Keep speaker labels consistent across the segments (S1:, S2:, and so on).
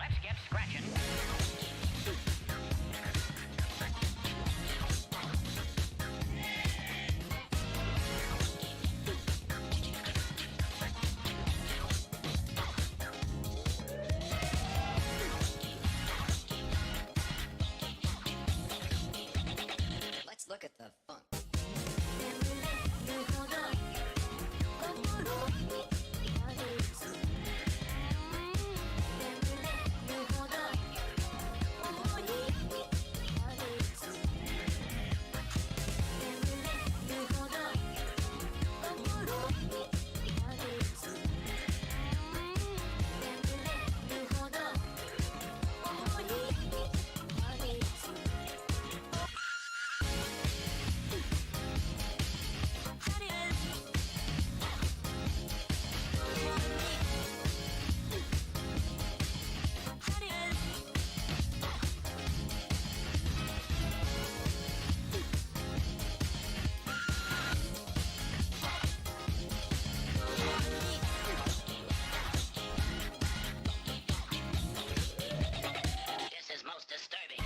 S1: Let's get scratching.
S2: Let's look at the funk.
S1: This is most disturbing.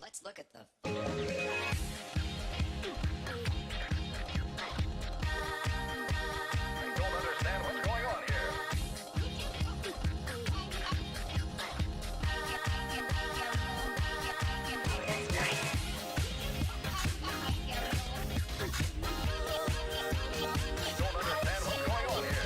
S2: Let's look at the
S3: I don't understand what's going on here. I don't understand what's going on here.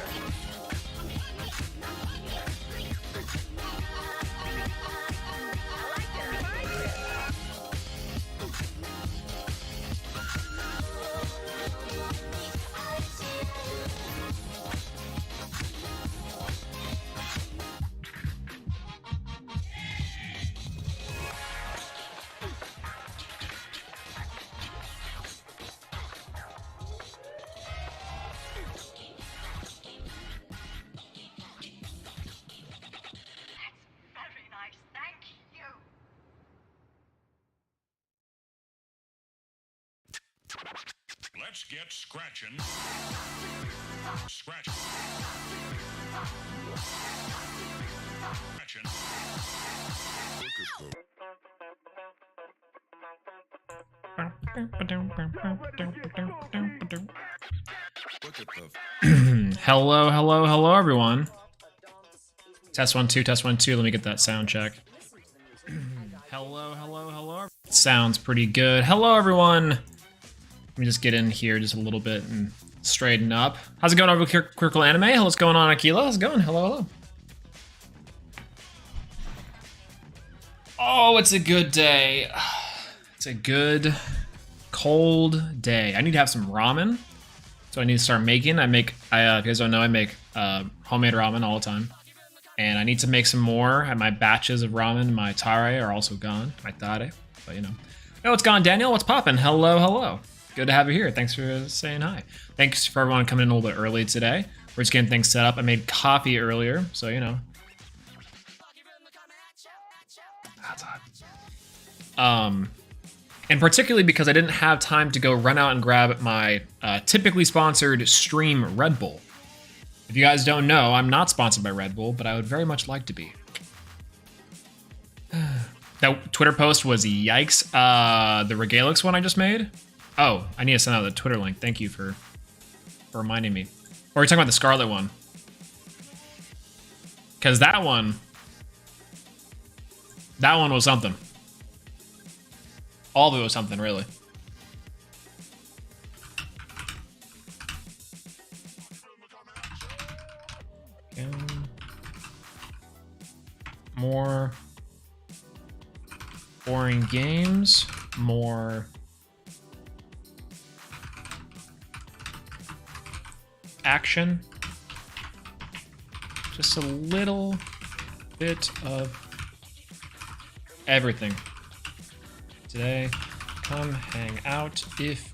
S1: Very nice, thank you.
S4: Let's get scratching. Scratch. Scratching.
S5: Hello, hello, hello, everyone. Test 1 2, test 1 2. Let me get that sound check. Hello, hello, hello. Sounds pretty good. Hello, everyone. Let me just get in here just a little bit and straighten up. How's it going over here, Critical Anime? What's going on, Akila? How's it going? Hello, hello. Oh, it's a good day. It's a good, cold day. I need to have some ramen. So I need to start making. If you guys don't know, I make homemade ramen all the time. And I need to make some more. My batches of ramen, my tare are also gone. My tare, but you know. Oh, it's gone, Daniel. What's poppin'? Hello, hello. Good to have you here. Thanks for saying hi. Thanks for everyone coming in a little bit early today. We're just getting things set up. I made coffee earlier, so you know. That's hot. And particularly because I didn't have time to go run out and grab my typically sponsored Stream Red Bull. If you guys don't know, I'm not sponsored by Red Bull, but I would very much like to be. That Twitter post was yikes. The Regalix one I just made? Oh, I need to send out the Twitter link. Thank you for reminding me. Or are you talking about the Scarlet one? Because that one was something. All of it was something, really. More boring games, more action, just a little bit of everything. Today, come hang out if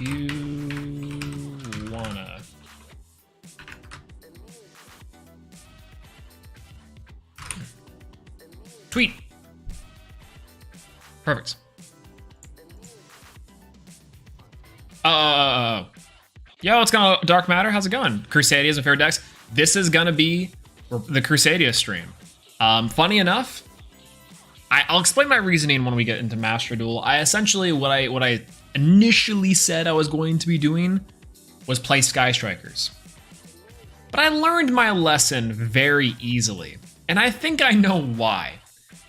S5: you wanna. Tweet. Perfect. Yo, what's going on, Dark Matter? How's it going? Crusadia is my favorite decks. This is gonna be the Crusadia stream. Funny enough, I'll explain my reasoning when we get into Master Duel. I essentially, what I initially said I was going to be doing was play Sky Strikers. But I learned my lesson very easily, and I think I know why.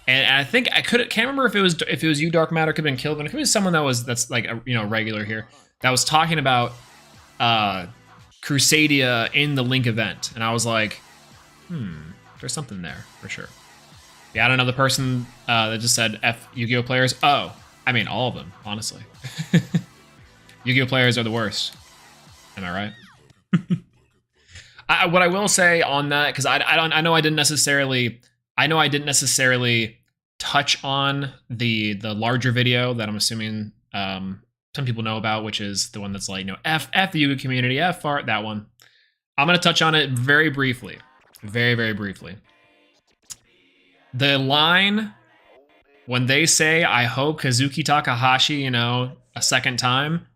S5: And I think can't remember if it was you, Dark Matter, could have been killed, but if it was someone that's like a regular here that was talking about Crusadia in the Link event, and I was like, there's something there for sure. Yeah, I don't know the person that just said F Yu-Gi-Oh players. Oh, I mean all of them, honestly. Yu-Gi-Oh players are the worst. Am I right? What I will say on that, because I know I didn't necessarily touch on the larger video that I'm assuming some people know about, which is the one that's like, F the Yu-Gi-Oh community, F art, that one. I'm gonna touch on it very briefly, very, very briefly. The line when they say, "I hope Kazuki Takahashi, a second time,"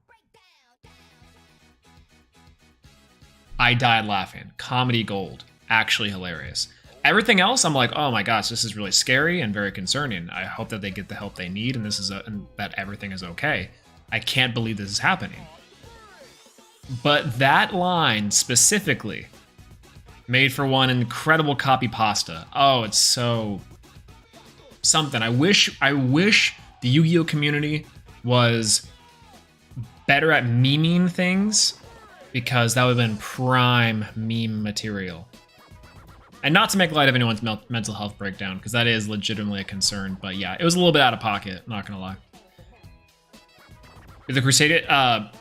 S5: I died laughing. Comedy gold. Actually hilarious. Everything else, I'm like, oh my gosh, this is really scary and very concerning. I hope that they get the help they need, and and that everything is okay. I can't believe this is happening. But that line specifically made for one incredible copy pasta. Oh, it's so something. I wish the Yu-Gi-Oh community was better at memeing things, because that would have been prime meme material. And not to make light of anyone's mental health breakdown, because that is legitimately a concern. But yeah, it was a little bit out of pocket, not gonna lie. The Crusadia,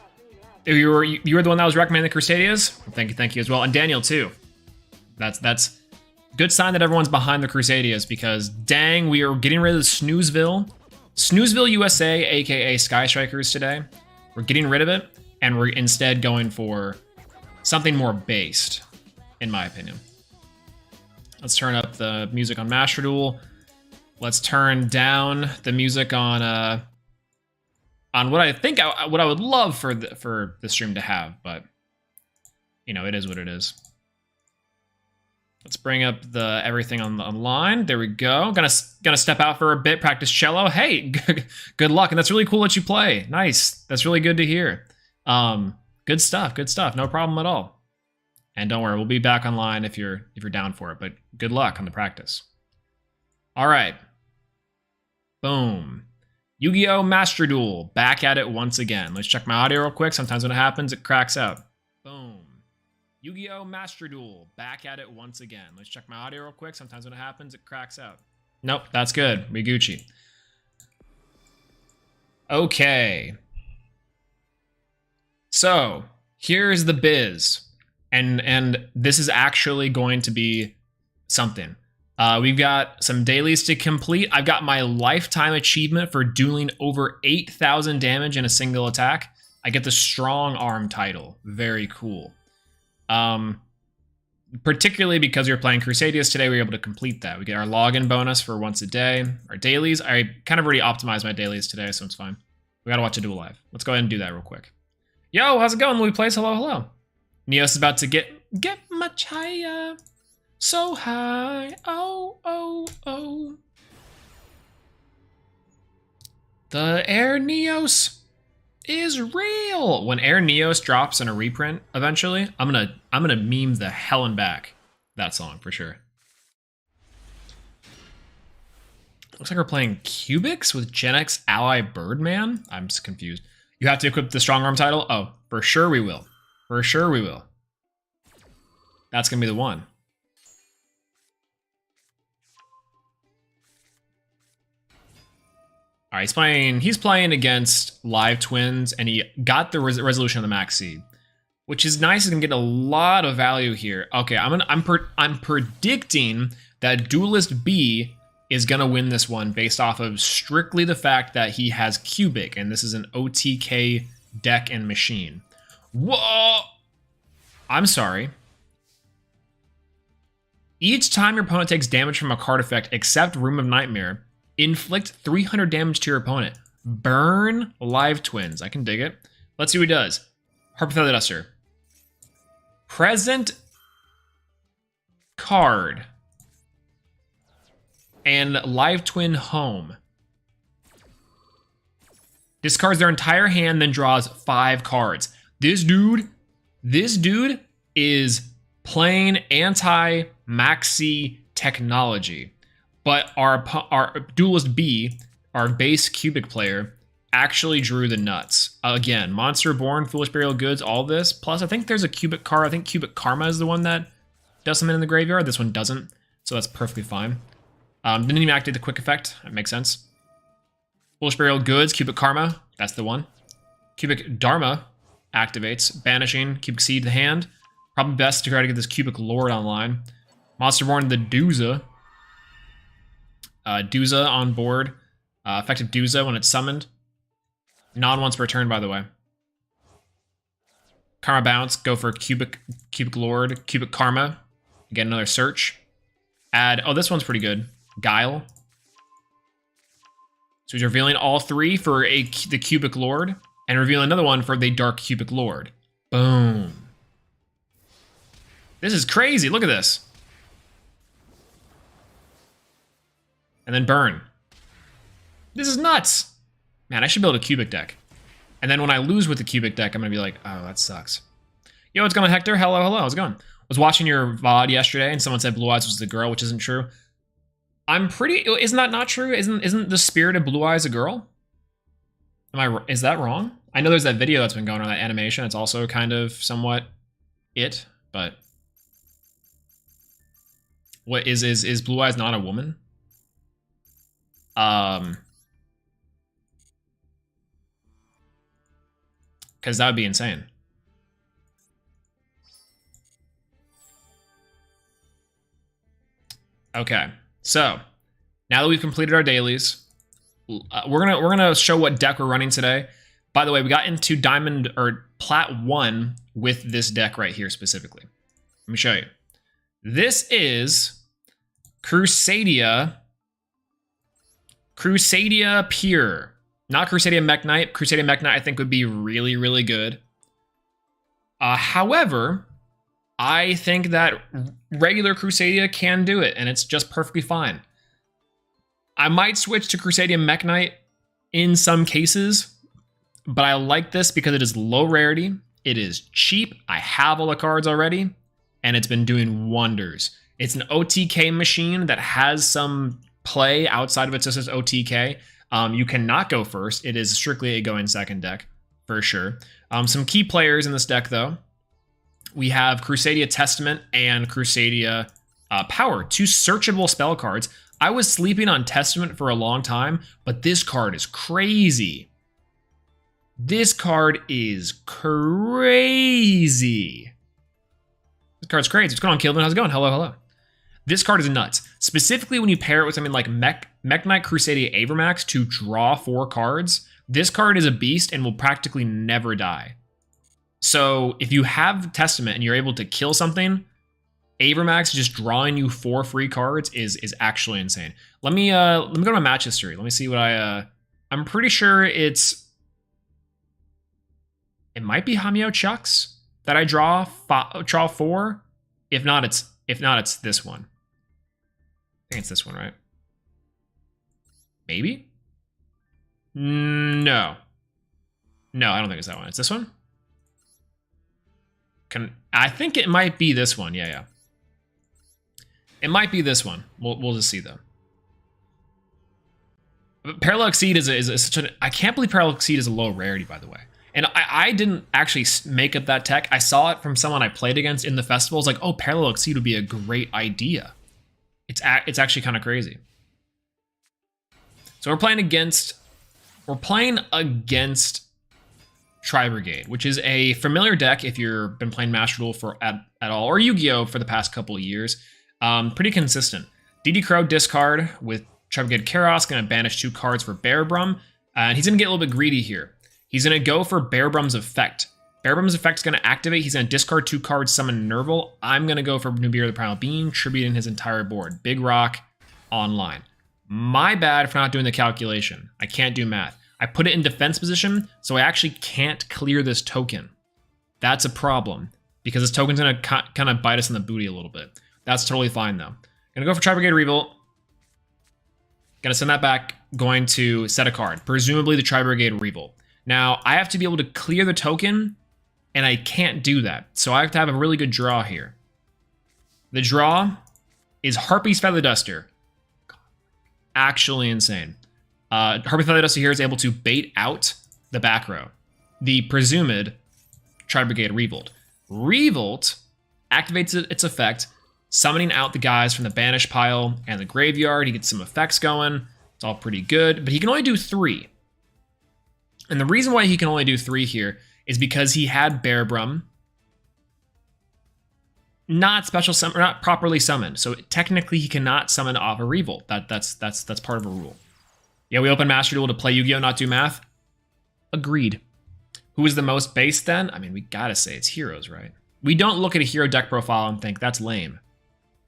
S5: you were the one that was recommending the Crusadias? Thank you as well. And Daniel too. That's good sign that everyone's behind the Crusadias, because dang, we are getting rid of Snoozeville USA, aka Sky Strikers today. We're getting rid of it, and we're instead going for something more based, in my opinion. Let's turn up the music on Master Duel. Let's turn down the music on what I would love for the stream to have, but it is what it is. Let's bring up the everything online. There we go. Gonna step out for a bit, practice cello. Hey, good luck, and that's really cool that you play. Nice. That's really good to hear. Good stuff. Good stuff. No problem at all. And don't worry, we'll be back online if you're down for it. But good luck on the practice. All right. Boom. Yu-Gi-Oh! Master Duel. Back at it once again. Let's check my audio real quick. Sometimes when it happens, it cracks out. Boom. Yu-Gi-Oh! Master Duel. Back at it once again. Let's check my audio real quick. Sometimes when it happens, it cracks out. Nope, that's good. We Gucci. Okay. So, here's the biz. And this is actually going to be something. We've got some dailies to complete. I've got my lifetime achievement for dueling over 8,000 damage in a single attack. I get the strong arm title. Very cool. Particularly because we were playing Crusadias today, we were able to complete that. We get our login bonus for once a day. Our dailies, I kind of already optimized my dailies today, so it's fine. We gotta watch a duel live. Let's go ahead and do that real quick. Yo, how's it going, Louis Plays? Hello, hello. Neos is about to get much higher. So high. Oh, oh, oh. The Air Neos is real. When Air Neos drops in a reprint eventually, I'm gonna meme the hell and back that song for sure. Looks like we're playing Cubics with Gen X Ally Birdman. I'm just confused. You have to equip the strong arm title? Oh, for sure we will. For sure we will. That's gonna be the one. All right, he's playing against Live Twins, and he got the resolution of the max seed, which is nice. He's gonna get a lot of value here. Okay, I'm predicting that Duelist B is gonna win this one based off of strictly the fact that he has Cubic, and this is an OTK deck and machine. Whoa! I'm sorry. Each time your opponent takes damage from a card effect except Room of Nightmare, Inflict 300 damage to your opponent. Burn Live Twins. I can dig it. Let's see what he does. Harper Feather Duster. Present card. And Live Twin home. Discards their entire hand, then draws 5 cards. This dude is playing anti-maxi technology. But our Duelist B, our base cubic player, actually drew the nuts. Again, Monster Born, Foolish Burial Goods, all this. Plus, I think there's a cubic card. I think Cubic Karma is the one that does something in the graveyard. This one doesn't, so that's perfectly fine. Didn't even activate the quick effect. That makes sense. Foolish Burial Goods, Cubic Karma, that's the one. Cubic Dharma activates, banishing Cubic Seed to the hand. Probably best to try to get this Cubic Lord online. Monster Born, the Dooza. Dooza on board. Effective Dooza when it's summoned. Non once per turn, by the way. Karma Bounce, go for Cubic Lord, Cubic Karma. Get another search. Add, oh, this one's pretty good. Guile. So he's revealing all 3 for the Cubic Lord, and revealing another one for the Dark Cubic Lord. Boom. This is crazy. Look at this. And then burn. This is nuts. Man, I should build a cubic deck. And then when I lose with the cubic deck, I'm going to be like, oh, that sucks. Yo, what's going on, Hector? Hello, hello. How's it going? Was watching your VOD yesterday, and someone said Blue Eyes was the girl, which isn't true. Isn't that not true? Isn't the spirit of Blue Eyes a girl? Is that wrong? I know there's that video that's been going on, that animation. It's also kind of somewhat it, but what is Blue Eyes not a woman? Because that would be insane. Okay, so now that we've completed our dailies, we're gonna show what deck we're running today. By the way, we got into Diamond or Plat 1 with this deck right here specifically. Let me show you. This is Crusadia Pure. Not Crusadia Mech Knight. Crusadia Mech Knight I think would be really, really good. However, I think that regular Crusadia can do it, and it's just perfectly fine. I might switch to Crusadia Mech Knight in some cases, but I like this because it is low rarity, it is cheap, I have all the cards already, and it's been doing wonders. It's an OTK machine that has some play outside of it just as OTK. You cannot go first. It is strictly a going second deck, for sure. Some key players in this deck, though. We have Crusadia Testament and Crusadia Power, 2 searchable spell cards. I was sleeping on Testament for a long time, but this card is crazy. This card is crazy. This card's crazy. What's going on, Kilvin? How's it going? Hello, hello. This card is nuts. Specifically when you pair it with something like Mech Knight Crusadia Avermax to draw 4 cards, this card is a beast and will practically never die. So if you have Testament and you're able to kill something, Avermax just drawing you 4 free cards is actually insane. Let me go to my match history. Let me see what I'm pretty sure it might be Hamio Chucks that I draw 4. If not, it's this one. I think it's this one, right? Maybe? No. No, I don't think it's that one. It's this one? I think it might be this one. Yeah. It might be this one. We'll just see though. But Parallel Exceed is such an... I can't believe Parallel Exceed is a low rarity, by the way. And I didn't actually make up that tech. I saw it from someone I played against in the festival. It's like, oh, Parallel Exceed would be a great idea. It's actually kind of crazy. So we're playing against Tri-Brigade, which is a familiar deck if you've been playing Master Duel at all, or Yu-Gi-Oh! For the past couple of years. Pretty consistent. DD Crow discard with Tri-Brigade Karos, going to banish 2 cards for Bear Brum, and he's going to get a little bit greedy here. He's going to go for Bear Brum's effect. Bear Brum's effect is going to activate. He's going to discard 2 cards, summon Nerval. I'm going to go for Nubir the Primal Being, tributing his entire board. Big Rock online. My bad for not doing the calculation. I can't do math. I put it in defense position, so I actually can't clear this token. That's a problem, because this token's gonna kind of bite us in the booty a little bit. That's totally fine though. Gonna go for Tri-Brigade Revolt. Gonna send that back, going to set a card, presumably the Tri-Brigade Revolt. Now, I have to be able to clear the token, and I can't do that. So I have to have a really good draw here. The draw is Harpy's Feather Duster. Actually insane. Harpy's Feather Duster here is able to bait out the back row. The presumed Tri-Brigade Revolt. Revolt activates its effect, summoning out the guys from the banish pile and the graveyard. He gets some effects going. It's all pretty good, but he can only do 3. And the reason why he can only do 3 here is because he had Bear Brum not special summon, or not properly summoned. So technically he cannot summon off a Revolt. That's part of a rule. Yeah, we open Master Duel to play Yu-Gi-Oh! Not do math. Agreed. Who is the most base then? I mean, we gotta say it's Heroes, right? We don't look at a hero deck profile and think that's lame.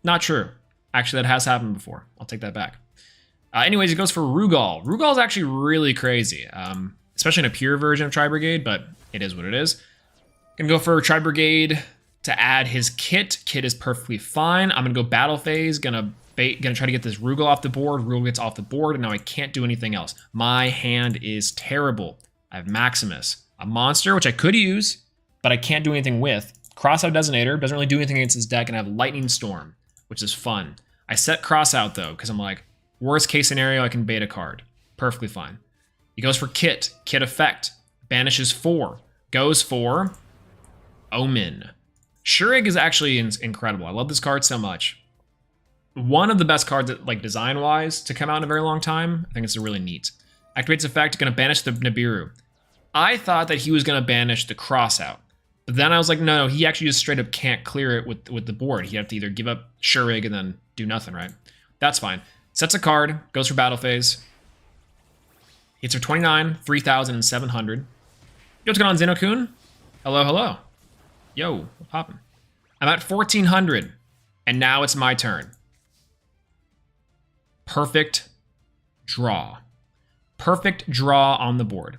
S5: Not true. Actually, that has happened before. I'll take that back. Anyways, it goes for Rugal. Rugal is actually really crazy, especially in a pure version of Tri-Brigade, but it is what it is. Gonna go for Tri-Brigade to add his Kit. Kit is perfectly fine. I'm gonna go Battle Phase. Gonna try to get this Rugal off the board. Rugal gets off the board, and now I can't do anything else. My hand is terrible. I have Maximus, a monster, which I could use, but I can't do anything with. Crossout Designator doesn't really do anything against his deck, and I have Lightning Storm, which is fun. I set Crossout, though, because I'm like, worst case scenario, I can bait a card. Perfectly fine. He goes for Kit. Kit effect. Banishes 4. Goes for Omen. Shurig is actually incredible. I love this card so much. One of the best cards, that, like design-wise, to come out in a very long time. I think it's really neat. Activates effect, gonna banish the Nibiru. I thought that he was gonna banish the Crossout. But then I was like, no, he actually just straight up can't clear it with the board. He have to either give up Shurig and then do nothing, right? That's fine. Sets a card, goes for Battle Phase. Hits for 29, 3,700. Yo, what's going on, Zenokun? Hello, hello. Yo, what's poppin'? I'm at 1,400, and now it's my turn. Perfect draw. Perfect draw on the board.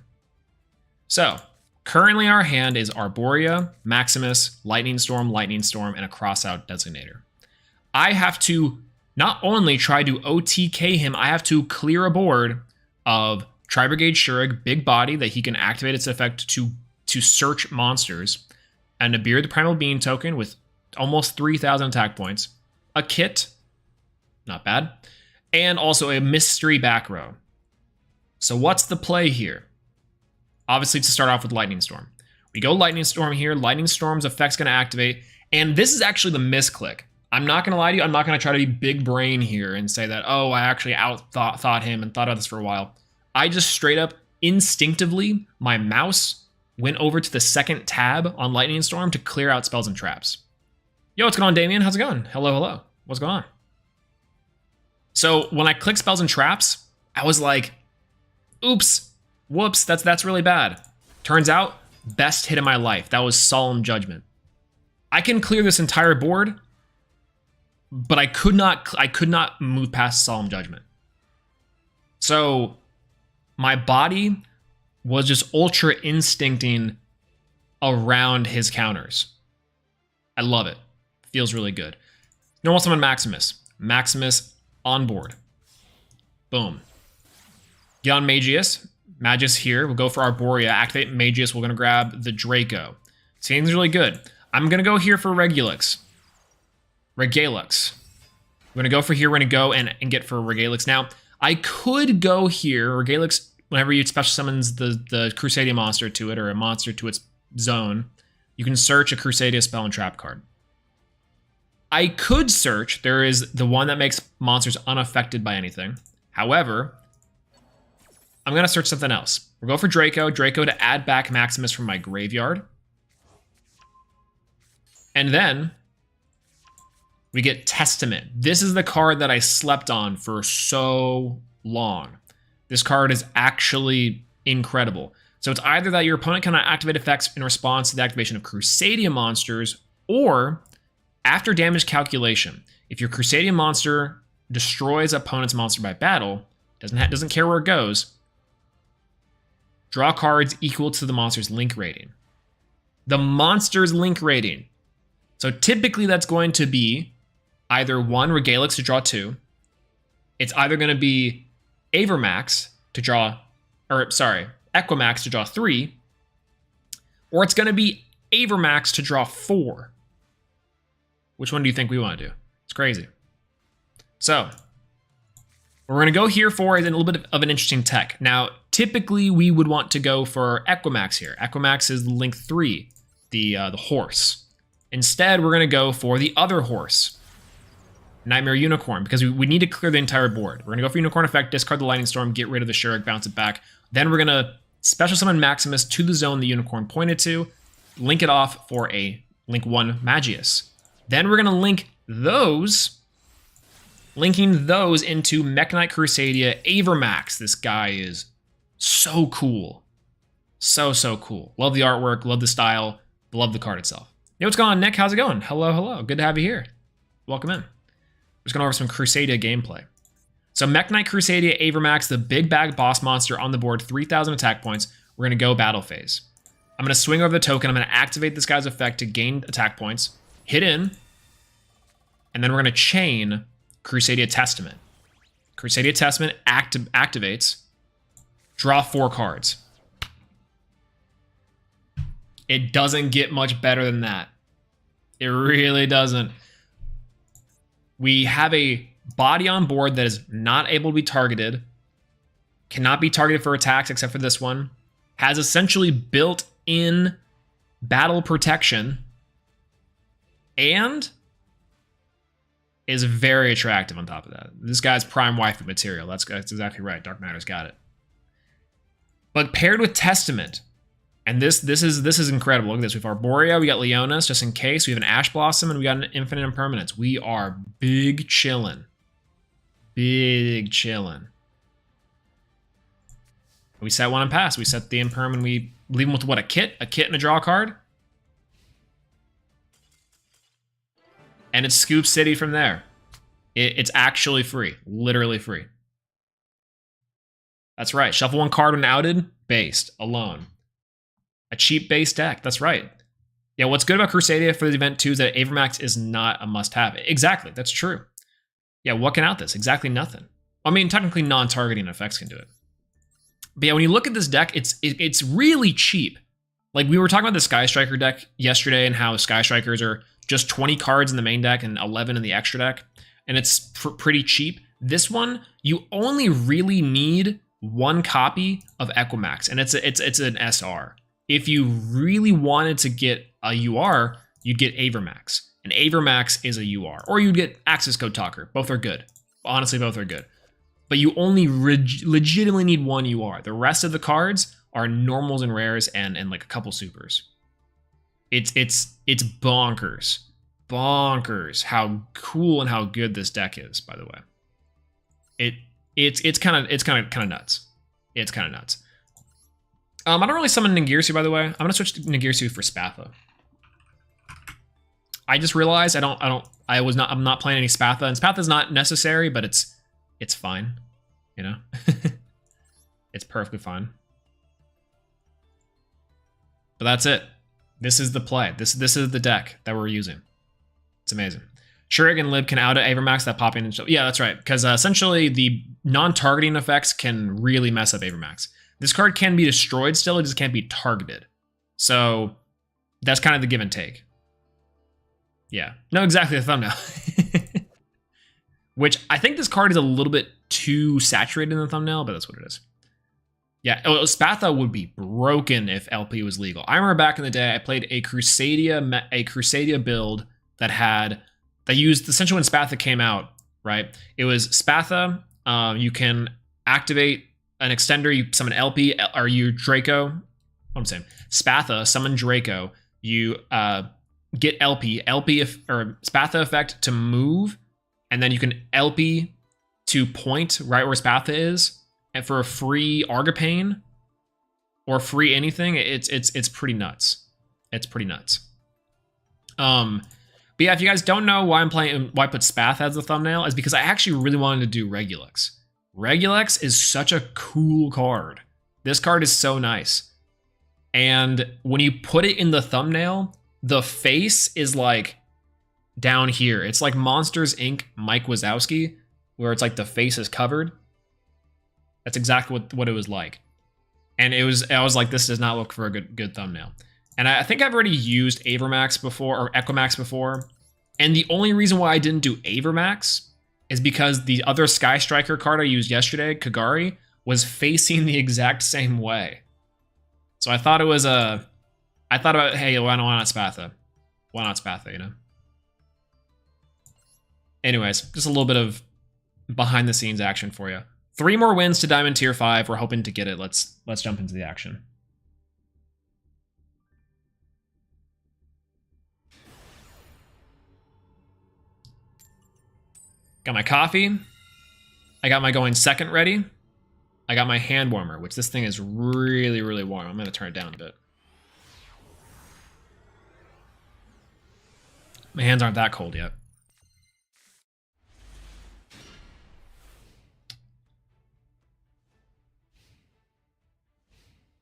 S5: So, currently our hand is Arborea, Maximus, Lightning Storm, and a Crossout Designator. I have to not only try to OTK him, I have to clear a board of Tri-Brigade Shurig, big body that he can activate its effect to search monsters, and Nibiru the Primal Being token with almost 3,000 attack points, a Kit, not bad, and also a Mystery back row. So what's the play here? Obviously to start off with Lightning Storm. We go Lightning Storm here, Lightning Storm's effect's gonna activate, and this is actually the misclick. I'm not gonna lie to you, I'm not gonna try to be big brain here and say that, oh, I actually thought him and thought about this for a while. I just straight up, instinctively, my mouse went over to the second tab on Lightning Storm to clear out spells and traps. Yo, what's going on, Damien? How's it going? Hello, hello. What's going on? So when I click spells and traps, I was like, oops, whoops, that's really bad. Turns out, best hit of my life. That was Solemn Judgment. I can clear this entire board, but I could not move past Solemn Judgment. So my body was just ultra instincting around his counters. I love it. Feels really good. Normal summon Maximus. Maximus on board. Boom. Get on Magius. Magius here. We'll go for Arborea. Activate Magius. We're going to grab the Draco. Seems really good. I'm going to go here for Regalix. We're going to go for here. We're going to go and get for Regalix. Now, I could go here. Regalix, whenever you special summons the Crusadia monster to it, or a monster to its zone, you can search a Crusadia spell and trap card. I could search. There is the one that makes monsters unaffected by anything. However, I'm going to search something else. We'll go for Draco. Draco to add back Maximus from my graveyard. And then we get Testament. This is the card that I slept on for so long. This card is actually incredible. So it's either that your opponent cannot activate effects in response to the activation of Crusadia monsters, or after damage calculation, if your Crusadia monster destroys opponent's monster by battle, doesn't care where it goes, draw cards equal to the monster's link rating. The monster's link rating. So typically that's going to be either 1 Regalix to draw 2. It's either going to be Avermax to draw, or sorry, Equimax to draw 3, or it's going to be Avermax to draw 4. Which one do you think we want to do? It's crazy. So, what we're going to go here for is a little bit of an interesting tech. Now, typically we would want to go for Equimax here. Equimax is link 3, the horse. Instead, we're going to go for the other horse, Nightmare Unicorn, because we need to clear the entire board. We're going to go for Unicorn effect, discard the Lightning Storm, get rid of the Shuriken, bounce it back. Then we're going to special summon Maximus to the zone the Unicorn pointed to, link it off for a link 1 Magius. Then we're going to link those, linking those into Mekk-Knight Crusadia Avermax. This guy is so cool. So cool. Love the artwork, love the style, love the card itself. Hey, what's going on, Nick? How's it going? Hello. Good to have you here. Welcome in. We're just going over some Crusadia gameplay. So Mekk-Knight Crusadia Avermax, the big bag boss monster on the board, 3,000 attack points. We're going to go battle phase. I'm going to swing over the token. I'm going to activate this guy's effect to gain attack points. Hit in. And then we're going to chain Crusadia Testament. Crusadia Testament activates. Draw 4 cards. It doesn't get much better than that. It really doesn't. We have a body on board that is not able to be targeted. Cannot be targeted for attacks except for this one. Has essentially built-in battle protection. And is very attractive on top of that. This guy's prime waifu material. That's exactly right. Dark Matter's got it. But paired with Testament, and this is incredible. Look at this. We have Arborea, we got Leonis, just in case. We have an Ash Blossom, and we got an Infinite Impermanence. We are big chillin'. Big chillin'. We set one and pass. We set the Imperm, and we leave him with what, a kit? A kit and a draw card? And it's Scoop City from there. It's actually free. Literally free. That's right. Shuffle 1 card when outed. Based. Alone. A cheap base deck. That's right. Yeah, what's good about Crusadia for the event too is that Avermax is not a must-have. Exactly. That's true. Yeah, what can out this? Exactly nothing. I mean, technically non-targeting effects can do it. But yeah, when you look at this deck, it's really cheap. Like, we were talking about the Sky Striker deck yesterday and how Sky Strikers are just 20 cards in the main deck and 11 in the extra deck, and it's pretty cheap. This one, you only really need 1 copy of Equimax, and it's an SR. If you really wanted to get a UR, you'd get Avermax, and Avermax is a UR, or you'd get Access Code Talker. Both are good. Honestly, both are good. But you only legitimately need 1 UR. The rest of the cards are normals and rares and like a couple supers. It's bonkers. Bonkers how cool and how good this deck is, by the way. It's kind of nuts. It's kind of nuts. I don't really summon Ningirsu, by the way. I'm gonna switch to Ningirsu for Spatha. I just realized I'm not playing any Spatha, and Spatha's not necessary, but it's fine. You know? It's perfectly fine. But that's it. This is the play. This is the deck that we're using. It's amazing. Shuriken Lib can out Avermax that popping and yeah, that's right. Because essentially the non-targeting effects can really mess up Avermax. This card can be destroyed still, it just can't be targeted. So that's kind of the give and take. Yeah. No, exactly the thumbnail. Which I think this card is a little bit too saturated in the thumbnail, but that's what it is. Yeah, Spatha would be broken if LP was legal. I remember back in the day, I played a Crusadia build that used essentially when Spatha came out, right? It was Spatha. You can activate an extender. You summon LP. Are you Draco? What I'm saying, Spatha summon Draco. You get LP or Spatha effect to move, and then you can LP to point right where Spatha is. And for a free Argapane or free anything, it's pretty nuts. It's pretty nuts. But But yeah, if you guys don't know why why I put Spath as the thumbnail, is because I actually really wanted to do Regulus. Regulus is such a cool card. This card is so nice. And when you put it in the thumbnail, the face is like down here. It's like Monsters Inc. Mike Wazowski, where it's like the face is covered. That's exactly what it was like. And I was like, this does not look for a good thumbnail. And I think I've already used Avermax before, or Equimax before. And the only reason why I didn't do Avermax is because the other Sky Striker card I used yesterday, Kagari, was facing the exact same way. So I thought it was I thought about, hey, why not Spatha? Why not Spatha, you know? Anyways, just a little bit of behind the scenes action for you. 3 more wins to Diamond Tier 5. We're hoping to get it. Let's jump into the action. Got my coffee. I got my going second ready. I got my hand warmer, which this thing is really, really warm. I'm going to turn it down a bit. My hands aren't that cold yet.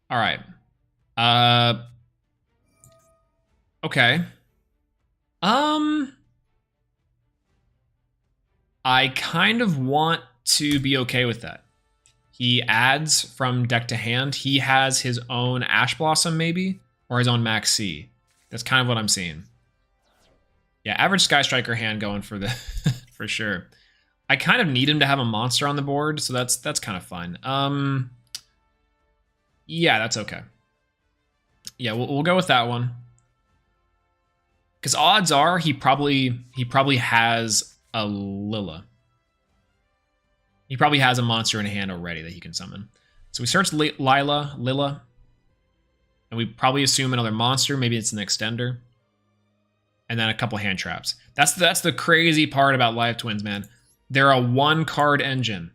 S5: All right. Okay. I kind of want to be okay with that. He adds from deck to hand. He has his own Ash Blossom, maybe, or his own Max C. That's kind of what I'm seeing. Yeah, average Sky Striker hand going for the for sure. I kind of need him to have a monster on the board, so that's kind of fun. Yeah, that's okay. Yeah, we'll go with that one. Because odds are he probably has a Lilla. He probably has a monster in hand already that he can summon. So we search Lilla, and we probably assume another monster. Maybe it's an extender, and then a couple hand traps. That's the crazy part about Live Twins, man. They're a 1-card engine.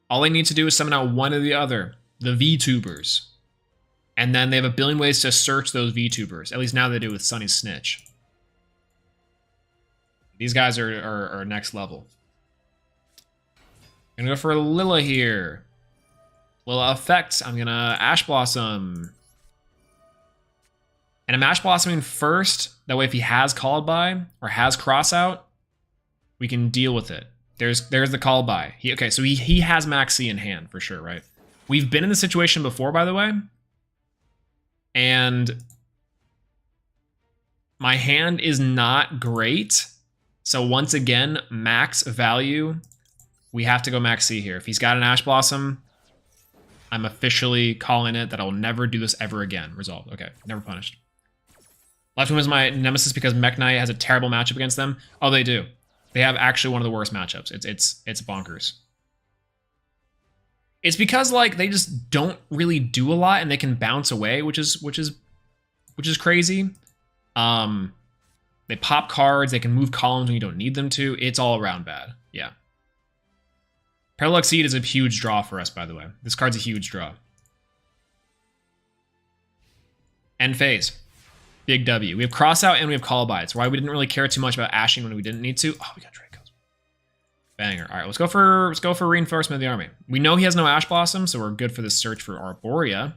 S5: All they need to do is summon out one or the other, the VTubers, and then they have a billion ways to search those VTubers. At least now they do with Sunny Snitch. These guys are next level. I'm gonna go for Lilla here. Lilla effect. I'm gonna Ash Blossom. And I'm Ash Blossoming first. That way if he has Called By or has Cross Out, we can deal with it. There's the Called By. Okay, so he has Max C in hand for sure, right? We've been in this situation before, by the way. And my hand is not great. So once again, max value. We have to go Max C here. If he's got an Ash Blossom, I'm officially calling it that I'll never do this ever again. Resolved. Okay, never punished. Left Wing is my nemesis because Mech Knight has a terrible matchup against them. Oh, they do. They have actually one of the worst matchups. It's bonkers. It's because like they just don't really do a lot and they can bounce away, which is crazy. They pop cards, they can move columns when you don't need them to. It's all around bad. Yeah. Parallel Exceed is a huge draw for us, by the way. This card's a huge draw. End phase. Big W. We have Cross Out and we have Call By. It's why we didn't really care too much about ashing when we didn't need to. Oh, we got Dracos. Banger. All right, let's go for reinforcement of the army. We know he has no Ash Blossom, so we're good for this search for Arborea.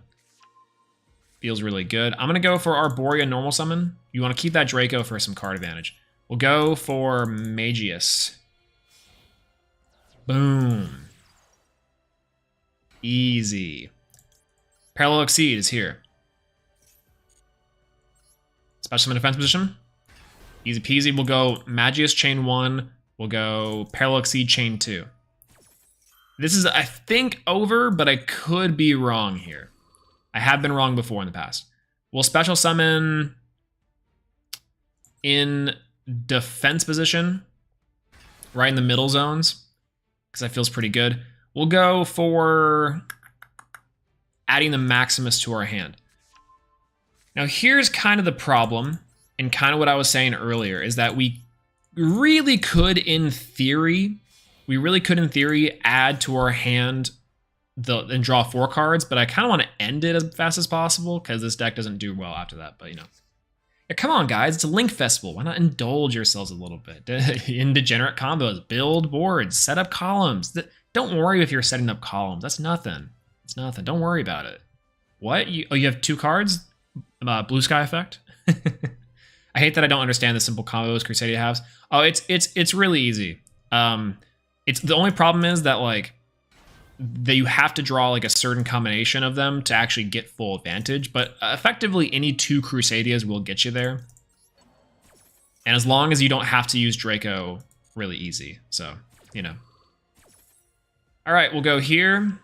S5: Feels really good. I'm going to go for Arborea normal summon. You want to keep that Draco for some card advantage. We'll go for Magius. Boom. Easy. Parallel Exceed is here. Special summon defense position. Easy peasy. We'll go Magius chain 1. We'll go Parallel Exceed chain 2. This is, I think, over, but I could be wrong here. I have been wrong before in the past. We'll special summon in defense position, right in the middle zones, because that feels pretty good. We'll go for adding the Maximus to our hand. Now here's kind of the problem, and kind of what I was saying earlier, is that we really could, in theory, add to our hand and draw 4 cards, but I kind of want to end it as fast as possible because this deck doesn't do well after that. But you know, Come on, guys. It's a Link Festival. Why not indulge yourselves a little bit? In degenerate combos, build boards, set up columns. Don't worry if you're setting up columns. That's nothing. It's nothing. Don't worry about it. What? You have 2 cards? Blue Sky Effect? I hate that I don't understand the simple combos Crusadia has. Oh, it's really easy. It's the only problem is that like that you have to draw like a certain combination of them to actually get full advantage, but effectively any 2 Crusadias will get you there. And as long as you don't have to use Draco, really easy. So, you know. All right, we'll go here.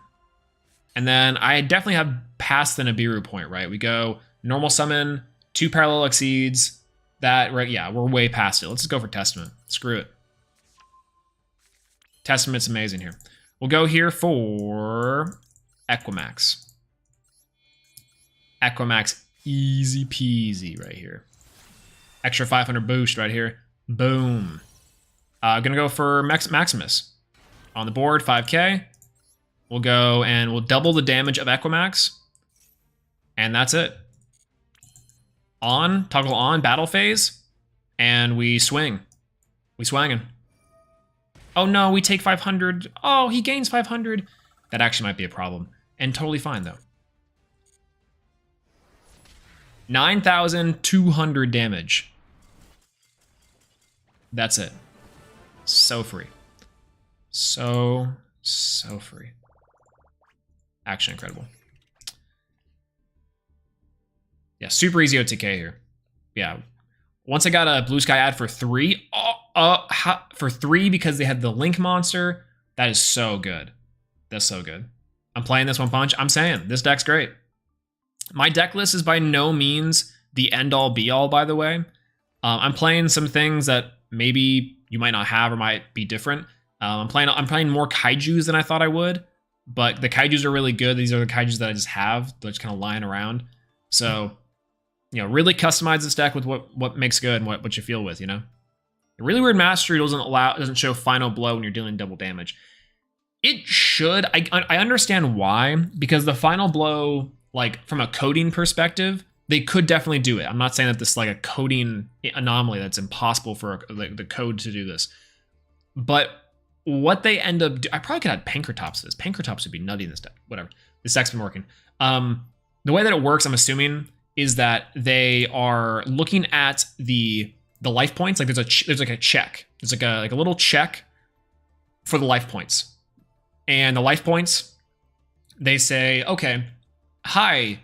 S5: And then I definitely have passed the Nibiru point, right? We go normal summon, 2 parallel exceeds. That, right, yeah, we're way past it. Let's just go for Testament. Screw it. Testament's amazing here. We'll go here for Equimax. Equimax, easy peasy right here. Extra 500 boost right here. Boom. Gonna go for Maximus. On the board, 5k. We'll go and we'll double the damage of Equimax. And that's it. On, toggle on, battle phase. And we swing. We swangin'. Oh no, we take 500. Oh, he gains 500. That actually might be a problem. And totally fine though. 9,200 damage. That's it. So free. So free. Actually incredible. Yeah, super easy OTK here. Yeah. Once I got a Blue Sky ad for 3. For 3 because they had the Link monster. That is so good. That's so good. I'm playing this one punch. I'm saying, this deck's great. My deck list is by no means the end-all be-all, by the way. I'm playing some things that maybe you might not have or might be different. I'm playing more kaijus than I thought I would, but the kaijus are really good. These are the kaijus that I just have. They're just kind of lying around. So, you know, really customize this deck with what makes good and what you feel with, you know? A really weird mastery doesn't show final blow when you're dealing double damage. It should. I understand why, because the final blow, like from a coding perspective, they could definitely do it. I'm not saying that this is like a coding anomaly that's impossible for the code to do this. But what they end up I probably could add Pankratops to this. Pankratops would be nutty in this deck. Whatever. This deck's been working. The way that it works, I'm assuming, is that they are looking at the life points. Like there's like a check. There's like a little check for the life points. And the life points, they say, okay, hi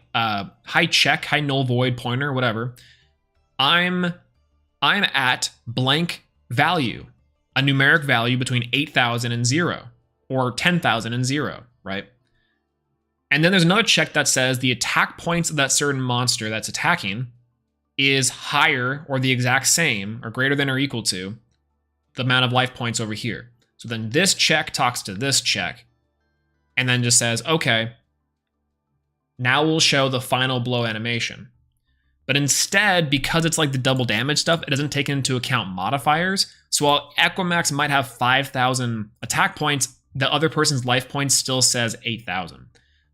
S5: check, hi null void pointer, whatever. I'm at blank value, a numeric value between 8,000 and 0, or 10,000 and 0, right? And then there's another check that says the attack points of that certain monster that's attacking is higher or the exact same or greater than or equal to the amount of life points over here. So then this check talks to this check and then just says, okay, now we'll show the final blow animation. But instead, because it's like the double damage stuff, it doesn't take into account modifiers. So while Equimax might have 5,000 attack points, the other person's life points still says 8,000.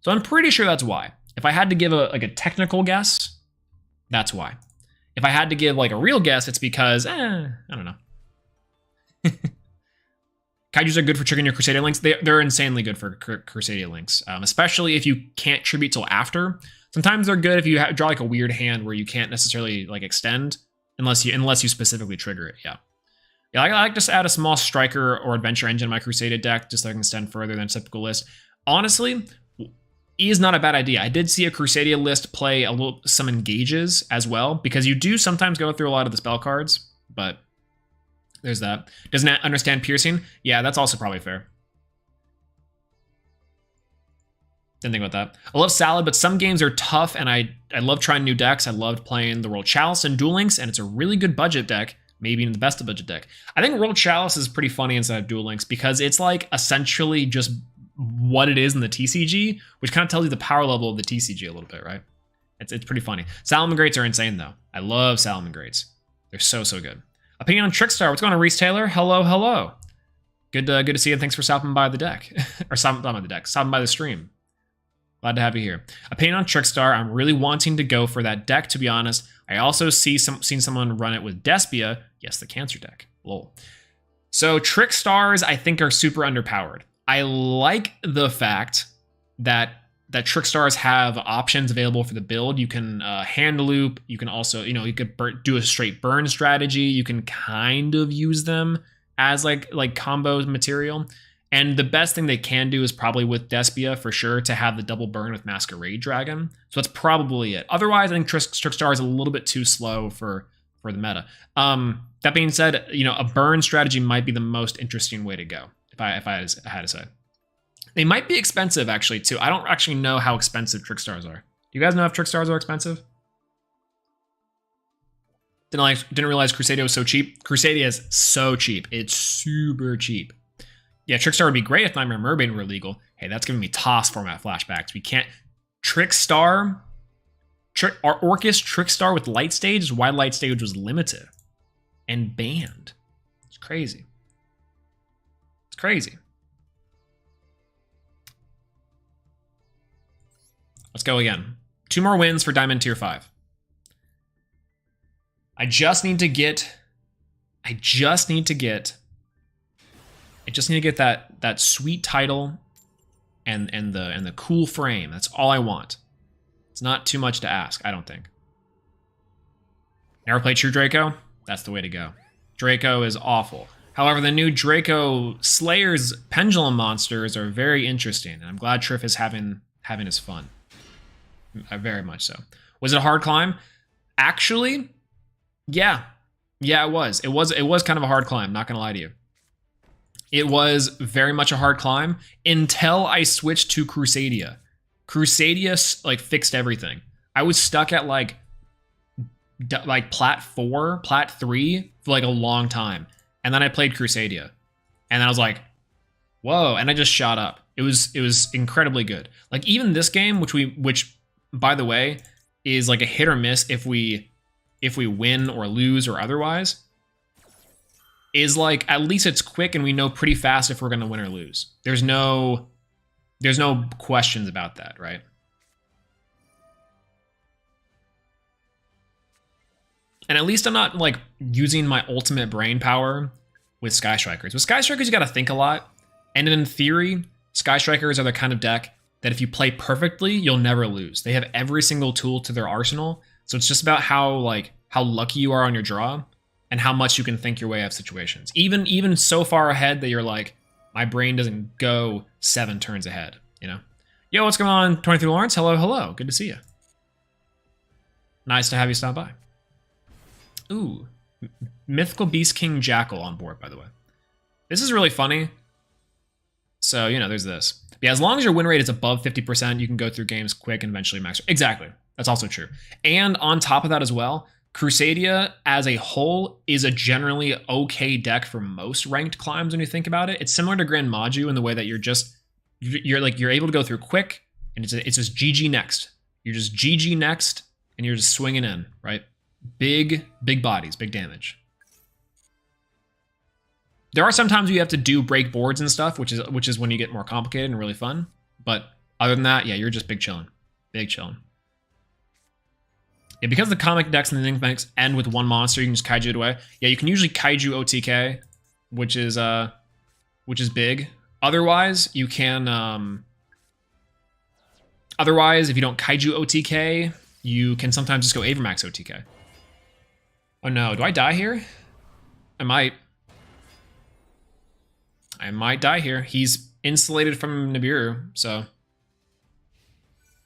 S5: So I'm pretty sure that's why. If I had to give a technical guess, that's why. If I had to give like a real guess, it's because, I don't know. Kaijus are good for triggering your Crusadia links. They're insanely good for Crusadia links, especially if you can't tribute till after. Sometimes they're good if you draw like a weird hand where you can't necessarily like extend unless you specifically trigger it. Yeah. I like to add a small striker or adventure engine in my Crusadia deck just so I can extend further than a typical list. Honestly, E is not a bad idea. I did see a Crusadia list play some engages as well, because you do sometimes go through a lot of the spell cards, but there's that. Doesn't understand piercing? Yeah, that's also probably fair. Didn't think about that. I love Salad, but some games are tough, and I love trying new decks. I loved playing the World Chalice and Duel Links, and it's a really good budget deck, maybe even the best of budget deck. I think World Chalice is pretty funny inside of Duel Links because it's like essentially just what it is in the TCG, which kind of tells you the power level of the TCG a little bit, right? It's pretty funny. Salamangreats are insane, though. I love Salamangreats. They're so good. Opinion on Trickstar. What's going on, Reese Taylor? Hello. Good to see you, and thanks for stopping by the deck. Or stopping by the deck. Stopping by the stream. Glad to have you here. Opinion on Trickstar. I'm really wanting to go for that deck, to be honest. I also seen someone run it with Despia. Yes, the cancer deck. Lol. So Trick Stars, I think, are super underpowered. I like the fact that Trick Stars have options available for the build. You can hand loop. You can also, you could do a straight burn strategy. You can kind of use them as like combo material. And the best thing they can do is probably with Despia for sure to have the double burn with Masquerade Dragon. So that's probably it. Otherwise, I think Trick Star is a little bit too slow for the meta. That being said, a burn strategy might be the most interesting way to go, if I had to say. They might be expensive, actually, too. I don't actually know how expensive Trick Stars are. Do you guys know if Trick Stars are expensive? Didn't realize Crusadia was so cheap. Crusadia is so cheap. It's super cheap. Yeah, Trick Star would be great if Nightmare Mermaid were legal. Hey, that's giving me TOS format flashbacks. We can't... Trick Star... Our Orcus Trick Star with Light Stage is why Light Stage was limited and banned. It's crazy. It's crazy. Let's go again. 2 more wins for Diamond Tier 5. I just need to get that sweet title and the cool frame. That's all I want. It's not too much to ask, I don't think. Never played True Draco? That's the way to go. Draco is awful. However, the new Draco Slayer's Pendulum monsters are very interesting, and I'm glad Triff is having his fun. Very much so. Was it a hard climb? Actually, yeah. Yeah, it was. It was kind of a hard climb, not gonna lie to you. It was very much a hard climb until I switched to Crusadia. Crusadia like fixed everything. I was stuck at like plat 4, plat 3 for like a long time. And then I played Crusadia. And then I was like, whoa, and I just shot up. It was incredibly good. Like even this game, which by the way, is like a hit or miss if we win or lose or otherwise, is like at least it's quick and we know pretty fast if we're gonna win or lose. There's no questions about that, right? And at least I'm not like using my ultimate brain power with Sky Strikers. With Sky Strikers, you gotta think a lot. And in theory, Sky Strikers are the kind of deck that if you play perfectly, you'll never lose. They have every single tool to their arsenal. So it's just about how lucky you are on your draw and how much you can think your way out of situations. Even so far ahead that you're like, my brain doesn't go 7 turns ahead, Yo, what's going on, 23 Lawrence? Hello. Good to see you. Nice to have you stop by. Ooh, Mythical Beast King Jackal on board, by the way. This is really funny. So, there's this. But yeah, as long as your win rate is above 50%, you can go through games quick and eventually max. Exactly. That's also true. And on top of that as well, Crusadia as a whole is a generally okay deck for most ranked climbs when you think about it. It's similar to Grand Maju in the way that you're able to go through quick and it's just GG next. You're just GG next and you're just swinging in, right? Big bodies, big damage. There are some times you have to do break boards and stuff, which is when you get more complicated and really fun. But other than that, yeah, you're just big chilling. Big chilling. Yeah, because the comic decks and the things mechanics end with one monster, you can just kaiju it away. Yeah, you can usually kaiju OTK, which is big. Otherwise, you can otherwise, if you don't kaiju OTK, you can sometimes just go Avermax OTK. Oh no, do I die here? I might die here. He's insulated from Nibiru, so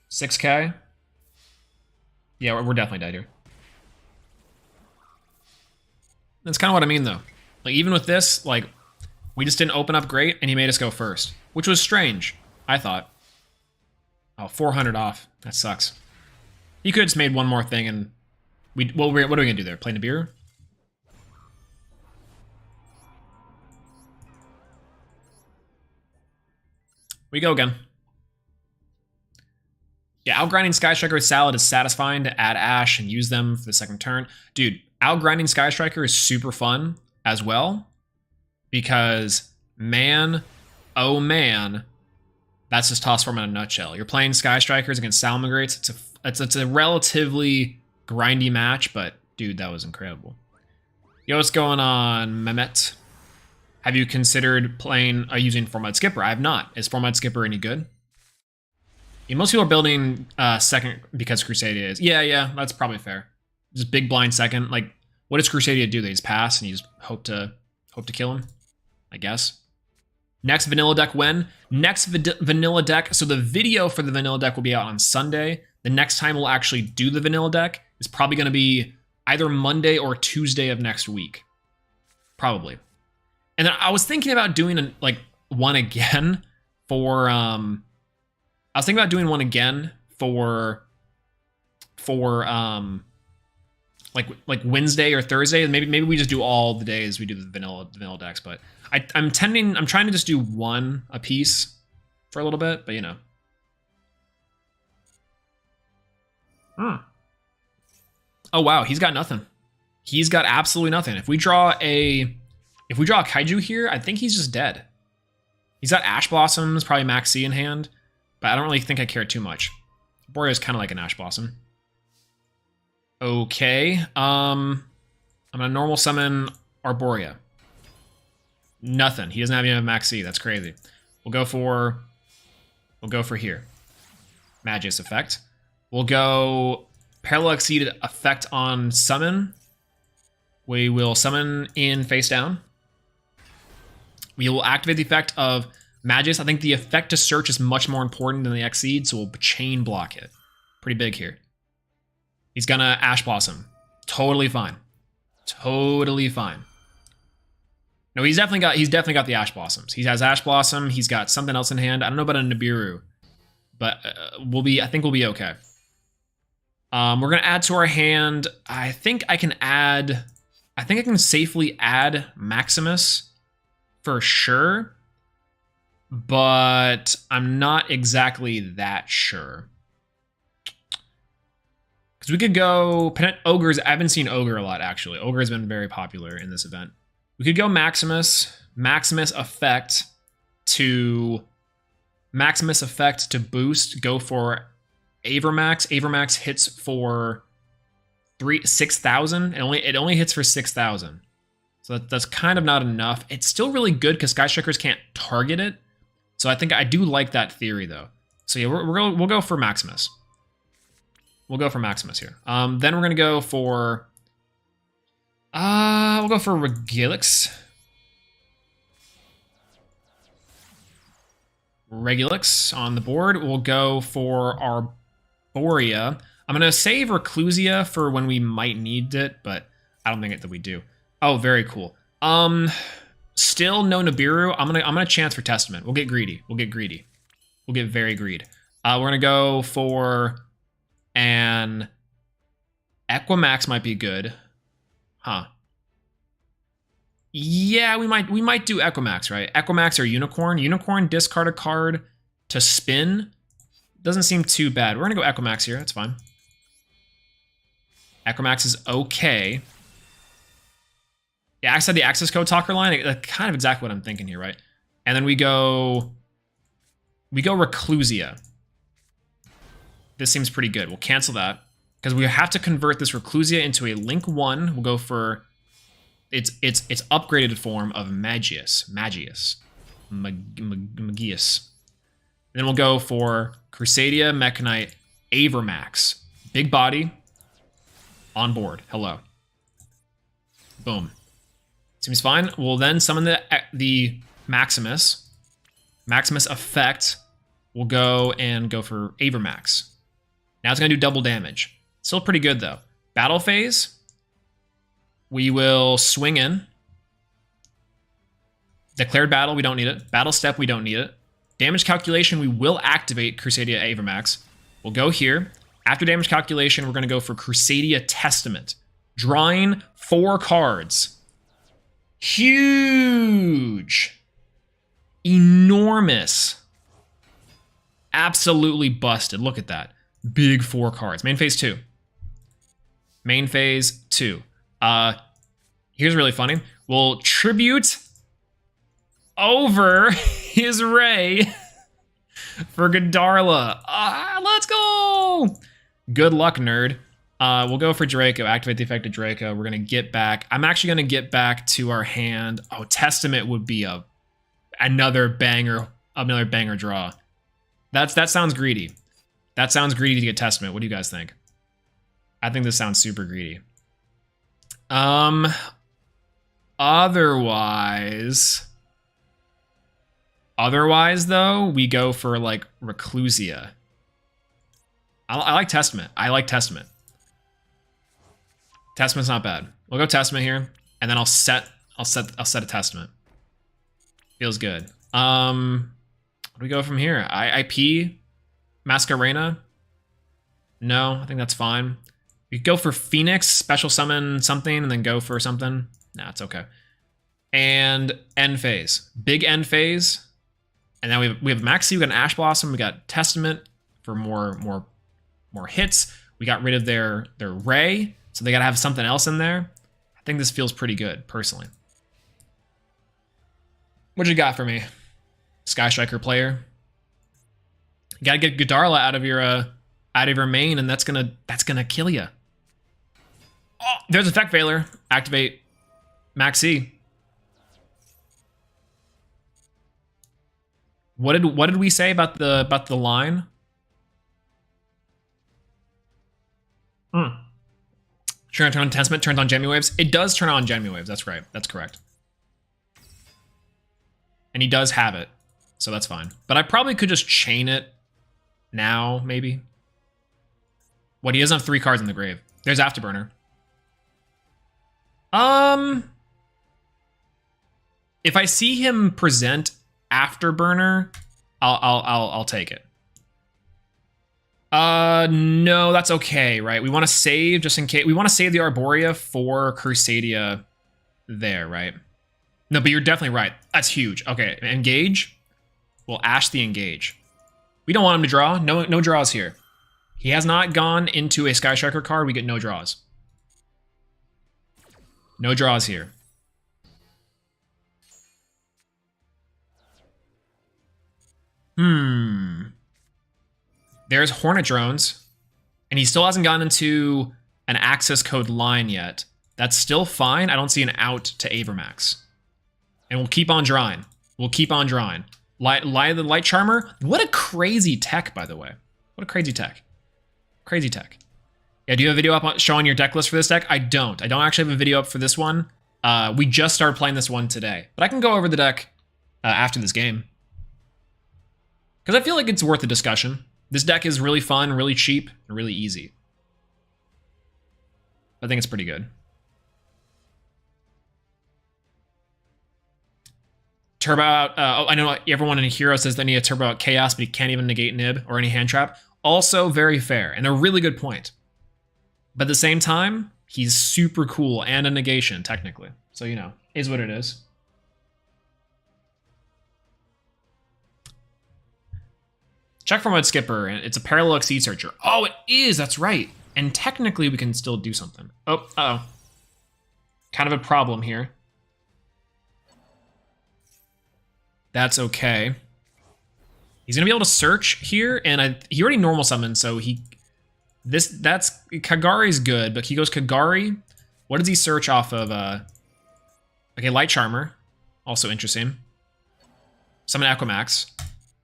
S5: 6k. Yeah, we're definitely dead here. That's kind of what I mean, though. Like, even with this, like, we just didn't open up great, and he made us go first. Which was strange, I thought. Oh, 400 off. That sucks. He could have just made one more thing, and... what are we going to do there? Play Nibiru? We go again. Yeah, outgrinding Sky Striker with Salad is satisfying to add Ash and use them for the second turn. Dude, outgrinding Sky Striker is super fun as well because, man, oh man, that's just toss form in a nutshell. You're playing Sky Strikers against Salamangreats. It's a relatively grindy match, but dude, that was incredible. Yo, what's going on, Mehmet? Have you considered playing using Format Skipper? I have not. Is Format Skipper any good? Yeah, most people are building second because Crusadia is. Yeah, that's probably fair. Just big blind second. Like, what does Crusadia do? They just pass and you just hope to kill him, I guess. Next vanilla deck when? Next vanilla deck. So the video for the vanilla deck will be out on Sunday. The next time we'll actually do the vanilla deck is probably going to be either Monday or Tuesday of next week. Probably. And then I was thinking about doing one again for like Wednesday or Thursday. Maybe we just do all the days we do the vanilla decks, but I'm trying to just do one a piece for a little bit, but you know. Oh wow, he's got nothing. He's got absolutely nothing. If we draw a Kaiju here, I think he's just dead. He's got Ash Blossoms, probably Max C in hand, but I don't really think I care too much. Borea's kind of like an Ash Blossom. Okay, I'm gonna normal summon Arborea. Nothing. He doesn't have any Max C. That's crazy. We'll go for here. Magius effect. We'll go Parallel Exceeded effect on summon. We will summon in face down. We will activate the effect of Magius. I think the effect to search is much more important than the Exceed, so we'll chain block it. Pretty big here. He's gonna Ash Blossom. Totally fine. Totally fine. No, he's definitely got the Ash Blossoms. He has Ash Blossom. He's got something else in hand. I don't know about a Nibiru, but I think we'll be okay. We're gonna add to our hand. I think I can safely add Maximus for sure, but I'm not exactly that sure. Because we could go Ogres. I've been seeing Ogre a lot, actually. Ogre has been very popular in this event. We could go Maximus effect to boost, go for Avermax. Avermax hits for 6,000. It only hits for 6,000. So that's kind of not enough. It's still really good because Sky Strikers can't target it. So I think I do like that theory though. So yeah, we'll go for Maximus. We'll go for Maximus here. Then we're gonna go for we'll go for Regulix. Regulix on the board. We'll go for Arborea. I'm gonna save Reclusia for when we might need it, but I don't think that we do. Oh, very cool. Still no Nibiru. I'm gonna chance for Testament. We'll get greedy. We'll get very greedy. We're gonna go for an Equimax might be good. Huh. Yeah, we might do Equimax, right? Equimax or Unicorn. Unicorn, discard a card to spin. Doesn't seem too bad. We're gonna go Equimax here. That's fine. Equimax is okay. Yeah, I said the access code talker line. That's kind of exactly what I'm thinking here, right? And then we go Reclusia. This seems pretty good. We'll cancel that because we have to convert this Reclusia into a Link 1. We'll go for its upgraded form of Magius. Magius. Then we'll go for Crusadia, Mekhanite, Avermax. Big body. On board. Hello. Boom. Seems fine. We'll then summon the Maximus. Maximus effect. We'll go for Avermax. Now it's going to do double damage. Still pretty good, though. Battle phase. We will swing in. Declared battle, we don't need it. Battle step, we don't need it. Damage calculation, we will activate Crusadia Avermax. We'll go here. After damage calculation, we're going to go for Crusadia Testament. Drawing 4 cards. Huge. Enormous. Absolutely busted. Look at that. Big 4 cards. Main phase 2. Main phase 2. Here's really funny. We'll tribute over his Ray for Godarla. Let's go. Good luck, nerd. We'll go for Draco. Activate the effect of Draco. We're gonna get back. I'm actually gonna get back to our hand. Oh, Testament would be another banger draw. That sounds greedy. That sounds greedy to get Testament. What do you guys think? I think this sounds super greedy. Otherwise though, we go for like Reclusia. I like Testament. I like Testament. Testament's not bad. We'll go Testament here, and then I'll set a Testament. Feels good. Where do we go from here? IP Masquerena? No, I think that's fine. We could go for Phoenix, special summon something, and then go for something. Nah, it's okay. And end phase. Big end phase. And now we have Maxi, we got an Ash Blossom, we got Testament for more hits. We got rid of their Ray, so they gotta have something else in there. I think this feels pretty good, personally. What you got for me, Sky Striker player? You gotta get Godarla out of your main, and that's gonna kill you. Oh, there's Effect Veiler. Activate Maxi. What did we say about the line? Turn on Testament, turns on Gemmy Waves. It does turn on Gemmy Waves. That's right. That's correct. And he does have it, so that's fine. But I probably could just chain it now, maybe. What, he doesn't have 3 cards in the grave. There's Afterburner. If I see him present Afterburner, I'll take it. No, that's okay, right? We want to save just in case. We want to save the Arborea for Crusadia there, right? No, but you're definitely right. That's huge. Okay, engage. We'll Ash the engage. We don't want him to draw. No draws here. He has not gone into a Sky Striker card. We get no draws. No draws here. There's Hornet Drones, and he still hasn't gotten into an access code line yet. That's still fine. I don't see an out to Avermax. And we'll keep on drawing. We'll keep on drawing. The Light Charmer. What a crazy tech, by the way. What a crazy tech. Crazy tech. Yeah, do you have a video up showing your deck list for this deck? I don't. I don't actually have a video up for this one. We just started playing this one today. But I can go over the deck after this game. Because I feel like it's worth a discussion. This deck is really fun, really cheap, and really easy. I think it's pretty good. Turbo out. I know everyone in Hero says they need a Turbo out Chaos, but he can't even negate Nib or any hand trap. Also very fair, and a really good point. But at the same time, he's super cool and a negation, technically. So, you know, is what it is. Check for Mud Skipper, and it's a Parallel Exceed Searcher. Oh, it is, that's right. And technically we can still do something. Oh, uh-oh. Kind of a problem here. That's okay. He's gonna be able to search here, and he already normal summoned, so that's Kagari's good, but he goes Kagari. What does he search off of? Okay, Light Charmer, also interesting. Summon Aquamax.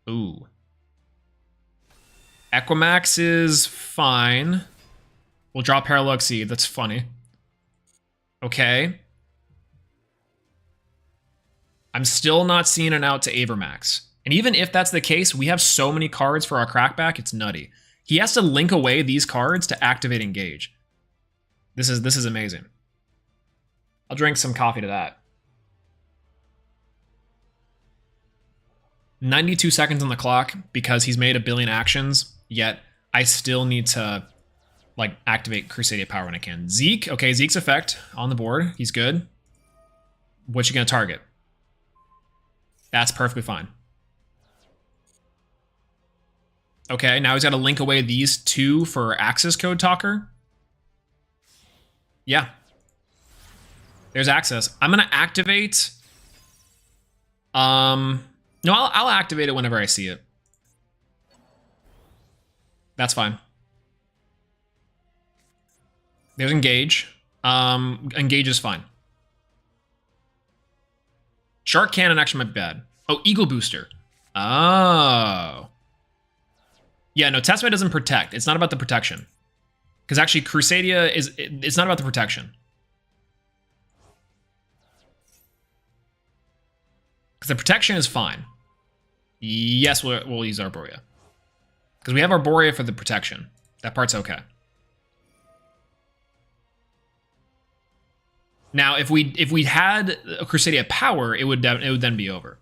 S5: Ooh. Aquamax is fine. We'll draw Parallel Exceed. That's funny. Okay. I'm still not seeing an out to Avermax. And even if that's the case, we have so many cards for our crackback, it's nutty. He has to link away these cards to activate Engage. This is amazing. I'll drink some coffee to that. 92 seconds on the clock because he's made a billion actions, yet I still need to like activate Crusadia Power when I can. Zeke, okay, Zeke's effect on the board. He's good. What you gonna target? That's perfectly fine. Okay, now he's got to link away these two for access code talker. Yeah. There's access. I'm going to activate. No, I'll activate it whenever I see it. That's fine. There's Engage. Engage is fine. Shark Cannon actually might be bad. Oh, Eagle Booster. Oh. Yeah, no, Testament doesn't protect. It's not about the protection. Because actually, Crusadia it's not about the protection. Because the protection is fine. Yes, we'll use Arborea. Because we have Arborea for the protection. That part's okay. Now, if we had a Crusadia power, it would then be over.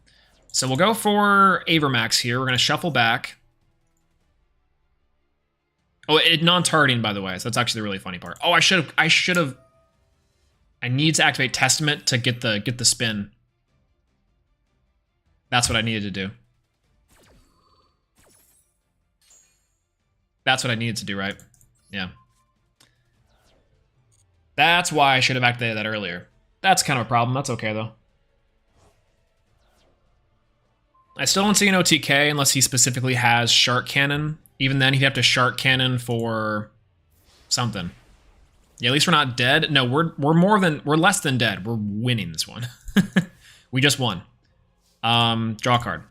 S5: So we'll go for Avermax here. We're going to shuffle back. Oh, it non-targeting, by the way. So that's actually the really funny part. Oh, I should have. I need to activate Testament to get the spin. That's what I needed to do. That's what I needed to do, right? Yeah. That's why I should have activated that earlier. That's kind of a problem. That's okay, though. I still don't see an OTK unless he specifically has Shark Cannon. Even then, he'd have to Shark Cannon for something. Yeah, at least we're not dead. No, we're less than dead. We're winning this one. We just won. Draw a card.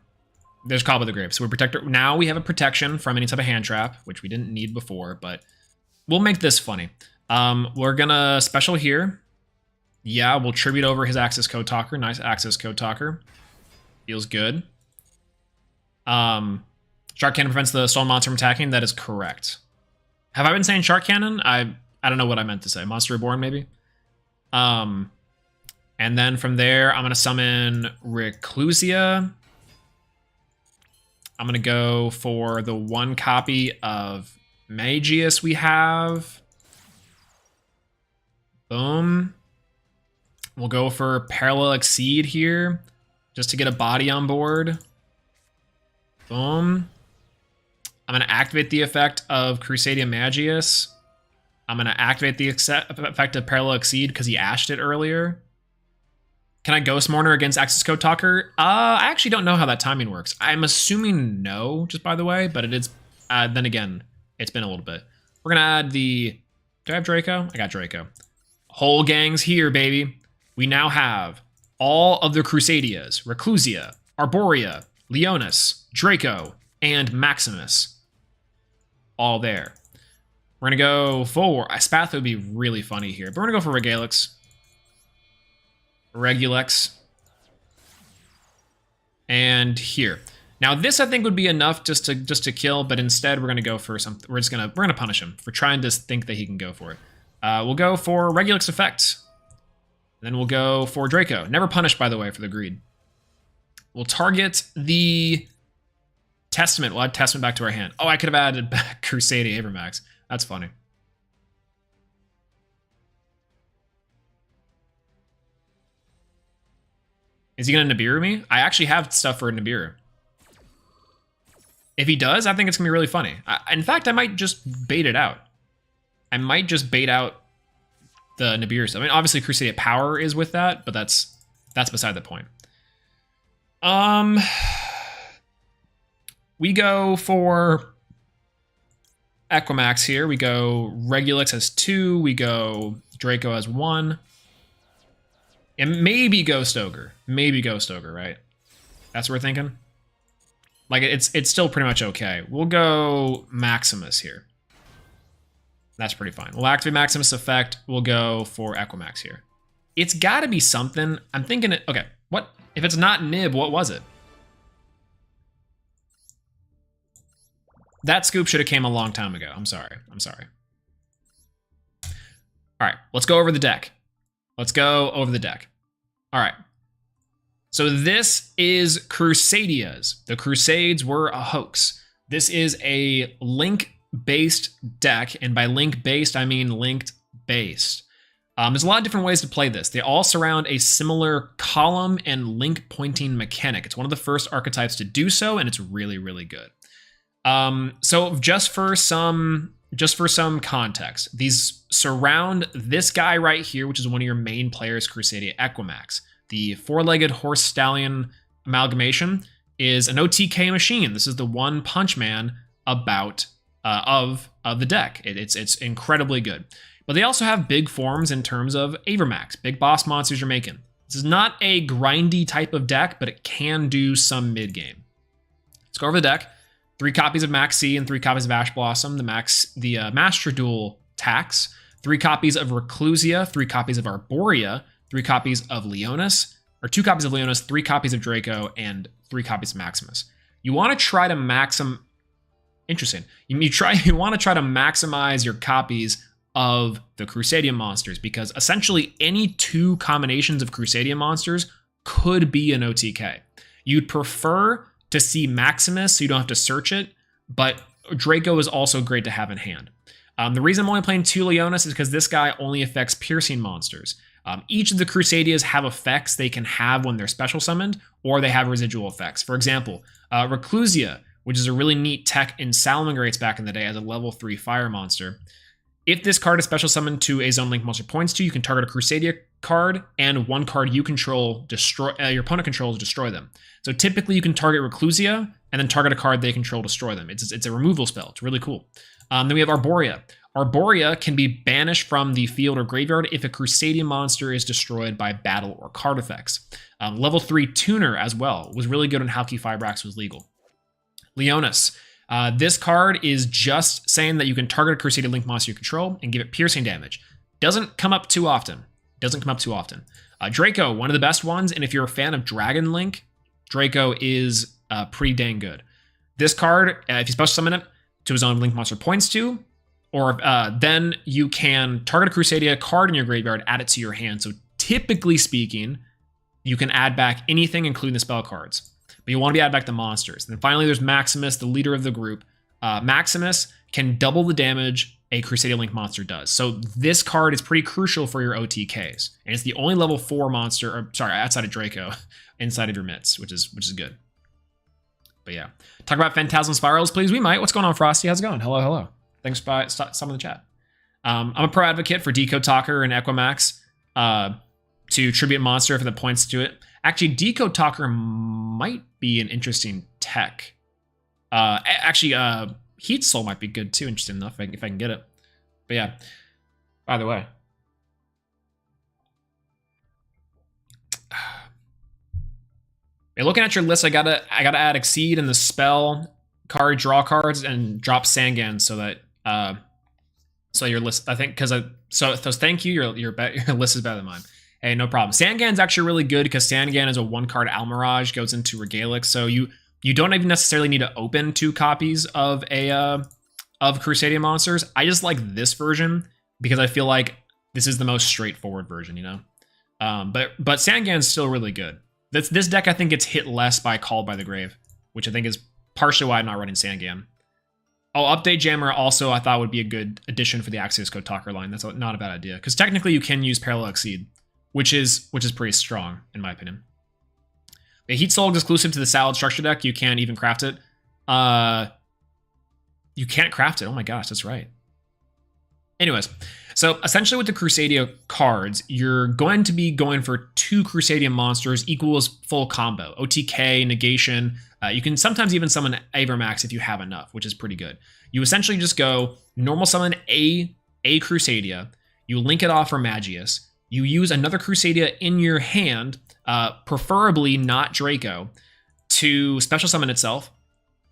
S5: There's Cobble of the Grave. So we're protector. Now we have a protection from any type of hand trap, which we didn't need before, but we'll make this funny. We're gonna special here. Yeah, we'll tribute over his Access Code Talker. Nice Access Code Talker. Feels good. Shark Cannon prevents the stolen monster from attacking. That is correct. Have I been saying Shark Cannon? I don't know what I meant to say. Monster Reborn, maybe? And then from there, I'm going to summon Reclusia. I'm going to go for the one copy of Magius we have. Boom. We'll go for Parallel Exceed here, just to get a body on board. Boom. I'm going to activate the effect of Crusadia Magius. I'm going to activate the effect of Parallel Exceed because he ashed it earlier. Can I Ghost Mourner against Access Code Talker? I actually don't know how that timing works. I'm assuming no, just by the way, but it is. Then again, it's been a little bit. We're going to add the... Do I have Draco? I got Draco. Whole gang's here, baby. We now have all of the Crusadias, Reclusia, Arborea, Leonis, Draco, and Maximus. All there. We're going to go for... Spath would be really funny here, but we're going to go for Regalix. Regulex. And here. Now this I think would be enough just to kill, but instead we're going to go for something. We're going to punish him for trying to think that he can go for it. We'll go for Regulex effect. Then we'll go for Draco. Never punished, by the way, for the greed. We'll target the Testament. We'll add Testament back to our hand. Oh, I could have added back Crusadia Avermax. That's funny. Is he going to Nibiru me? I actually have stuff for Nibiru. If he does, I think it's going to be really funny. In fact, I might just bait it out. I might just bait out the Nibiru stuff. I mean, obviously Crusadia Power is with that, but that's beside the point. We go for Equimax here. We go Regulix as 2. We go Draco as 1. And maybe Ghost Ogre. Maybe Ghost Ogre, right? That's what we're thinking? Like, it's still pretty much okay. We'll go Maximus here. That's pretty fine. We'll activate Maximus effect. We'll go for Equimax here. It's got to be something. I'm thinking it... Okay, what? If it's not Nib, what was it? That scoop should have came a long time ago. I'm sorry. I'm sorry. All right, let's go over the deck. Let's go over the deck. All right. So this is Crusadias. The Crusades were a hoax. This is a link-based deck, and by link-based, I mean linked-based. There's a lot of different ways to play this. They all surround a similar column and link pointing mechanic. It's one of the first archetypes to do so, and it's really, really good. So just for some context, these surround this guy right here, which is one of your main players, Crusadia Equimax. The four-legged horse stallion amalgamation is an OTK machine. This is the one punch man about of the deck. It's incredibly good. But they also have big forms in terms of Avermax, big boss monsters you're making. This is not a grindy type of deck, but it can do some mid game. Let's go over the deck. 3 copies of Max C and 3 copies of Ash Blossom, the Master Duel tax. 3 copies of Reclusia, 3 copies of Arborea, 3 copies of Leonis, or 2 copies of Leonis, 3 copies of Draco, and 3 copies of Maximus. You want to try to Interesting. You want to try to maximize your copies of the Crusadian monsters, because essentially any 2 combinations of Crusadian monsters could be an OTK. You'd prefer to see Maximus so you don't have to search it, but Draco is also great to have in hand. The reason I'm only playing 2 Leonis is because this guy only affects piercing monsters. Each of the Crusadias have effects they can have when they're special summoned, or they have residual effects. For example, Reclusia, which is a really neat tech in Salamangreats back in the day as a level 3 fire monster. If this card is special summoned to a zone link monster points to, you can target a Crusadia card and 1 card you control, your opponent controls, destroy them. So typically you can target Reclusia and then target a card they control, destroy them. It's a removal spell. It's really cool. Then we have Arborea. Arborea can be banished from the field or graveyard if a Crusadian monster is destroyed by battle or card effects. Level 3 Tuner as well was really good when Halki Fibrax was legal. Leonis. This card is just saying that you can target a Crusadia Link monster you control and give it piercing damage. Doesn't come up too often. Draco, one of the best ones, and if you're a fan of Dragon Link, Draco is pretty dang good. This card, if you special summon it to a zone Link monster points to, or then you can target a Crusadia card in your graveyard, add it to your hand. So typically speaking, you can add back anything, including the spell cards. But you want to be added back the monsters. And then finally, there's Maximus, the leader of the group. Maximus can double the damage a Crusadia Link monster does. So this card is pretty crucial for your OTKs. And it's the only level 4 monster, outside of Draco, inside of your mitts, which is good. But yeah. Talk about Phantasm Spirals, please. We might. What's going on, Frosty? How's it going? Hello. Thanks for some in the chat. I'm a pro advocate for Decode Talker and Equimax to tribute monster if it points to it. Actually, Decode Talker might be an interesting tech. Heat Soul might be good too, interesting enough, if I can get it. But yeah, either way. Yeah, looking at your list, I gotta add Exceed and the spell card, draw cards, and drop Sangan so that so your list, I think, so thank you. Your list is better than mine. Hey, no problem. Sangan's actually really good because Sangan is a 1-card Almirage, goes into Regalix, so you don't even necessarily need to open 2 copies of Crusadia monsters. I just like this version because I feel like this is the most straightforward version, you know. But Sangan's still really good. This deck I think gets hit less by Called by the Grave, which I think is partially why I'm not running Sangan. Oh, Update Jammer also I thought would be a good addition for the Axios Code Talker line. That's not a bad idea because technically you can use Parallel Exceed, which is pretty strong in my opinion. The Heat Soul is exclusive to the Salad Structure deck. You can't even craft it. You can't craft it. Oh my gosh, that's right. Anyways, so essentially with the Crusadia cards, you're going to be going for 2 Crusadian monsters equals full combo. OTK, negation. You can sometimes even summon Avermax if you have enough, which is pretty good. You essentially just go normal summon a Crusadia. You link it off for Magius. You use another Crusadia in your hand, preferably not Draco, to special summon itself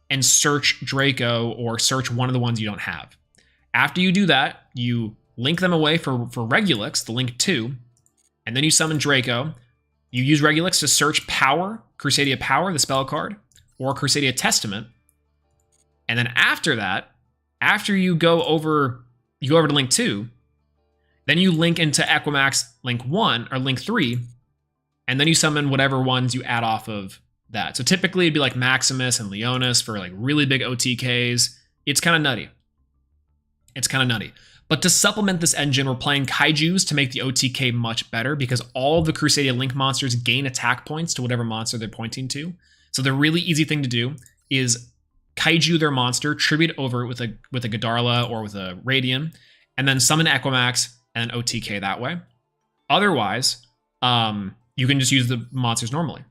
S5: and search Draco or search one of the ones you don't have. After you do that, you link them away for Regulix, the link 2, and then you summon Draco. You use Regulix to search Power, Crusadia Power, the spell card, or Crusadia Testament. And then after that, after you go over to link 2, then you link into Equimax link 1 or link 3, and then you summon whatever ones you add off of that. So typically it'd be like Maximus and Leonis for like really big OTKs. It's kind of nutty. But to supplement this engine, we're playing Kaijus to make the OTK much better because all of the Crusadia Link monsters gain attack points to whatever monster they're pointing to. So the really easy thing to do is Kaiju their monster, tribute over with a Godarla or with a Radian, and then summon Equimax and OTK that way. Otherwise, you can just use the monsters normally.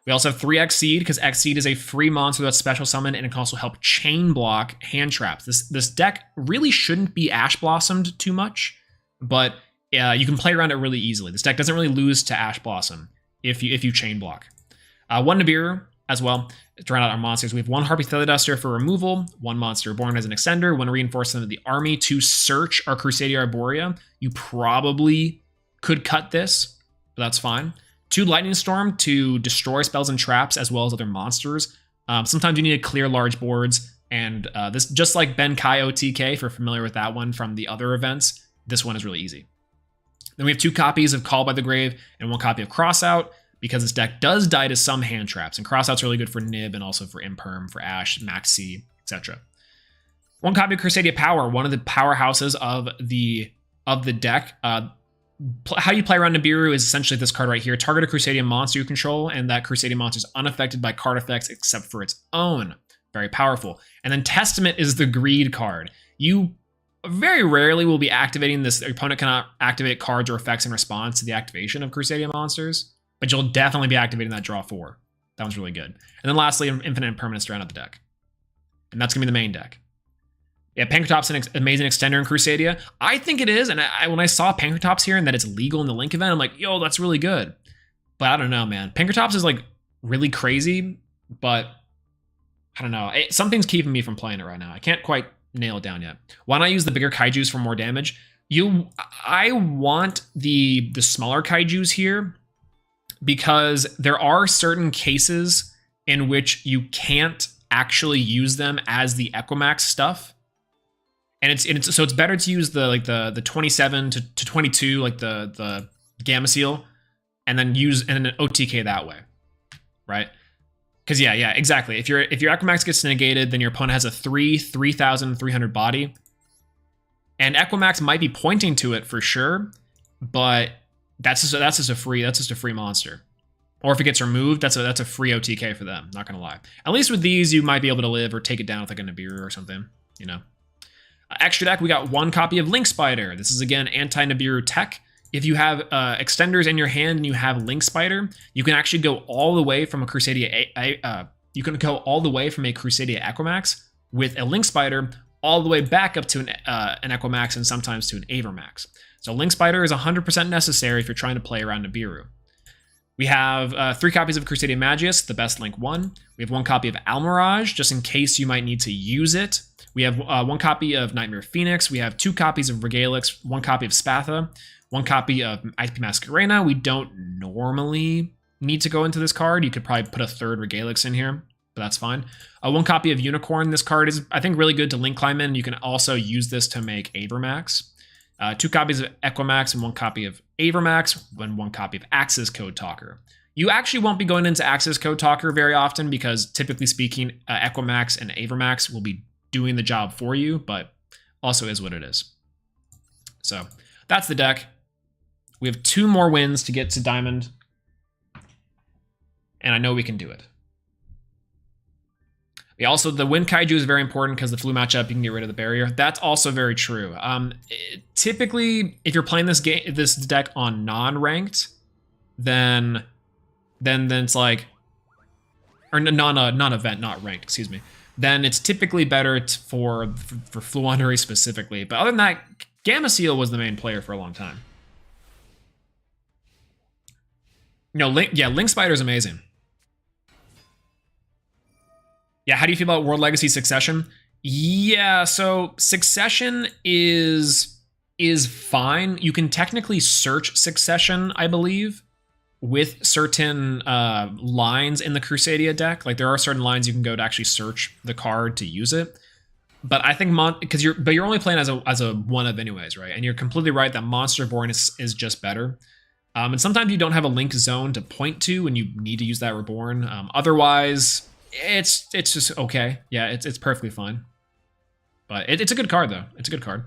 S5: We also have 3 Exceed, because Exceed is a free monster that's special summon, and it can also help chain block hand traps. This deck really shouldn't be Ash Blossomed too much, but you can play around it really easily. This deck doesn't really lose to Ash Blossom if you chain block. 1 Nibiru as well to round out our monsters. We have 1 Harpy Feather Duster for removal, 1 Monster Reborn as an extender, 1 Reinforcement of the Army to search our Crusadia Arborea. You probably could cut this, but that's fine. 2 Lightning Storm to destroy spells and traps as well as other monsters. Sometimes you need to clear large boards, and this, just like Ben Kai OTK, if you're familiar with that one from the other events, this one is really easy. Then we have 2 copies of Call by the Grave and 1 copy of Crossout, because this deck does die to some hand traps, and Crossout's really good for Nib and also for Imperm, for Ash, Maxi, etc. 1 copy of Crusadia Power, one of the powerhouses of the deck. How you play around Nibiru is essentially this card right here. Target a Crusadia monster you control, and that Crusadia monster is unaffected by card effects except for its own. Very powerful. And then Testament is the greed card. You very rarely will be activating this. Your opponent cannot activate cards or effects in response to the activation of Crusadia monsters, but you'll definitely be activating that draw 4. That one's really good. And then lastly, Infinite Impermanence to round out the deck. And that's going to be the main deck. Yeah, Pancratop's an amazing extender in Crusadia. I think it is, and when I saw Pancratops here and that it's legal in the Link event, I'm like, yo, that's really good. But I don't know, man. Pancratops is like really crazy, but I don't know. Something's keeping me from playing it right now. I can't quite nail it down yet. Why not use the bigger kaijus for more damage? I want the smaller kaijus here because there are certain cases in which you can't actually use them as the Equimax stuff. And it's better to use the 27 to 22, like the Gamma Seal, and then OTK that way, right? Because yeah, exactly. If your Equimax gets negated, then your opponent has a 3,300 body, and Equimax might be pointing to it for sure, but that's just a free monster. Or if it gets removed, that's a free OTK for them. Not gonna lie. At least with these, you might be able to live or take it down with like a Nibiru or something, you know. Extra deck, we got 1 copy of Link Spider. This is again anti-Nibiru tech. If you have extenders in your hand and you have Link Spider, you can actually go all the way from a Crusadia. You can go all the way from a Crusadia Equimax with a Link Spider all the way back up to an Equimax and sometimes to an Avermax. So Link Spider is 100% necessary if you're trying to play around Nibiru. We have 3 copies of Crusadia Magius, the best Link one. We have 1 copy of Almirage, just in case you might need to use it. We have 1 copy of Nightmare Phoenix. We have 2 copies of Regalix, 1 copy of Spatha, 1 copy of IP Masquerena. We don't normally need to go into this card. You could probably put a 3rd Regalix in here, but that's fine. 1 copy of Unicorn. This card is, I think, really good to link climb in. You can also use this to make Avermax. 2 copies of Equimax and 1 copy of Avermax, and 1 copy of Axis Code Talker. You actually won't be going into Axis Code Talker very often because, typically speaking, Equimax and Avermax will be doing the job for you, but also is what it is. So that's the deck. We have 2 more wins to get to Diamond, and I know we can do it. Also, the Wind Kaiju is very important because the flu matchup, you can get rid of the barrier. That's also very true. Typically, if you're playing this deck on non-ranked, then it's like, or non-event, not ranked, excuse me. Then it's typically better for Fluondery specifically. But other than that, Gamma Seal was the main player for a long time. Link Spider is amazing. Yeah, how do you feel about World Legacy Succession? Yeah, so Succession is fine. You can technically search Succession, I believe, with certain lines in the Crusadia deck. Like there are certain lines you can go to actually search the card to use it. But I think you're only playing as a 1 of anyways, right? And you're completely right that Monster Reborn is just better. And sometimes you don't have a link zone to point to and you need to use that Reborn. Otherwise, it's just okay. Yeah, it's perfectly fine. But it's a good card though. It's a good card.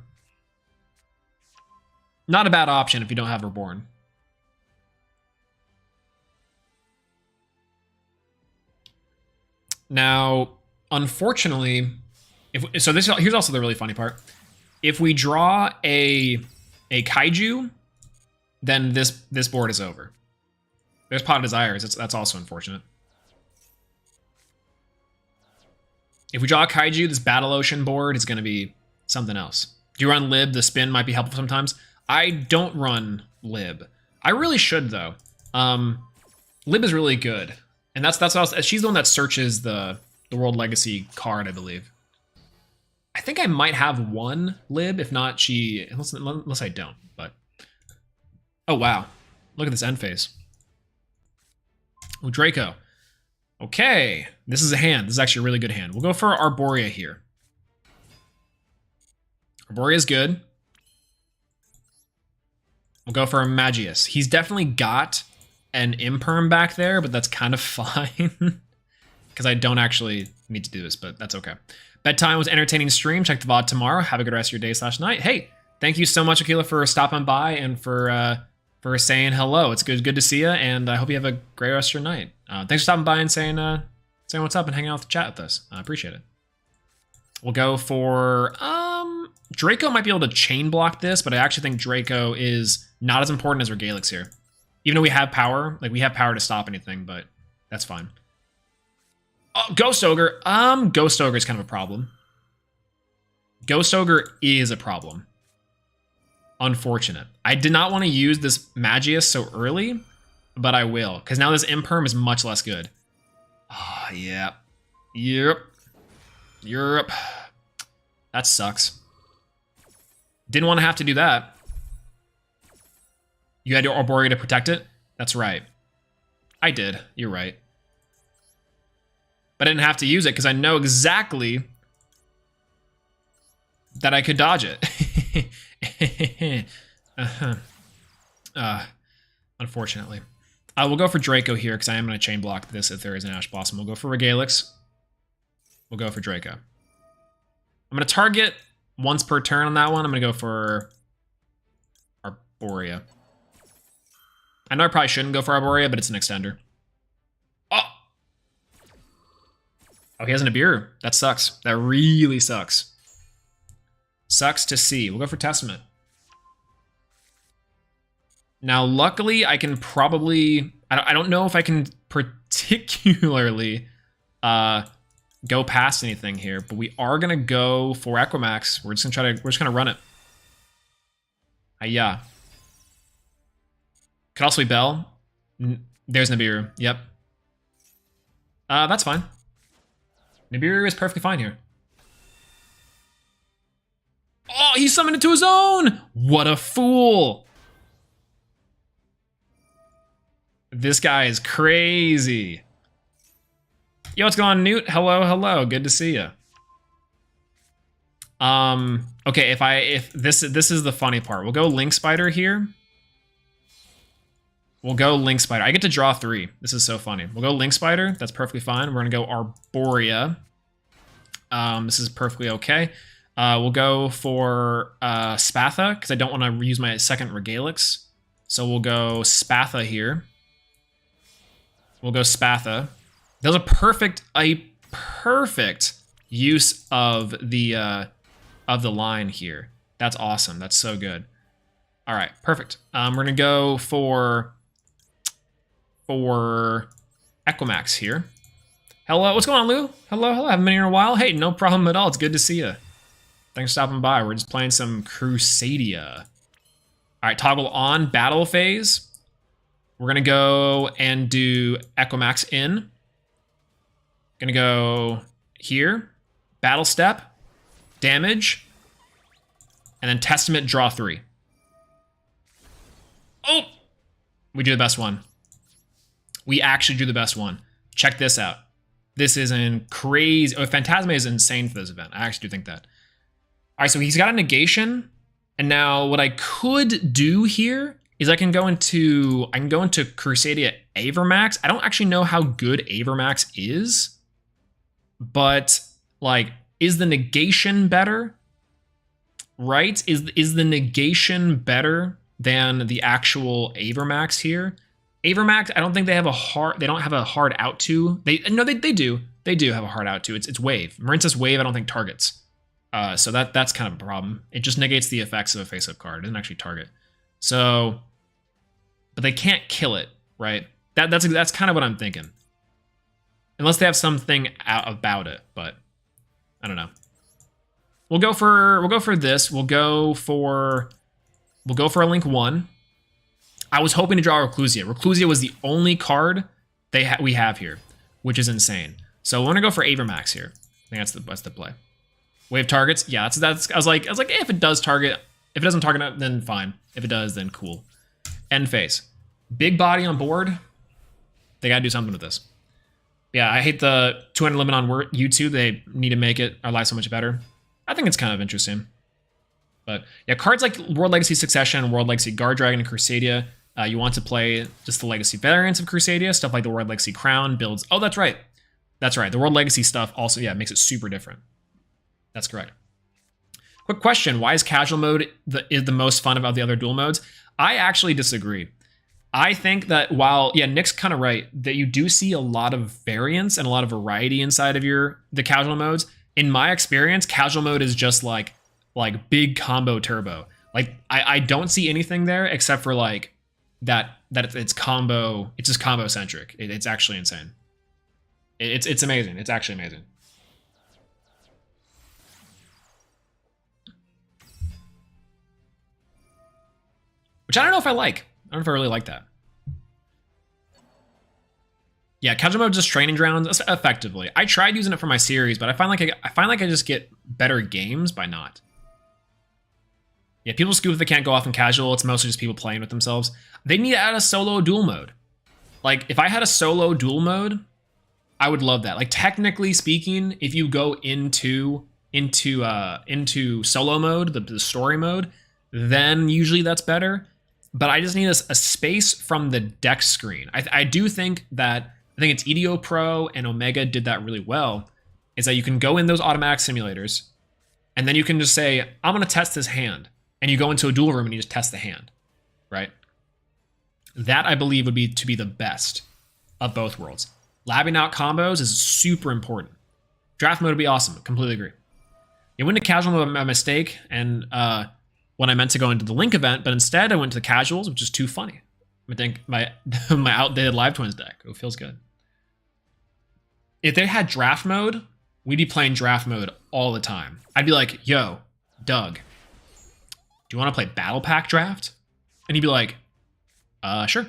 S5: Not a bad option if you don't have Reborn. Now, unfortunately, here's also the really funny part. If we draw a kaiju, then this board is over. There's Pot of Desires. That's also unfortunate. If we draw a Kaiju, this Battle Ocean board is going to be something else. Do you run Lib? The spin might be helpful sometimes. I don't run Lib. I really should, though. Lib is really good. And that's what else. She's the one that searches the World Legacy card, I believe. I think I might have one Lib. If not, unless I don't. But oh, wow. Look at this end phase. Oh, Draco. Okay, this is a hand. This is actually a really good hand. We'll go for Arborea here. Arborea is good. We'll go for a Magius. He's definitely got an Imperm back there, but that's kind of fine. Because I don't actually need to do this, but that's okay. Bedtime was entertaining stream. Check the VOD tomorrow. Have a good rest of your day / night. Hey, thank you so much, Aquila, for stopping by and for saying hello. It's good to see you, and I hope you have a great rest of your night. Thanks for stopping by and saying what's up and hanging out with the chat with us. I appreciate it. We'll go for Draco might be able to chain block this, but I actually think Draco is not as important as Regalix here. Even though we have power, like we have power to stop anything, but that's fine. Oh, Ghost Ogre. Ghost Ogre is kind of a problem. Ghost Ogre is a problem. Unfortunate. I did not want to use this Magius so early, but I will, because now this Imperm is much less good. Oh, yeah. Yep. That sucks. Didn't want to have to do that. You had your Arborea to protect it? That's right. I did. You're right. But I didn't have to use it because I know exactly that I could dodge it. Unfortunately. We'll go for Draco here because I am going to chain block this if there is an Ash Blossom. We'll go for Regalix. We'll go for Draco. I'm going to target once per turn on that one. I'm going to go for Arborea. I know I probably shouldn't go for Arborea, but it's an extender. Oh, he has an Nibiru. That sucks. That really sucks. Sucks to see. We'll go for Testament. Now, luckily, I can probably... I don't know if I can particularly go past anything here, but we are going to go for Equimax. We're just going to run it. Yeah. Could also be Bell. There's Nibiru. Yep. That's fine. Nibiru is perfectly fine here. Oh, he summoned it to his own! What a fool! This guy is crazy. Yo, what's going on, Newt? Hello. Good to see you. Okay, if this is the funny part. We'll go Link Spider here. We'll go Link Spider. I get to draw 3. This is so funny. We'll go Link Spider. That's perfectly fine. We're going to go Arborea. This is perfectly okay. We'll go for Spatha, because I don't want to use my second Regalix. So we'll go Spatha here. We'll go Spatha. That was a perfect use of the line here. That's awesome. That's so good. All right, perfect. We're going to go for Equimax here. Hello, what's going on, Lou? Hello. Haven't been here in a while. Hey, no problem at all. It's good to see you. Thanks for stopping by. We're just playing some Crusadia. All right, toggle on battle phase. We're gonna go and do Equimax in. Gonna go here, battle step, damage, and then Testament, draw 3. Oh, we do the best one. We actually do the best one. Check this out. This is crazy. Oh, Phantasma is insane for this event. I actually do think that. All right, so he's got a negation, and now what I could do here is I can go into Crusadia Avermax. I don't actually know how good Avermax is, but like, is the negation better? Right? Is the negation better than the actual Avermax here? Avermax, I don't think they have they don't have a hard out to. They do. They do have a hard out to. It's wave. Marincess wave, I don't think targets. So that's kind of a problem. It just negates the effects of a face-up card. It doesn't actually target. So, but they can't kill it, right? That's kind of what I'm thinking. Unless they have something out about it, but I don't know. We'll go for this. We'll go for a Link 1. I was hoping to draw Reclusia. Reclusia was the only card we have here, which is insane. So we're gonna go for Avermax here. I think that's the play. Wave targets. Yeah, that's. I was like, if it does target, if it doesn't target, then fine. If it does, then cool. End phase. Big body on board. They gotta do something with this. Yeah, I hate the 200 limit on YouTube. They need to make our life so much better. I think it's kind of interesting. But yeah, cards like World Legacy Succession, World Legacy Guard Dragon, and Crusadia. You want to play just the Legacy variants of Crusadia, stuff like the World Legacy Crown builds. Oh, that's right. That's right. The World Legacy stuff also, yeah, makes it super different. That's correct. Quick question. Why is casual mode the most fun of the other duel modes? I actually disagree. I think that while, yeah, Nick's kind of right, that you do see a lot of variance and a lot of variety inside of the casual modes. In my experience, casual mode is just like big combo turbo. Like I don't see anything there except for like that it's combo. It's just combo centric. It's actually insane. It's amazing. It's actually amazing. Which I don't know if I like. I don't know if I really like that. Yeah, casual mode just training grounds effectively. I tried using it for my series, but I find like I just get better games by not. Yeah, people scoop if they can't go off in casual. It's mostly just people playing with themselves. They need to add a solo duel mode. Like if I had a solo duel mode, I would love that. Like technically speaking, if you go into solo mode, the story mode, then usually that's better. But I just need a space from the deck screen. I do think that, I think it's EDO Pro and Omega did that really well, is that you can go in those automatic simulators, and then you can just say, I'm going to test this hand. And you go into a duel room and you just test the hand, right? That, I believe, would be the best of both worlds. Labbing out combos is super important. Draft mode would be awesome. Completely agree. You went to casual mode by mistake, and when I meant to go into the Link event, but instead I went to the casuals, which is too funny. I think my outdated Live Twins deck. It feels good. If they had draft mode, we'd be playing draft mode all the time. I'd be like, yo, Doug, do you want to play Battle Pack Draft? And he'd be like, sure.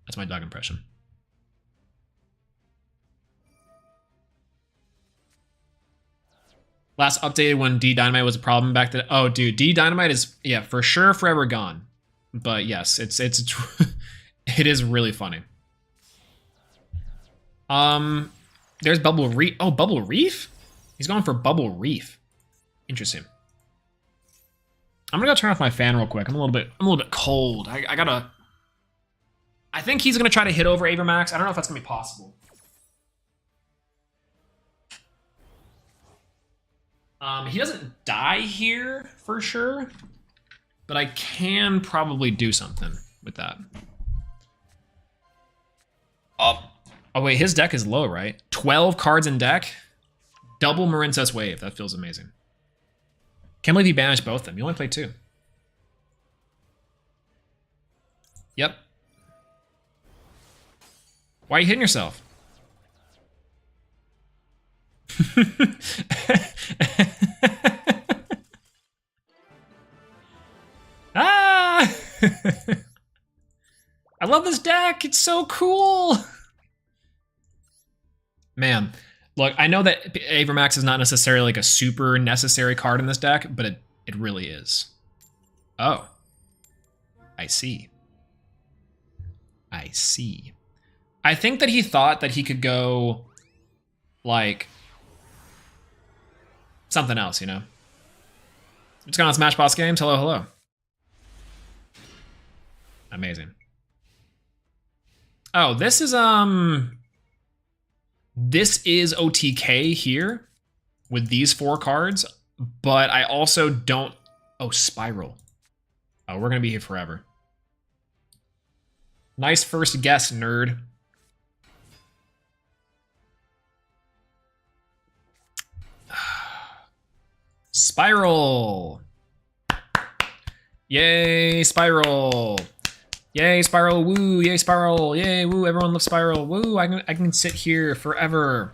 S5: That's my Doug impression. Last updated when D Dynamite was a problem back then. Oh, dude, D Dynamite is, yeah, for sure forever gone. But yes, it is really funny. There's Bubble Reef. Oh, Bubble Reef? He's going for Bubble Reef. Interesting. I'm gonna go turn off my fan real quick. I'm a little bit cold. I think he's gonna try to hit over Avermax. I don't know if that's gonna be possible. He doesn't die here for sure, but I can probably do something with that. Oh wait, his deck is low, right? 12 cards in deck, double Marincess Wave. That feels amazing. Can't believe he banished both of them. You only played 2. Yep. Why are you hitting yourself? Ah! I love this deck. It's so cool. Man, look, I know that Avermax is not necessarily like a super necessary card in this deck, but it really is. Oh. I see. I see. I think that he thought that he could go like something else, you know? It's going on Smash Boss Games. Hello, hello. Amazing. Oh, this is OTK here with these 4 cards, but I also don't. Oh, Spiral. Oh, we're gonna be here forever. Nice first guess, nerd. Spiral. Yay, Spiral. Yay, Spiral, woo, yay, Spiral, yay, woo, everyone loves Spiral, woo, I can sit here forever.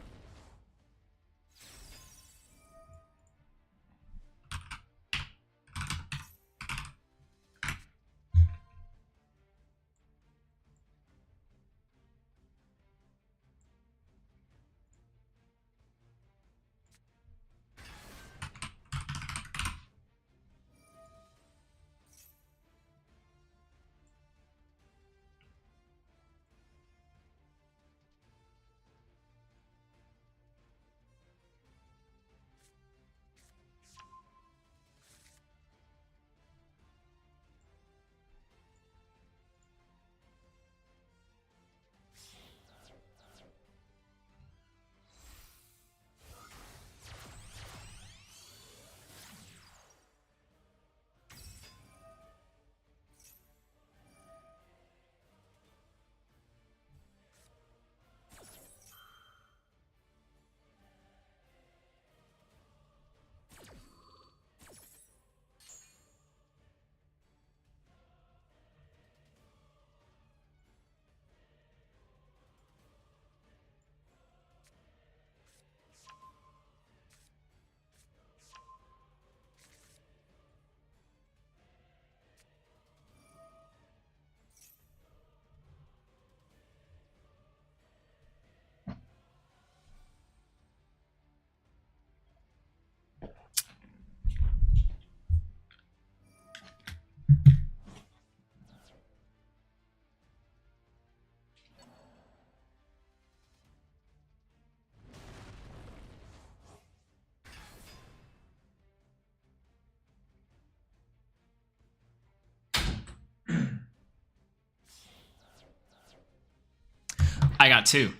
S5: I got 2.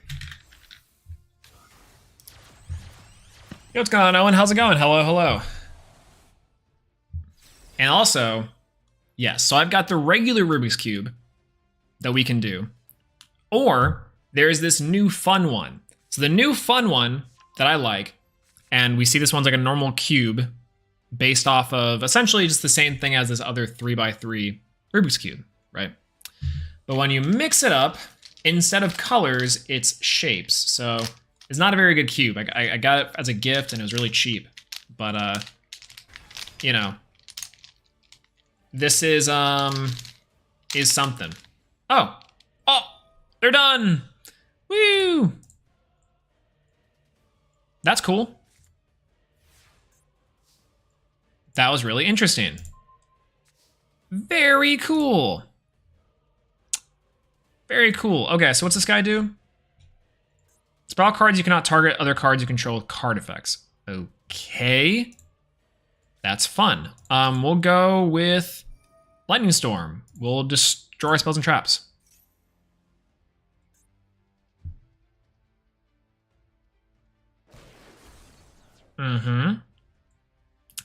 S5: Yo, what's going on, Owen? How's it going? Hello, hello. And also, yes, so I've got the regular Rubik's Cube that we can do. Or there's this new fun one. So the new fun one that I like, and we see this one's like a normal cube based off of essentially just the same thing as this other 3x3 Rubik's Cube, right? But when you mix it up, instead of colors, it's shapes. So it's not a very good cube. I got it as a gift and it was really cheap. But, you know, this is something. Oh, they're done. Woo. That's cool. That was really interesting. Very cool. Very cool. Okay, so what's this guy do? Spiral cards you cannot target other cards you control with card effects. Okay. That's fun. We'll go with Lightning Storm. We'll destroy spells and traps.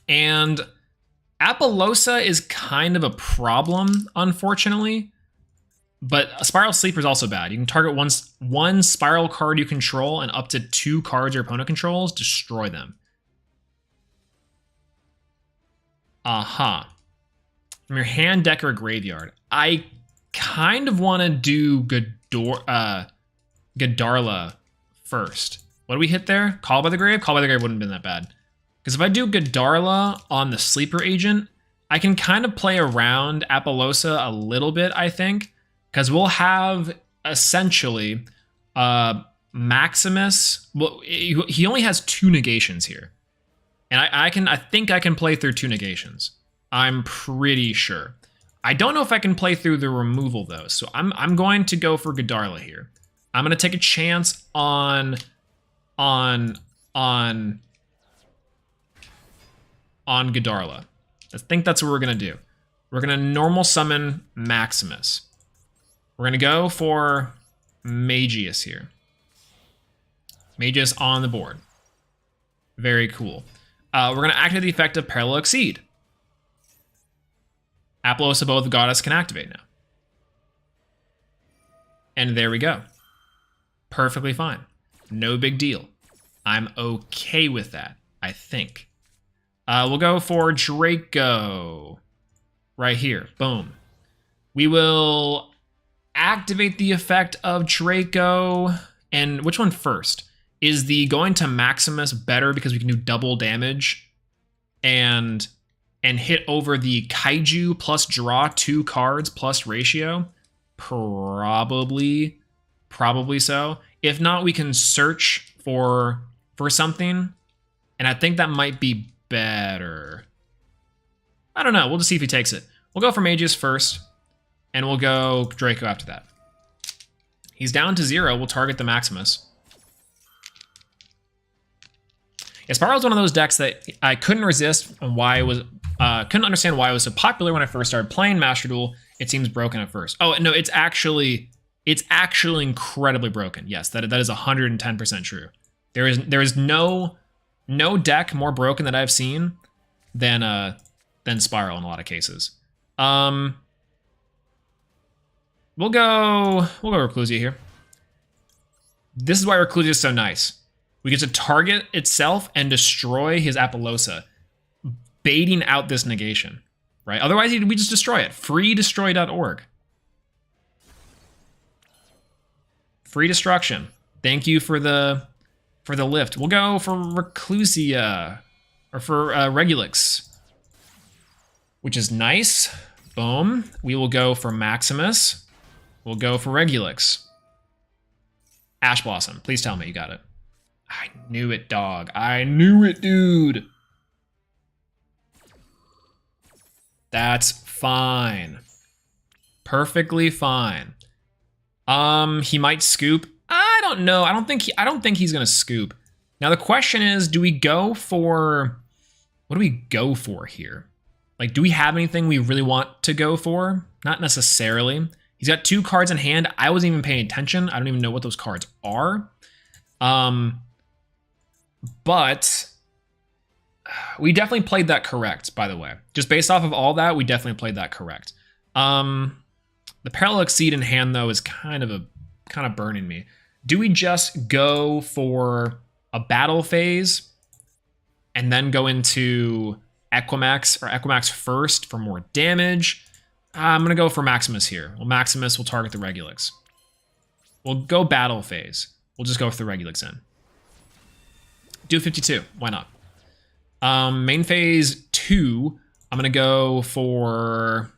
S5: And Appaloosa is kind of a problem, unfortunately. But a Spiral Sleeper is also bad. You can target one Spiral card you control and up to 2 cards your opponent controls, destroy them. From your hand, deck, or graveyard. I kind of want to do Godarla first. What do we hit there? Call by the Grave? Call by the Grave wouldn't have been that bad. Because if I do Godarla on the Sleeper Agent, I can kind of play around Appaloosa a little bit, I think. Because we'll have, essentially, Maximus. Well, he only has 2 negations here. And I think I can play through 2 negations. I'm pretty sure. I don't know if I can play through the removal, though. So I'm going to go for Godarla here. I'm going to take a chance on Godarla. I think that's what we're going to do. We're going to normal summon Maximus. We're going to go for Magius here. Magius on the board. Very cool. We're going to activate the effect of Parallel Exceed. Appaloosa both Goddess can activate now. And there we go. Perfectly fine. No big deal. I'm okay with that, I think. We'll go for Draco. Right here. Boom. We will activate the effect of Draco. And which one first? Is the going to Maximus better because we can do double damage and hit over the Kaiju plus draw 2 cards plus ratio? Probably so. If not, we can search for something, and I think that might be better. I don't know. We'll just see if he takes it. We'll go for Magius first, and we'll go Draco after that. He's down to 0. We'll target the Maximus. Yeah, Spiral's one of those decks that I couldn't resist and why it was couldn't understand why it was so popular when I first started playing Master Duel. It seems broken at first. Oh no, it's actually incredibly broken. Yes, that is 110% true. There is no deck more broken that I've seen than Spiral in a lot of cases. We'll go Reclusia here. This is why Reclusia is so nice. We get to target itself and destroy his Appaloosa, baiting out this negation, right? Otherwise, we just destroy it. Freedestroy.org. Free destruction. Thank you for the lift. We'll go for Reclusia, or for Regulix, which is nice. Boom. We will go for Maximus. We'll go for Regulix. Ash Blossom. Please tell me you got it. I knew it, dog. I knew it, dude. That's fine. Perfectly fine. He might scoop. I don't know. I don't think he's gonna scoop. Now the question is, do we go for, what do we go for here? Like, do we have anything we really want to go for? Not necessarily. He's got 2 cards in hand. I wasn't even paying attention. I don't even know what those cards are. But we definitely played that correct, by the way. Just based off of all that, we definitely played that correct. The Parallel Exceed in hand, though, is kind of burning me. Do we just go for a battle phase and then go into Equimax first for more damage? I'm going to go for Maximus here. Well, Maximus will target the Regulix. We'll go battle phase. We'll just go for the Regulix in. Do 52. Why not? Main phase 2, I'm going to go for...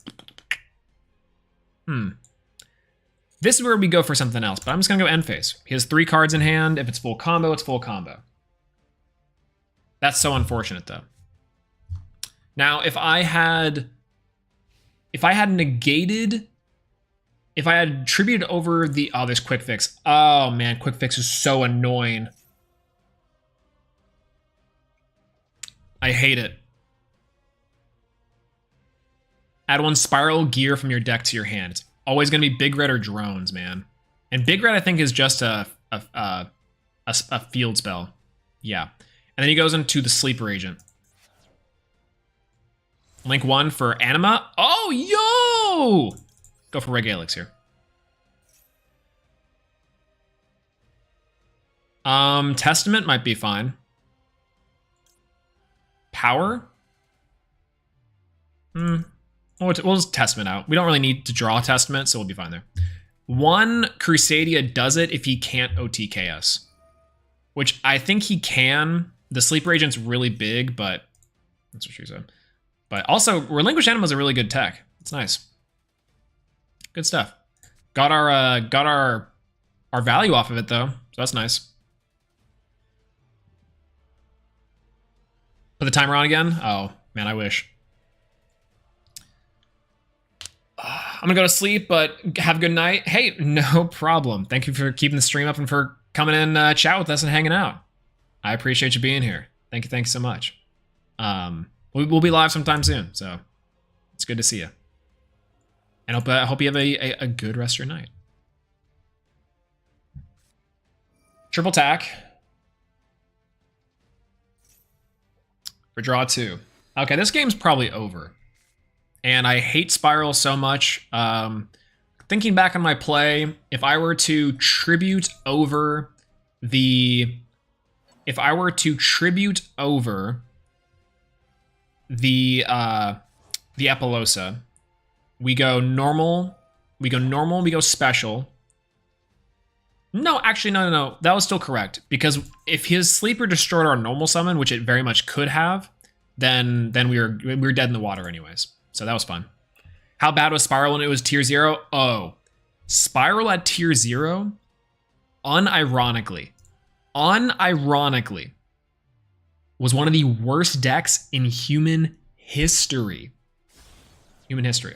S5: This is where we go for something else, but I'm just going to go end phase. He has 3 cards in hand. If it's full combo, it's full combo. That's so unfortunate, though. Now, if I had tributed over the... Oh, there's Quick Fix. Oh, man, Quick Fix is so annoying. I hate it. Add 1 Spiral Gear from your deck to your hand. It's always going to be Big Red or Drones, man. And Big Red, I think, is just a field spell. Yeah. And then he goes into the Sleeper Agent. Link 1 for Anima. Oh, yo! Go for Regalix here. Testament might be fine. Power? We'll just Testament out. We don't really need to draw Testament, so we'll be fine there. 1 Crusadia does it if he can't OTKS. Which I think he can. The Sleeper Agent's really big, but... That's what she said. But also, Relinquish Anima is a really good tech. It's nice. Good stuff. Got our value off of it, though. So that's nice. Put the timer on again? Oh, man, I wish. I'm gonna go to sleep, but have a good night. Hey, no problem. Thank you for keeping the stream up and for coming in, chat with us and hanging out. I appreciate you being here. Thank you so much. We'll be live sometime soon, so it's good to see you. And I hope you have a good rest of your night. Triple tack. For draw 2. Okay, this game's probably over. And I hate Spiral so much. Thinking back on my play, if I were to tribute over the Epilosa, we go normal, we go special. No, actually, no. That was still correct. Because if his Sleeper destroyed our normal summon, which it very much could have, then we were dead in the water anyways. So that was fun. How bad was Spiral when it was tier 0? Oh, Spiral at tier 0, unironically, was one of the worst decks in human history.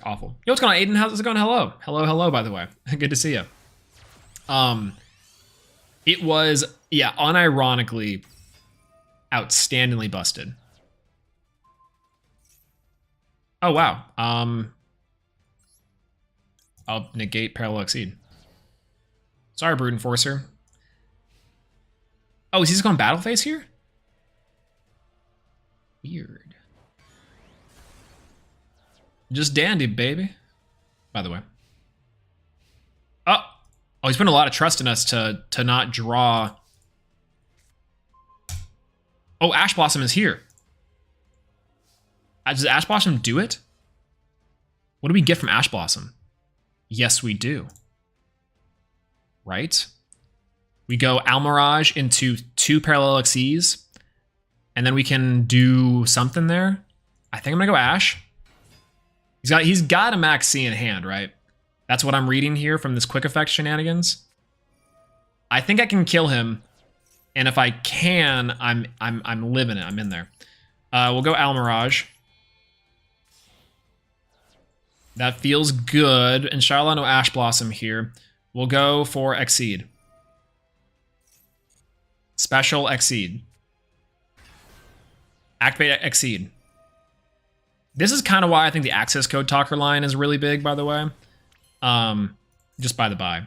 S5: Awful. Yo, what's going on, Aiden? How's it going? Hello, by the way. Good to see you. It was, yeah, unironically outstandingly busted. Oh, wow. I'll negate Parallel Exceed. Sorry, Brood Enforcer. Oh, is he just going battle phase here? Weird. Just dandy, baby. By the way. Oh, he's putting a lot of trust in us to not draw. Oh, Ash Blossom is here. Does Ash Blossom do it? What do we get from Ash Blossom? Yes, we do. Right? We go Almirage into 2 Parallel Xyz, and then we can do something there. I think I'm gonna go Ash. He's got a Max C in hand, right? That's what I'm reading here from this quick effect shenanigans. I think I can kill him, and if I can, I'm living it. I'm in there. We'll go Almirage. That feels good. Inshallah, no Ash Blossom here. We'll go for Exceed. Special Exceed. Activate Exceed. This is kind of why I think the access code talker line is really big, by the way. Just by the by.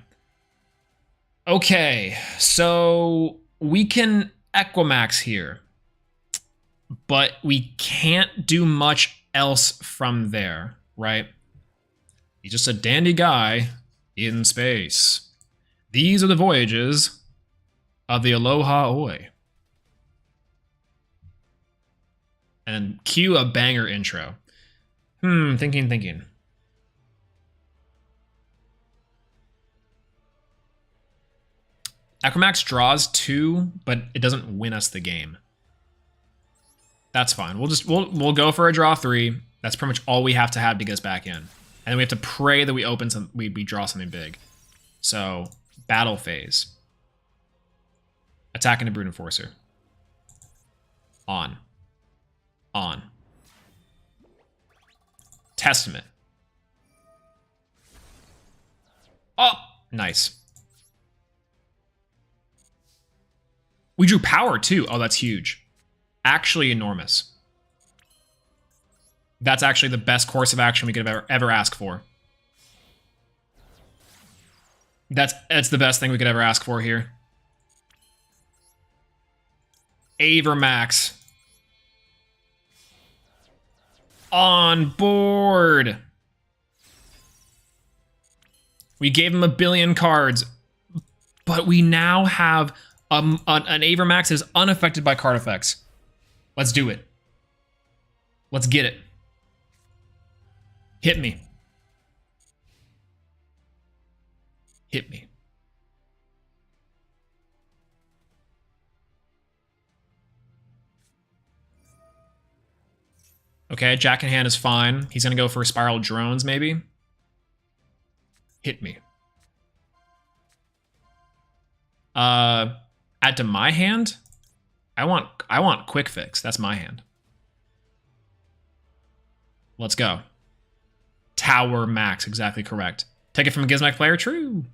S5: Okay, so we can Equimax here, but we can't do much else from there, right? He's just a dandy guy in space. These are the voyages of the Aloha Oi. And cue a banger intro. Thinking. Equimax draws 2, but it doesn't win us the game. That's fine. We'll go for a draw 3. That's pretty much all we have to get us back in. And then we have to pray that we draw something big. So, battle phase. Attacking a Brute Enforcer. On. Testament. Oh, nice. We drew power too. Oh, that's huge. Actually enormous. That's actually the best course of action we could have ever ask for. That's the best thing we could ever ask for here. Avermax. On board. We gave him a billion cards, but we now have an Avermax that is unaffected by card effects. Let's do it. Let's get it. Hit me. Hit me. Okay, Jack in hand is fine. He's going to go for Spiral Drones, maybe. Hit me. Add to my hand? I want Quick Fix. That's my hand. Let's go. Tower Max, exactly correct. Take it from a Gizmek player? True.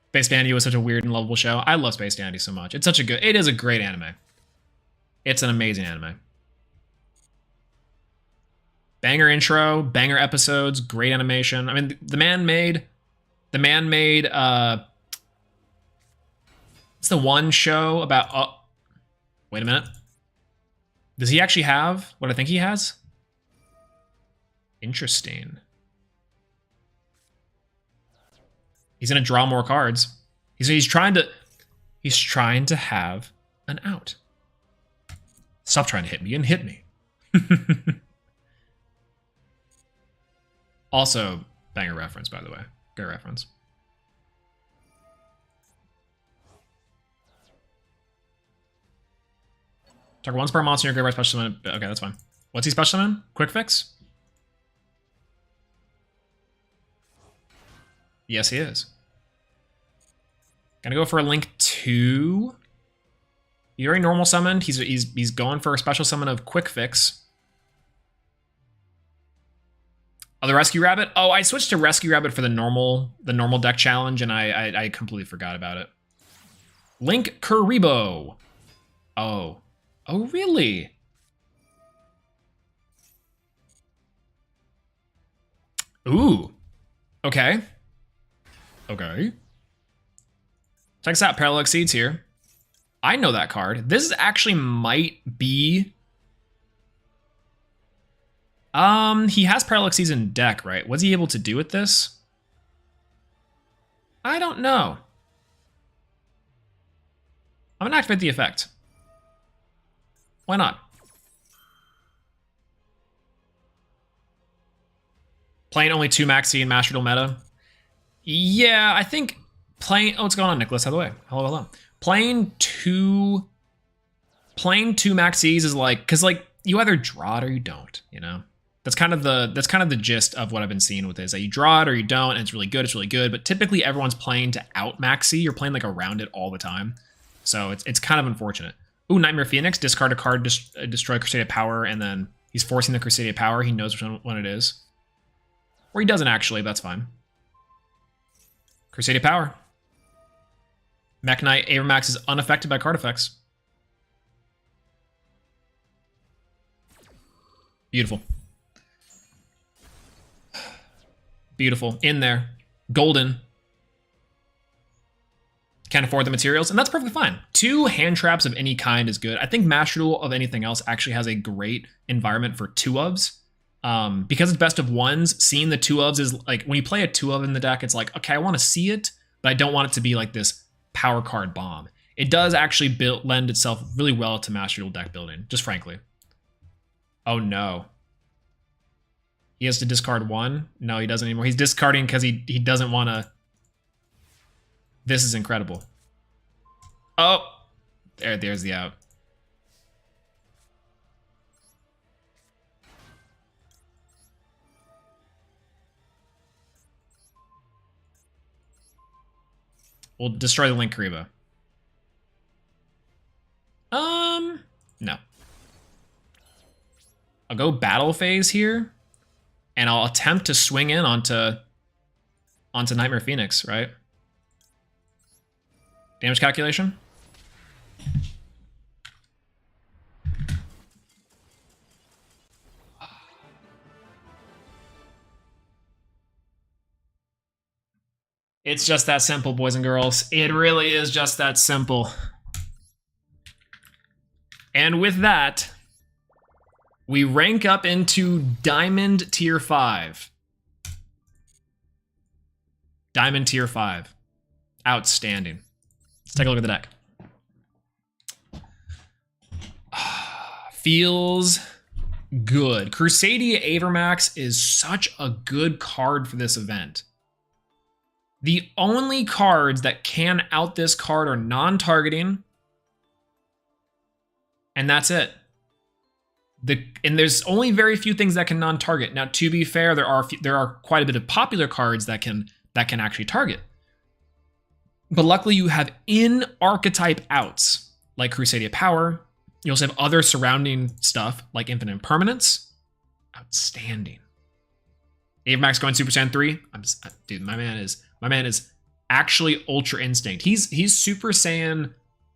S5: Space Dandy was such a weird and lovable show. I love Space Dandy so much. It is a great anime. It's an amazing anime. Banger intro, banger episodes, great animation. I mean, the man made it's the one show about wait a minute. Does he actually have what I think he has? Interesting. He's gonna draw more cards. He's trying to have an out. Stop trying to hit me and hit me. Also, banger reference, by the way. Great reference. Target 1 spark monster in your graveyard special summon. Okay, that's fine. What's he special summon? Quick Fix? Yes, he is. Gonna go for a Link 2. He already normal summoned. He's going for a special summon of Quick Fix. Oh, the Rescue Rabbit? Oh, I switched to Rescue Rabbit for the normal deck challenge, and I completely forgot about it. Link Kuribo. Oh. Oh, really? Ooh. Okay. Okay. Check this out, Parallel Exceeds here. I know that card. This actually might be... he has Parallel Exceeds in deck, right? What's he able to do with this? I don't know. I'm gonna activate the effect. Why not? Playing only 2 Maxi and Master Duel meta? Yeah, I think playing... Oh, what's going on, Nicholas? By the way. Hello. Playing two Maxis is like... Because, like, you either draw it or you don't, you know? That's kind of the gist of what I've been seeing with it, is that you draw it or you don't, and it's really good, but typically everyone's playing to out Maxi. You're playing, like, around it all the time. So it's kind of unfortunate. Ooh, Nightmare Phoenix. Discard a card, destroy Crusadia Power, and then he's forcing the Crusadia Power. He knows which one it is. Or he doesn't actually, but that's fine. Crusadia Power. Mech Knight Avermax is unaffected by card effects. Beautiful. Beautiful. In there. golden. Can't afford the materials, and that's perfectly fine. 2 hand traps of any kind is good. I think Master Duel of anything else actually has a great environment for 2-ofs. Because it's best of ones, seeing the 2-ofs is like, when you play a 2-of in the deck, it's like, okay, I want to see it, but I don't want it to be like this power card bomb. It does actually lend itself really well to Master Duel deck building, just frankly. Oh no. He has to discard 1? No, he doesn't anymore. He's discarding because he doesn't want to. This is incredible. Oh, there's the out. We'll destroy the Link Kariba. No. I'll go battle phase here, and I'll attempt to swing in onto Nightmare Phoenix, right? Damage calculation. It's just that simple, boys and girls. It really is just that simple. And with that, we rank up into Diamond Tier 5. Diamond Tier 5. Outstanding. Let's take a look at the deck. Feels good. Crusadia Avermax is such a good card for this event. The only cards that can out this card are non-targeting, and that's it. And there's only very few things that can non-target. Now, to be fair, there are quite a bit of popular cards that can actually target. But luckily, you have in-archetype outs like Crusadia Power. You also have other surrounding stuff like Infinite Permanence. Outstanding. Avemax going Super Saiyan 3. Dude, my man is actually Ultra Instinct. He's Super Saiyan,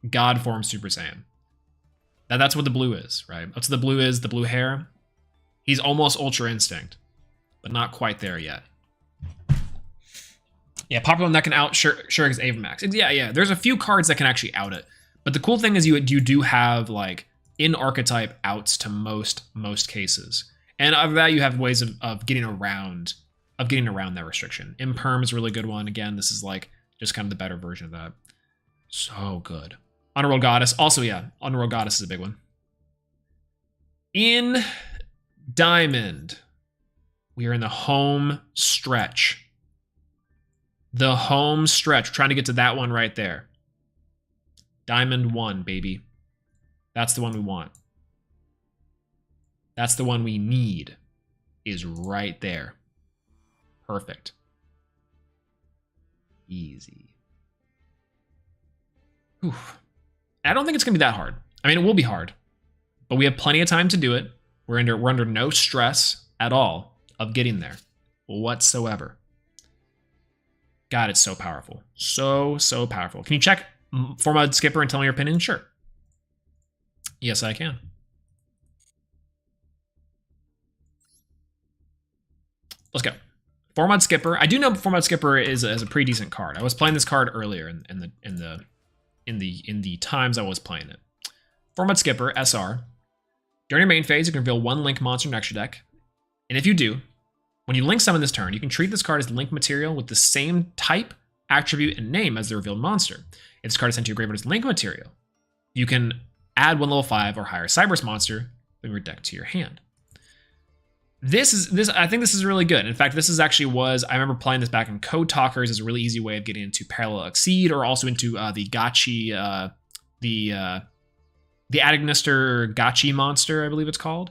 S5: God form Super Saiyan. That's what the blue is, right? That's what the blue is, the blue hair. He's almost Ultra Instinct, but not quite there yet. Yeah, popular one that can out Shurik's Avemax. Yeah, there's a few cards that can actually out it. But the cool thing is you do have like in-archetype outs to most cases. And of that, you have ways of getting around that restriction. Imperm is a really good one. Again, this is like just kind of the better version of that. So good. Underworld Goddess. Also, yeah, Underworld Goddess is a big one. In Diamond, we are in the home stretch. The home stretch. We're trying to get to that one right there. Diamond 1, baby. That's the one we want. That's the one we need. Is right there. Perfect. Easy. Oof. I don't think it's going to be that hard. I mean, it will be hard. But we have plenty of time to do it. We're under no stress at all of getting there. Whatsoever. God, it's so powerful. So powerful. Can you check Format Skipper and tell me your opinion? Sure. Yes, I can. Let's go. Format Skipper. I do know Format Skipper is a pretty decent card. I was playing this card earlier in the times I was playing it. Format Skipper, SR. During your main phase, you can reveal 1 Link monster in extra deck. And if you do, when you Link summon this turn, you can treat this card as Link material with the same type, attribute, and name as the revealed monster. If this card is sent to your graveyard as Link material, you can add 1 level 5 or higher Cyberse monster from your deck to your hand. I think this is really good. In fact, this is actually I remember playing this back in Code Talkers as a really easy way of getting into Parallel Exceed or also into the Gachi, the Adagnister Gachi monster, I believe it's called,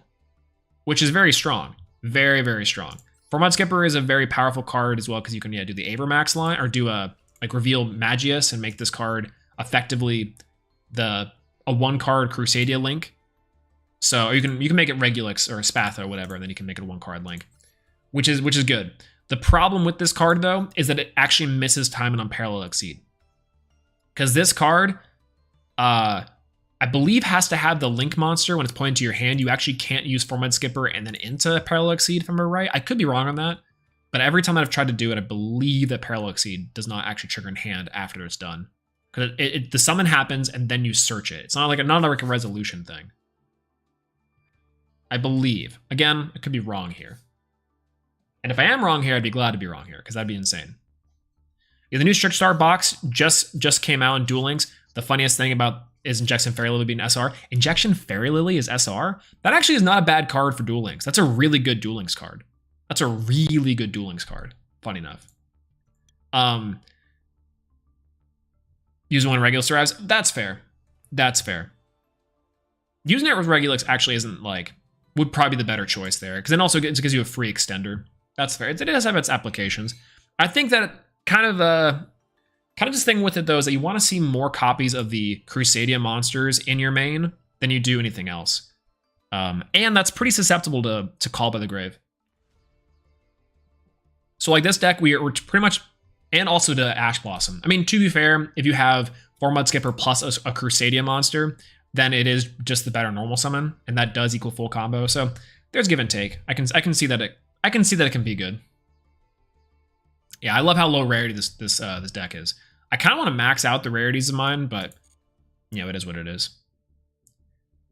S5: which is very strong. Very, very strong. Format Skipper is a very powerful card as well because you can do the Avermax line or do reveal Magius and make this card effectively a 1-card Crusadia Link. So you can make it Regulix or Spatha or whatever, and then you can make it a 1-card Link, which is good. The problem with this card though is that it actually misses timing on Parallel Exceed, because this card, I believe, has to have the Link monster when it's pointed to your hand. You actually can't use Format Skipper and then into Parallel Exceed, if I'm right. I could be wrong on that, But every time that I've tried to do it, I believe that Parallel Exceed does not actually trigger in hand after it's done. Because the summon happens and then you search it. It's not like a resolution thing. I believe. Again, I could be wrong here. And if I am wrong here, I'd be glad to be wrong here, because that'd be insane. Yeah, the new Strict Star box just came out in Duel Links. The funniest thing about is Injection Fairy Lily being SR. Injection Fairy Lily is SR? That actually is not a bad card for Duel Links. That's a really good Duel Links card. That's a really good Duel Links card. Funny enough. Using one regular survives. That's fair. That's fair. Using it with Regulix actually isn't like, would probably be the better choice there. Because then also it gives you a free extender. That's fair. It does have its applications. I think that kind of this thing with it though is that you want to see more copies of the Crusadia monsters in your main than you do anything else. And that's pretty susceptible to Call by the Grave. So like this deck, we're pretty much, and also to Ash Blossom. I mean, to be fair, if you have 4 Mud Skipper plus a Crusadia monster, then it is just the better normal summon, and that does equal full combo. So there's give and take. I can see that it can be good. Yeah, I love how low rarity this deck is. I kind of want to max out the rarities of mine, but you know, it is what it is.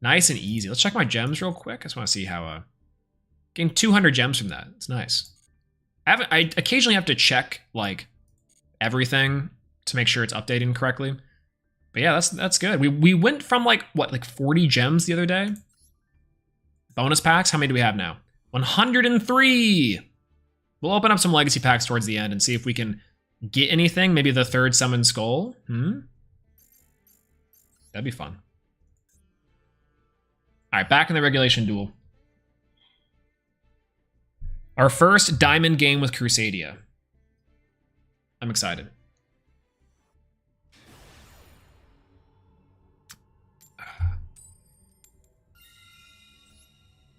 S5: Nice and easy. Let's check my gems real quick. I just want to see how getting 200 gems from that. It's nice. I occasionally have to check like everything to make sure it's updating correctly. But yeah, that's good. We went from like 40 gems the other day. Bonus packs, how many do we have now? 103. We'll open up some legacy packs towards the end and see if we can get anything. Maybe the third summon skull. That'd be fun. All right, back in the regulation duel. Our first diamond game with Crusadia. I'm excited.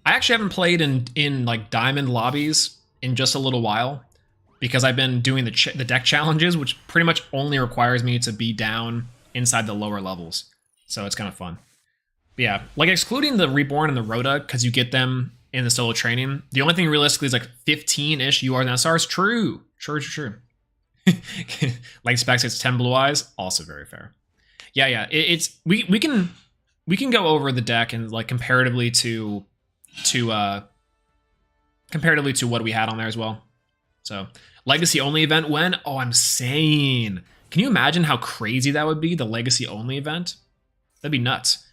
S5: I actually haven't played in like diamond lobbies in just a little while because I've been doing the deck challenges, which pretty much only requires me to be down inside the lower levels. So it's kind of fun. But yeah, like excluding the Reborn and the Rhoda, because you get them in the solo training, the only thing realistically is like 15-ish URs and SRs. True. Like Specs, it's 10 Blue Eyes, also very fair. Yeah. We can go over the deck and like comparatively to what we had on there as well. So legacy only event when? Oh, I'm sane. Can you imagine how crazy that would be? The legacy only event? That'd be nuts.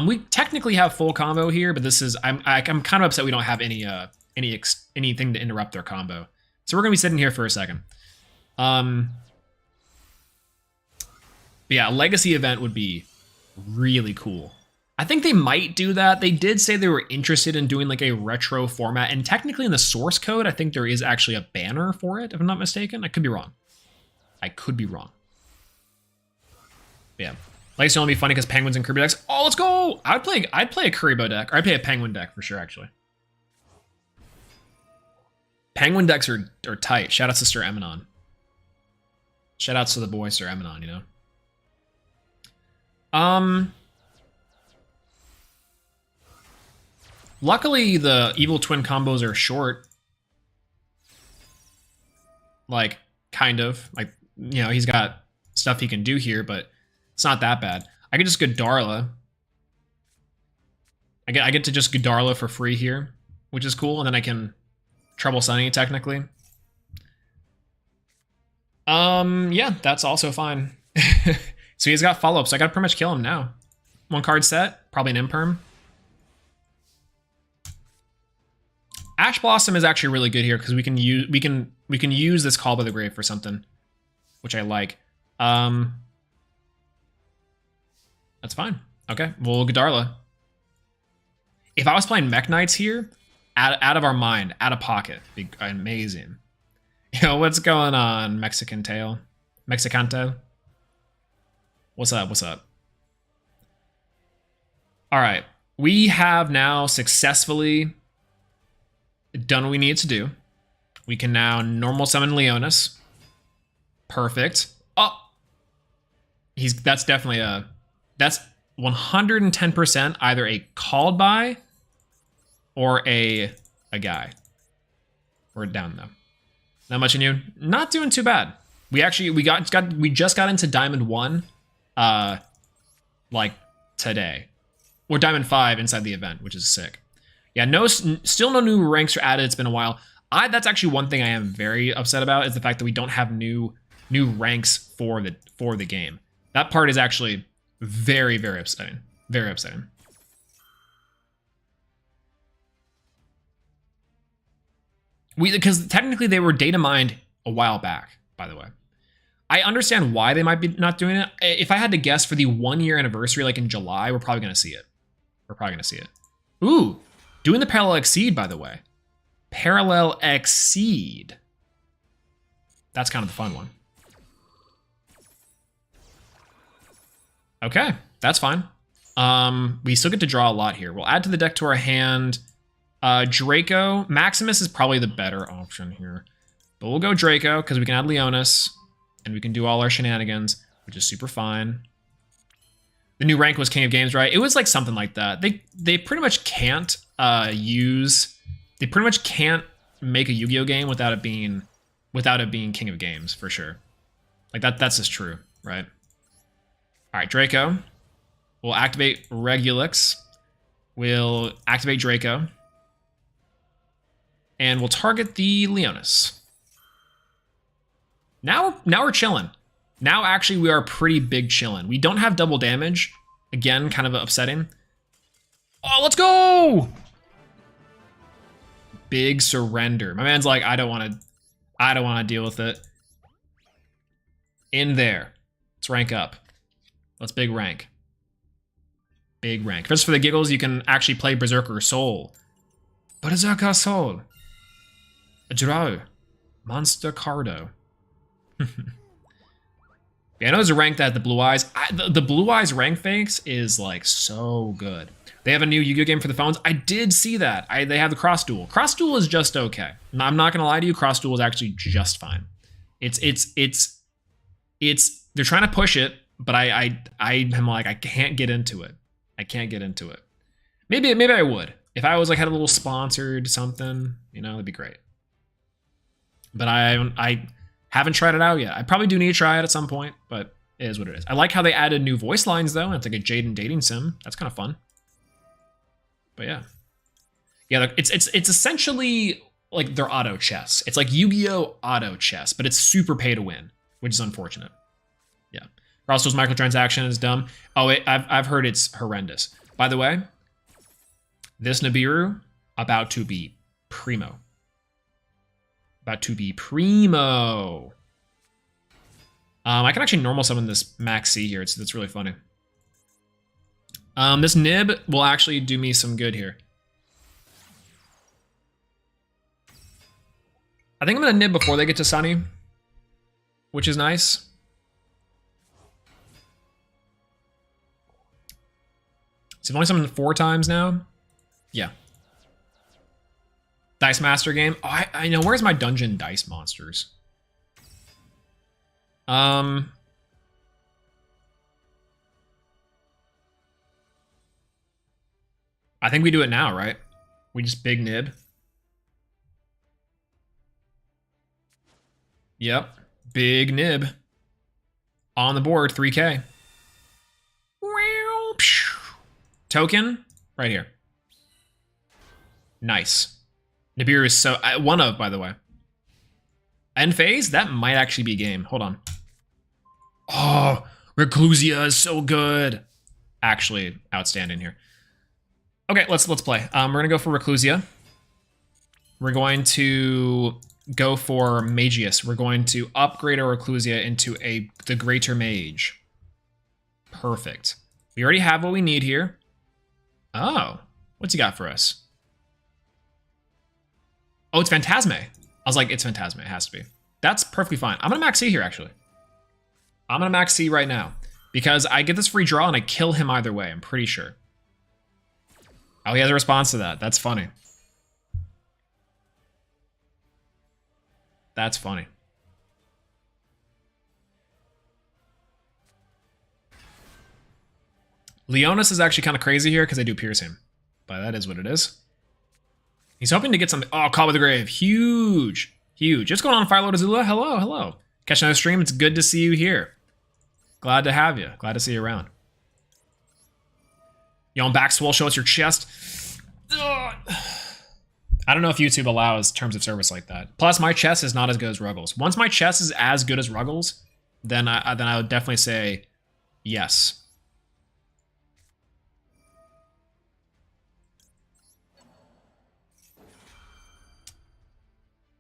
S5: We technically have full combo here, but this is I'm kind of upset we don't have anything to interrupt their combo. So we're gonna be sitting here for a second. But yeah, a legacy event would be really cool. I think they might do that. They did say they were interested in doing like a retro format, and technically in the source code, I think there is actually a banner for it, if I'm not mistaken. I could be wrong. But yeah. Legacy only be funny because penguins and Kirby decks. Oh, let's go! I'd play a Kuribo deck, or I'd play a penguin deck for sure, actually. Penguin decks are tight. Shout out to Sir Eminon. Shout outs to the boy Sir Eminon, you know. Luckily, the evil twin combos are short. Like, kind of. Like, you know, he's got stuff he can do here, but it's not that bad. I could just go Darla. I get to just go Darla for free here, which is cool, and then I can Trouble Sunny, technically. Yeah, that's also fine. So he's got follow-up, so I gotta pretty much kill him now. 1 card set, probably an Imperm. Ash Blossom is actually really good here because we can use this Call by the Grave for something, which I like. That's fine. Okay, we'll go Darla. If I was playing Mech Knights here, out of our mind, out of pocket, be amazing. Yo, what's going on, Mexican Tail? Mexicanto? What's up? What's up? All right, we have now successfully done what we need to do. We can now normal summon Leonis. Perfect. Oh, that's definitely that's 110% either a called by or a guy. We're down though. Not much in you. Not doing too bad. We just got into Diamond 1, like today, or Diamond 5 inside the event, which is sick. Yeah, still no new ranks are added. It's been a while. That's actually one thing I am very upset about is the fact that we don't have new ranks for the game. That part is actually very, very upsetting. Very upsetting. Because technically they were data mined a while back, by the way. I understand why they might be not doing it. If I had to guess for the 1 year anniversary, like in July, we're probably going to see it. We're probably going to see it. Ooh, doing the Parallel Exceed, by the way. Parallel Exceed. That's kind of the fun one. Okay, that's fine. We still get to draw a lot here. We'll add to the deck to our hand. Draco. Maximus is probably the better option here. But we'll go Draco because we can add Leonis and we can do all our shenanigans, which is super fine. The new rank was King of Games, right? It was like something like that. They pretty much can't they pretty much can't make a Yu-Gi-Oh game without it being King of Games for sure. Like that's just true, right? All right, Draco. We'll activate Regulix. We'll activate Draco. And we'll target the Leonis. Now we're chilling. Now actually we are pretty big chilling. We don't have double damage. Again, kind of upsetting. Oh, let's go! Big surrender. My man's like, I don't want to deal with it. In there. Let's rank up. Let's big rank. Big rank. Just for the giggles, you can actually play Berserker Soul. Berserker Soul. Draw. Monster Cardo. Yeah, I know there's a rank that had the Blue Eyes. The Blue Eyes rank fakes is like so good. They have a new Yu-Gi-Oh game for the phones. I did see that. They have the Cross Duel. Cross Duel is just okay. I'm not gonna lie to you. Cross Duel is actually just fine. It's they're trying to push it, but I'm like I can't get into it. I can't get into it. Maybe I would if I was like had a little sponsored something. You know, that'd be great. But I haven't tried it out yet. I probably do need to try it at some point, but it is what it is. I like how they added new voice lines though. It's like a Jaden dating sim. That's kind of fun. But yeah. Yeah, it's essentially like their auto chess. It's like Yu-Gi-Oh! Auto chess, but it's super pay to win, which is unfortunate. Yeah. Roscoe's microtransaction is dumb. Oh, I've heard it's horrendous. By the way, this Nibiru about to be primo. About to be primo. I can actually normal summon this Max C here. It's really funny. This Nib will actually do me some good here. I think I'm gonna Nib before they get to Sunny, which is nice. So I've only summoned 4 times now. Yeah. Dice Master game. Oh, I know. Where's my dungeon dice monsters? I think we do it now, right? We just big nib. Yep. Big nib. On the board, 3K. Token, right here. Nice. Nibiru is so... one of, by the way. End phase? That might actually be game. Hold on. Oh, Reclusia is so good. Actually, outstanding here. Okay, let's play. We're going to go for Reclusia. We're going to go for Magius. We're going to upgrade our Reclusia into the Greater Mage. Perfect. We already have what we need here. Oh, what's he got for us? Oh, it's Phantasme. I was like, it's Phantasme. It has to be. That's perfectly fine. I'm going to max C here, actually. I'm going to max C right now. Because I get this free draw and I kill him either way, I'm pretty sure. Oh, he has a response to that. That's funny. That's funny. Leonis is actually kind of crazy here because I do pierce him. But that is what it is. He's hoping to get something. Oh, Call with the Grave. Huge. Huge. What's going on, Firelord Azula? Hello, hello. Catching another stream. It's good to see you here. Glad to have you. Glad to see you around. You on back, Swole? Show us your chest. Ugh. I don't know if YouTube allows terms of service like that. Plus, my chest is not as good as Ruggles. Once my chest is as good as Ruggles, then I would definitely say yes.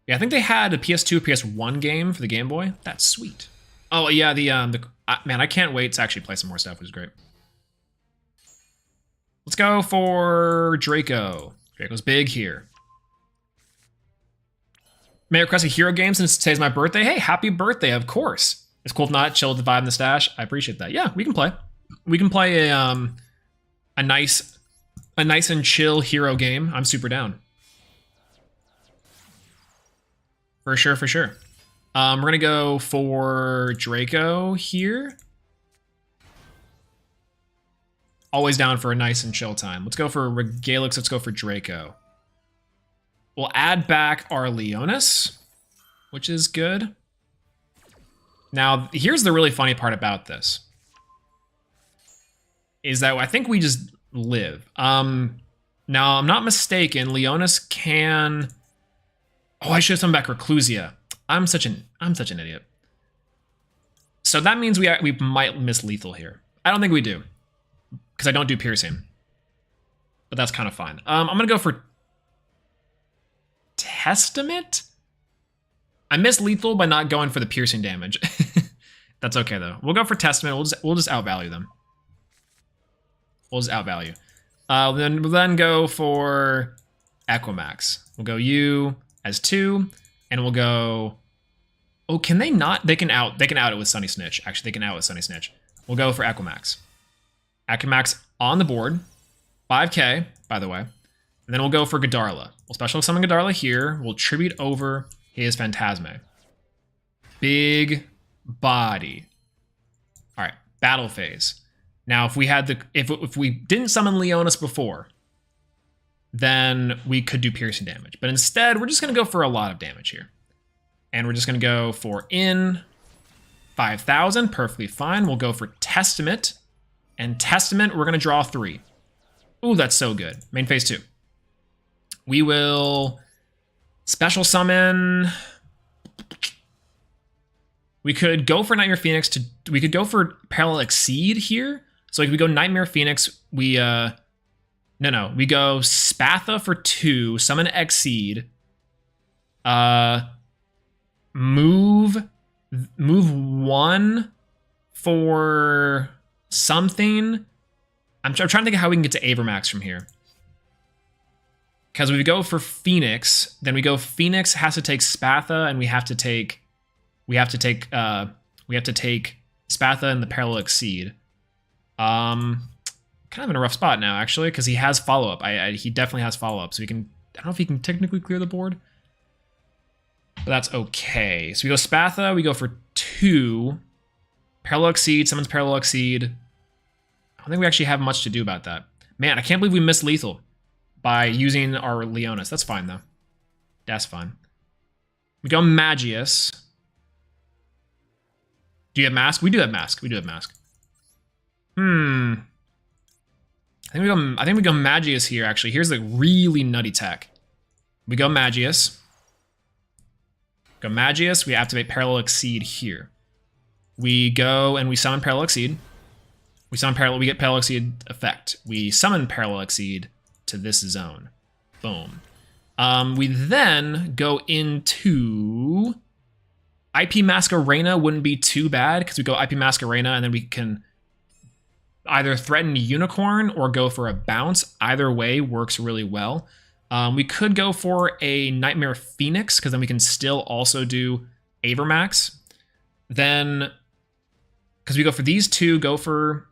S5: Yeah, I think they had a PS2, PS1 game for the Game Boy. That's sweet. Oh yeah, man, I can't wait to actually play some more stuff. It was great. Let's go for Draco. Draco's big here. May I request a hero game since today's my birthday? Hey, happy birthday, of course. It's cool if not, chill with the vibe in the stash. I appreciate that. Yeah, we can play. We can play a nice and chill hero game. I'm super down. For sure, for sure. We're gonna go for Draco here. Always down for a nice and chill time. Let's go for Regalix. Let's go for Draco. We'll add back our Leonis, which is good. Now, here's the really funny part about this. Is that I think we just live. Now, I'm not mistaken, Leonis can... Oh, I should have done back Reclusia. I'm such an idiot. So that means we might miss lethal here. I don't think we do. Because I don't do piercing. But that's kind of fine. I'm going to go for Testament? I missed lethal by not going for the piercing damage. That's okay, though. We'll go for Testament. We'll just outvalue them. We'll just outvalue. We'll then go for Equimax. We'll go you as 2, and we'll go... Oh, can they not? They can out it with Sunny Snitch. Actually, they can out with Sunny Snitch. We'll go for Equimax. Equimax on the board. 5k, by the way. And then we'll go for Godarla. We'll special summon Godarla here. We'll tribute over his Phantasme. Big body. All right, battle phase. Now, if we had if we didn't summon Leonis before, then we could do piercing damage. But instead, we're just going to go for a lot of damage here. And we're just going to go for 5,000. Perfectly fine. We'll go for Testament. And Testament, we're going to draw 3. Ooh, that's so good. Main phase 2. We will special summon... We could go for Nightmare Phoenix we could go for Parallel Exceed here. So like we go Nightmare Phoenix, we go Spatha for 2, summon Exceed. Move 1 for something. I'm trying to think of how we can get to Avermax from here. Because if we go for Phoenix, then we go Phoenix has to take Spatha, and we have to take Spatha and the Parallel Exceed. Kind of in a rough spot now, actually, because he has follow-up. He definitely has follow-up, so we can... I don't know if he can technically clear the board. But that's okay. So we go Spatha, we go for 2. Parallel Exceed, summons Parallel Exceed. I don't think we actually have much to do about that. Man, I can't believe we missed lethal by using our Leonis. That's fine, though. That's fine. We go Magius. Do you have Mask? We do have Mask. We do have Mask. I think we go Magius here, actually. Here's the really nutty tech. We go Magius. Go Magius. We activate Parallel Exceed here. We go and we summon Parallel Exceed. We get Parallel Exceed effect. We summon Parallel Exceed to this zone. Boom. We then go into... IP Masquerena wouldn't be too bad, because we go IP Masquerena, and then we can either threaten Unicorn or go for a bounce. Either way works really well. We could go for a Nightmare Phoenix, because then we can still also do Avermax. Then, because we go for these two, go for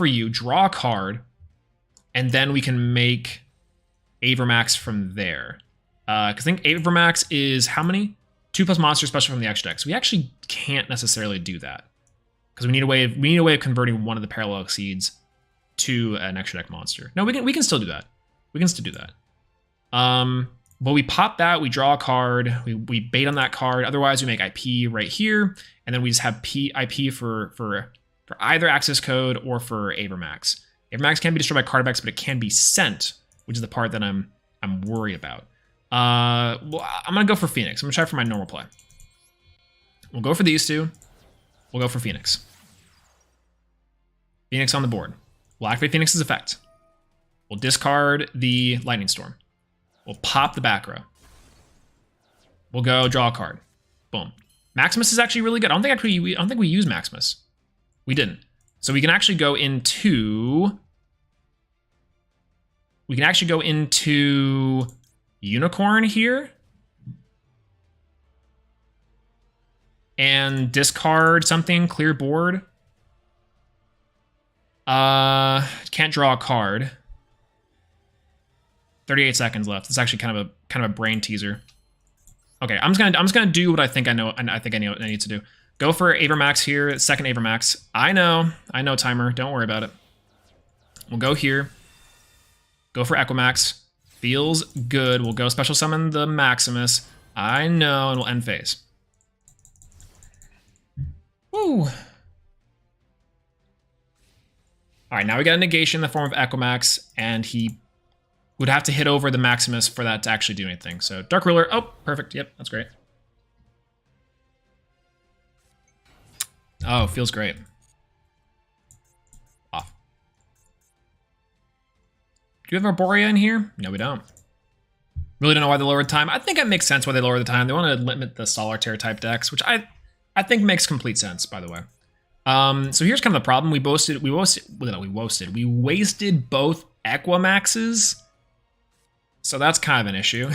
S5: you, draw a card, and then we can make Avermax from there. Because I think Avermax is how many? 2+ monster special from the extra deck. So we actually can't necessarily do that, because we need a way of converting one of the Parallel Exceeds to an extra deck monster. No, we can still do that. We can still do that. But we pop that, we draw a card, we bait on that card. Otherwise, we make IP right here, and then we just have IP for either access code or for Avermax. Avermax can be destroyed by card effects, but it can be sent, which is the part that I'm worried about. Well, I'm gonna go for Phoenix. I'm gonna try for my normal play. We'll go for these two. We'll go for Phoenix. Phoenix on the board. We'll activate Phoenix's effect. We'll discard the Lightning Storm. We'll pop the back row. We'll go draw a card. Boom. Maximus is actually really good. I don't think we use Maximus. We didn't. So we can actually go into. We can actually go into Unicorn here. And discard something, clear board. Can't draw a card. 38 seconds left. It's actually kind of a brain teaser. Okay, I'm just gonna do what I think I know, and I think I know what I need to do. Go for Avermax here, second Avermax. I know, timer. Don't worry about it. We'll go here. Go for Equimax. Feels good. We'll go special summon the Maximus. I know, and we'll end phase. Woo! Alright, now we got a negation in the form of Equimax, and he would have to hit over the Maximus for that to actually do anything. So, Dark Ruler. Oh, perfect. Yep, that's great. Oh, feels great. Off. Do we have Arborea in here? No, we don't. Really don't know why they lowered the time. I think it makes sense why they lowered the time. They want to limit the Solitaire type decks, which I think makes complete sense, by the way. So here's kind of the problem. We wasted both Equimaxes. So that's kind of an issue.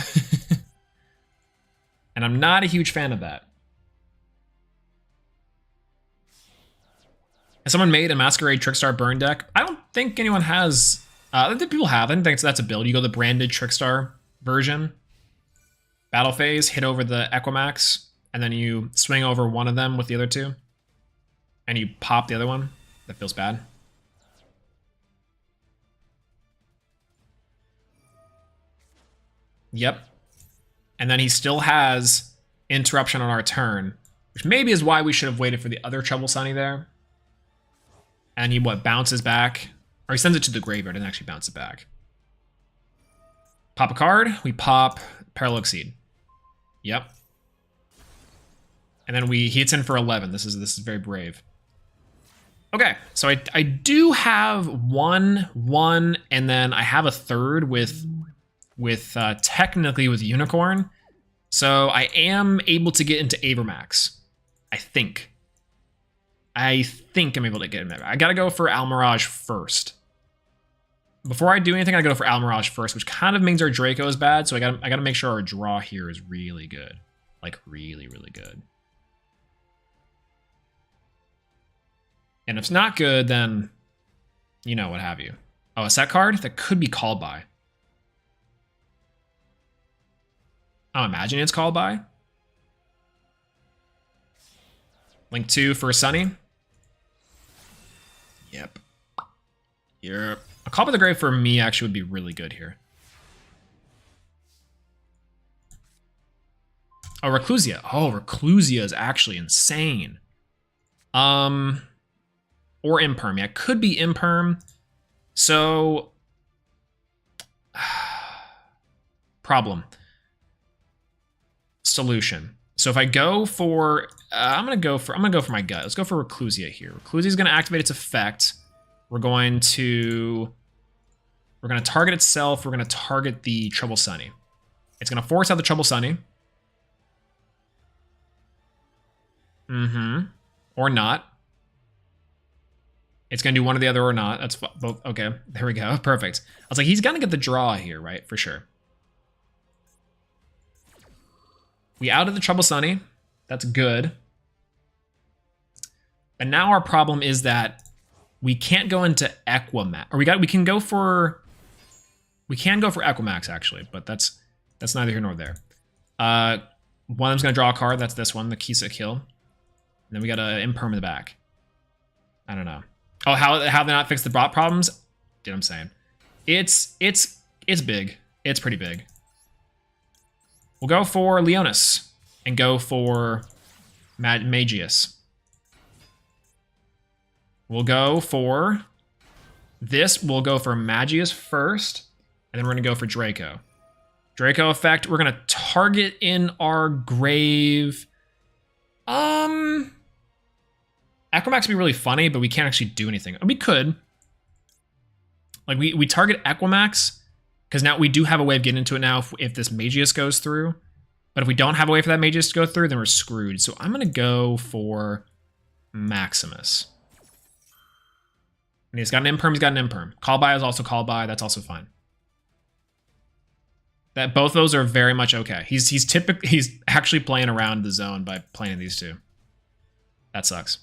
S5: And I'm not a huge fan of that. Has someone made a Masquerade Trickstar burn deck? I don't think anyone has. I think people have. I think that's a build. You go the branded Trickstar version. Battle phase, hit over the Equimax, and then you swing over one of them with the other two. And you pop the other one. That feels bad. Yep. And then he still has interruption on our turn, which maybe is why we should have waited for the other Trouble Sunny there. And he, bounces back? Or he sends it to the graveyard and actually bounce it back. Pop a card. We pop Parallel Exceed. Yep. And then he hits in for 11. This is very brave. Okay, so I do have one, and then I have a third with technically with Unicorn. So I am able to get into Avermax. I think I'm able to get him there. I gotta go for Almirage first. Before I do anything, I gotta go for Almirage first, which kind of means our Draco is bad, so I gotta make sure our draw here is really good. Like really, really good. And if it's not good, then you know what have you. Oh, a set card that could be called by. I'm imagining it's called by. Link 2 for Sunny. Yep. A Call by the Grave for me actually would be really good here. Oh, Reclusia. Oh, Reclusia is actually insane. Or Imperm. Yeah, it could be Imperm. So problem. Solution. So if I go for I'm gonna go for my gut. Let's go for Reclusia here. Reclusia is gonna activate its effect. We're gonna target itself. We're gonna target the Trouble Sunny. It's gonna force out the Trouble Sunny. Or not. It's going to do one or the other or not. That's both. Okay, there we go. Perfect. I was like, he's going to get the draw here, right? For sure. We outed the Trouble Sunny. That's good. And now our problem is that we can't go into Equimax. Or we can go for Equimax, actually, but that's neither here nor there. One of them's going to draw a card. That's this one, the Kisa Kill. And then we got an Imperm in the back. I don't know. Oh, how they not fix the bot problems? Dude, I'm saying. It's big. It's pretty big. We'll go for Leonis and go for Magius. We'll go for this. We'll go for Magius first, and then we're going to go for Draco. Draco effect, we're going to target in our grave. Aquamax would be really funny, but we can't actually do anything. We could. Like, we target Aquamax, because now we do have a way of getting into it now if this Magius goes through. But if we don't have a way for that Magius to go through, then we're screwed. So I'm going to go for Maximus. And he's got an Imperm, he's got an Imperm. Call by is also call by, that's also fine. That both those are very much okay. He's actually playing around the zone by playing these two. That sucks.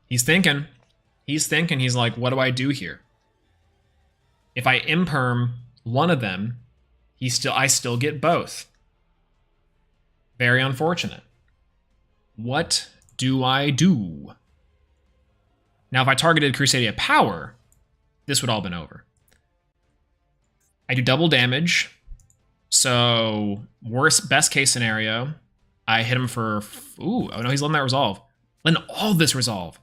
S5: He's thinking. He's like, what do I do here? If I Imperm one of them, I still get both. Very unfortunate. What do I do? Now, if I targeted Crusadia Power, this would all been over. I do double damage. So, best case scenario, I hit him for... Ooh, oh no, he's letting that resolve. Letting all this resolve.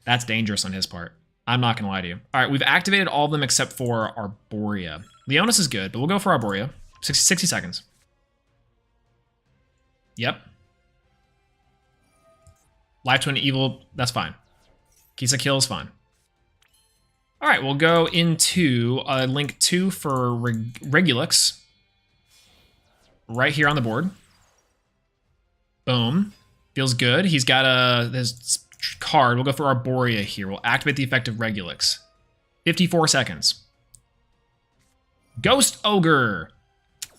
S5: That's dangerous on his part. I'm not going to lie to you. All right, we've activated all of them except for Arborea. Leonis is good, but we'll go for Arborea. 60 seconds. Yep. Life Twin Evil, that's fine. Kisa Kill is fine. All right, we'll go into Link 2 for Regulix. Right here on the board. Boom. Feels good. He's got this card. We'll go for Arborea here. We'll activate the effect of Regulix. 54 seconds. Ghost Ogre.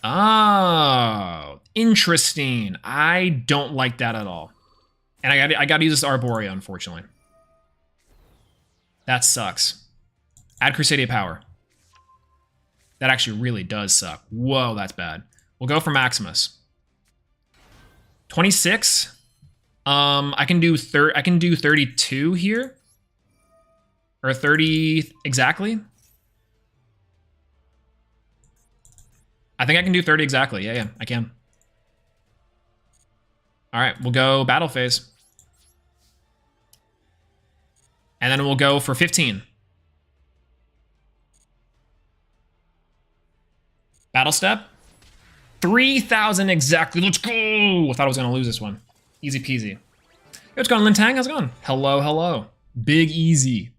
S5: Oh, interesting. I don't like that at all. And I got to use this Arborea, unfortunately. That sucks. Add Crusadia Power. That actually really does suck. Whoa, that's bad. We'll go for Maximus. 26. I can do 32 here. Or 30 exactly. I think I can do 30 exactly. Yeah, I can. All right, we'll go battle phase. And then we'll go for 15. Battle step. 3,000 exactly. Let's go. I thought I was going to lose this one. Easy peasy. Hey, what's going on, Lintang? How's it going? Hello, hello. Big easy.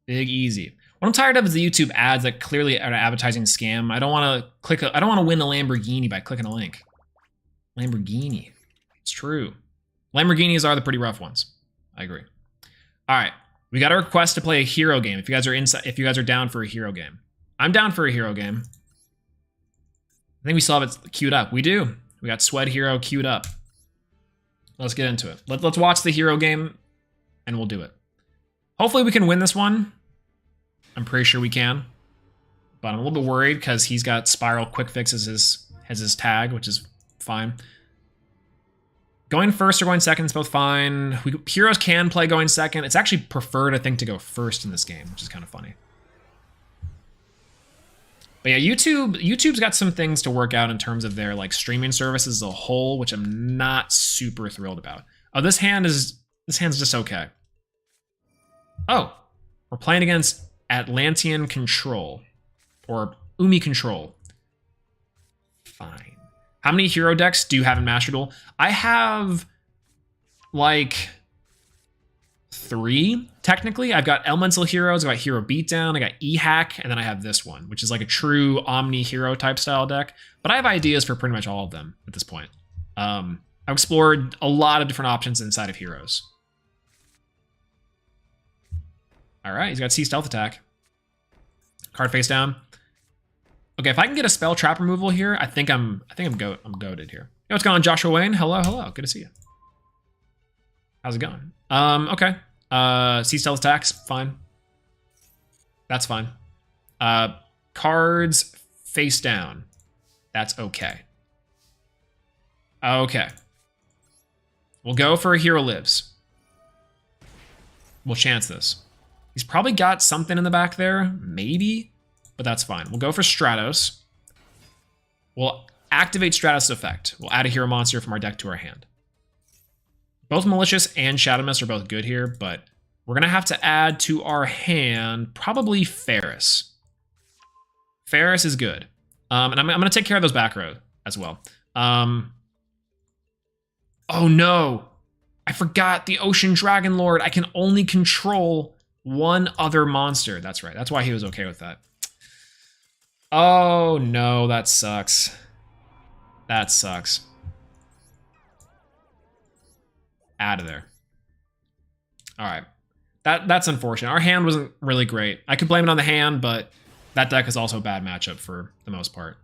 S5: Big easy. What I'm tired of is the YouTube ads that clearly are an advertising scam. I don't want to win a Lamborghini by clicking a link. Lamborghini. It's true. Lamborghinis are the pretty rough ones. I agree. All right, we got a request to play a hero game. If you guys are down for a hero game, I'm down for a hero game. I think we still have it queued up. We do. We got Sweat Hero queued up. Let's get into it. Let's watch the hero game, and we'll do it. Hopefully, we can win this one. I'm pretty sure we can, but I'm a little bit worried because he's got Spiral Quick Fix as his tag, which is fine. Going first or going second is both fine. Heroes can play going second. It's actually preferred, I think, to go first in this game, which is kind of funny. But yeah, YouTube's got some things to work out in terms of their like streaming services as a whole, which I'm not super thrilled about. Oh, this hand's just okay. Oh, we're playing against Atlantean Control or Umi Control. Fine. How many hero decks do you have in Master Duel? I have like 3 technically. I've got Elemental Heroes, I've got Hero Beatdown, I got E-Hack, and then I have this one, which is like a true Omni Hero type style deck. But I have ideas for pretty much all of them at this point. I've explored a lot of different options inside of Heroes. All right, he's got C Stealth Attack. Card face down. Okay, if I can get a spell trap removal here, I'm goated here. Hey, what's going on, Joshua Wayne? Hello, hello. Good to see you. How's it going? Okay. C Stealth Attacks, fine. That's fine. Cards face down. That's okay. Okay. We'll go for a Hero Lives. We'll chance this. He's probably got something in the back there, maybe, but that's fine. We'll go for Stratos. We'll activate Stratos' effect. We'll add a hero monster from our deck to our hand. Both Malicious and Shadow Mist are both good here, but we're going to have to add to our hand probably Ferris. Ferris is good. And I'm going to take care of those back row as well. Oh no! I forgot the Ocean Dragon Lord. I can only control one other monster. That's right. That's why he was okay with that. Oh no, that sucks. That sucks. Out of there. All right. That's unfortunate. Our hand wasn't really great. I could blame it on the hand, but that deck is also a bad matchup for the most part.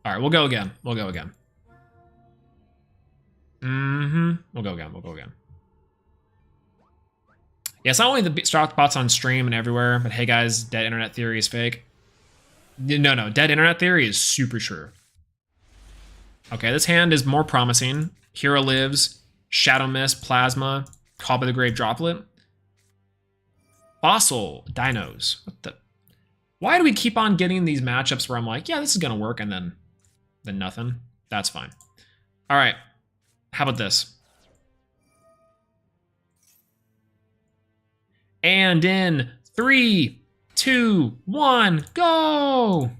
S5: All right, we'll go again. We'll go again. We'll go again. We'll go again. Yeah, it's not only the stock bots on stream and everywhere, but hey guys, dead internet theory is fake. No, dead internet theory is super true. Okay, this hand is more promising. Hero Lives, Shadow Mist, Plasma, Call by the Grave Droplet. Fossil, Dinos. What the? Why do we keep on getting these matchups where I'm like, yeah, this is gonna work, and then nothing? That's fine. All right, how about this? And in 3, 2, 1, go!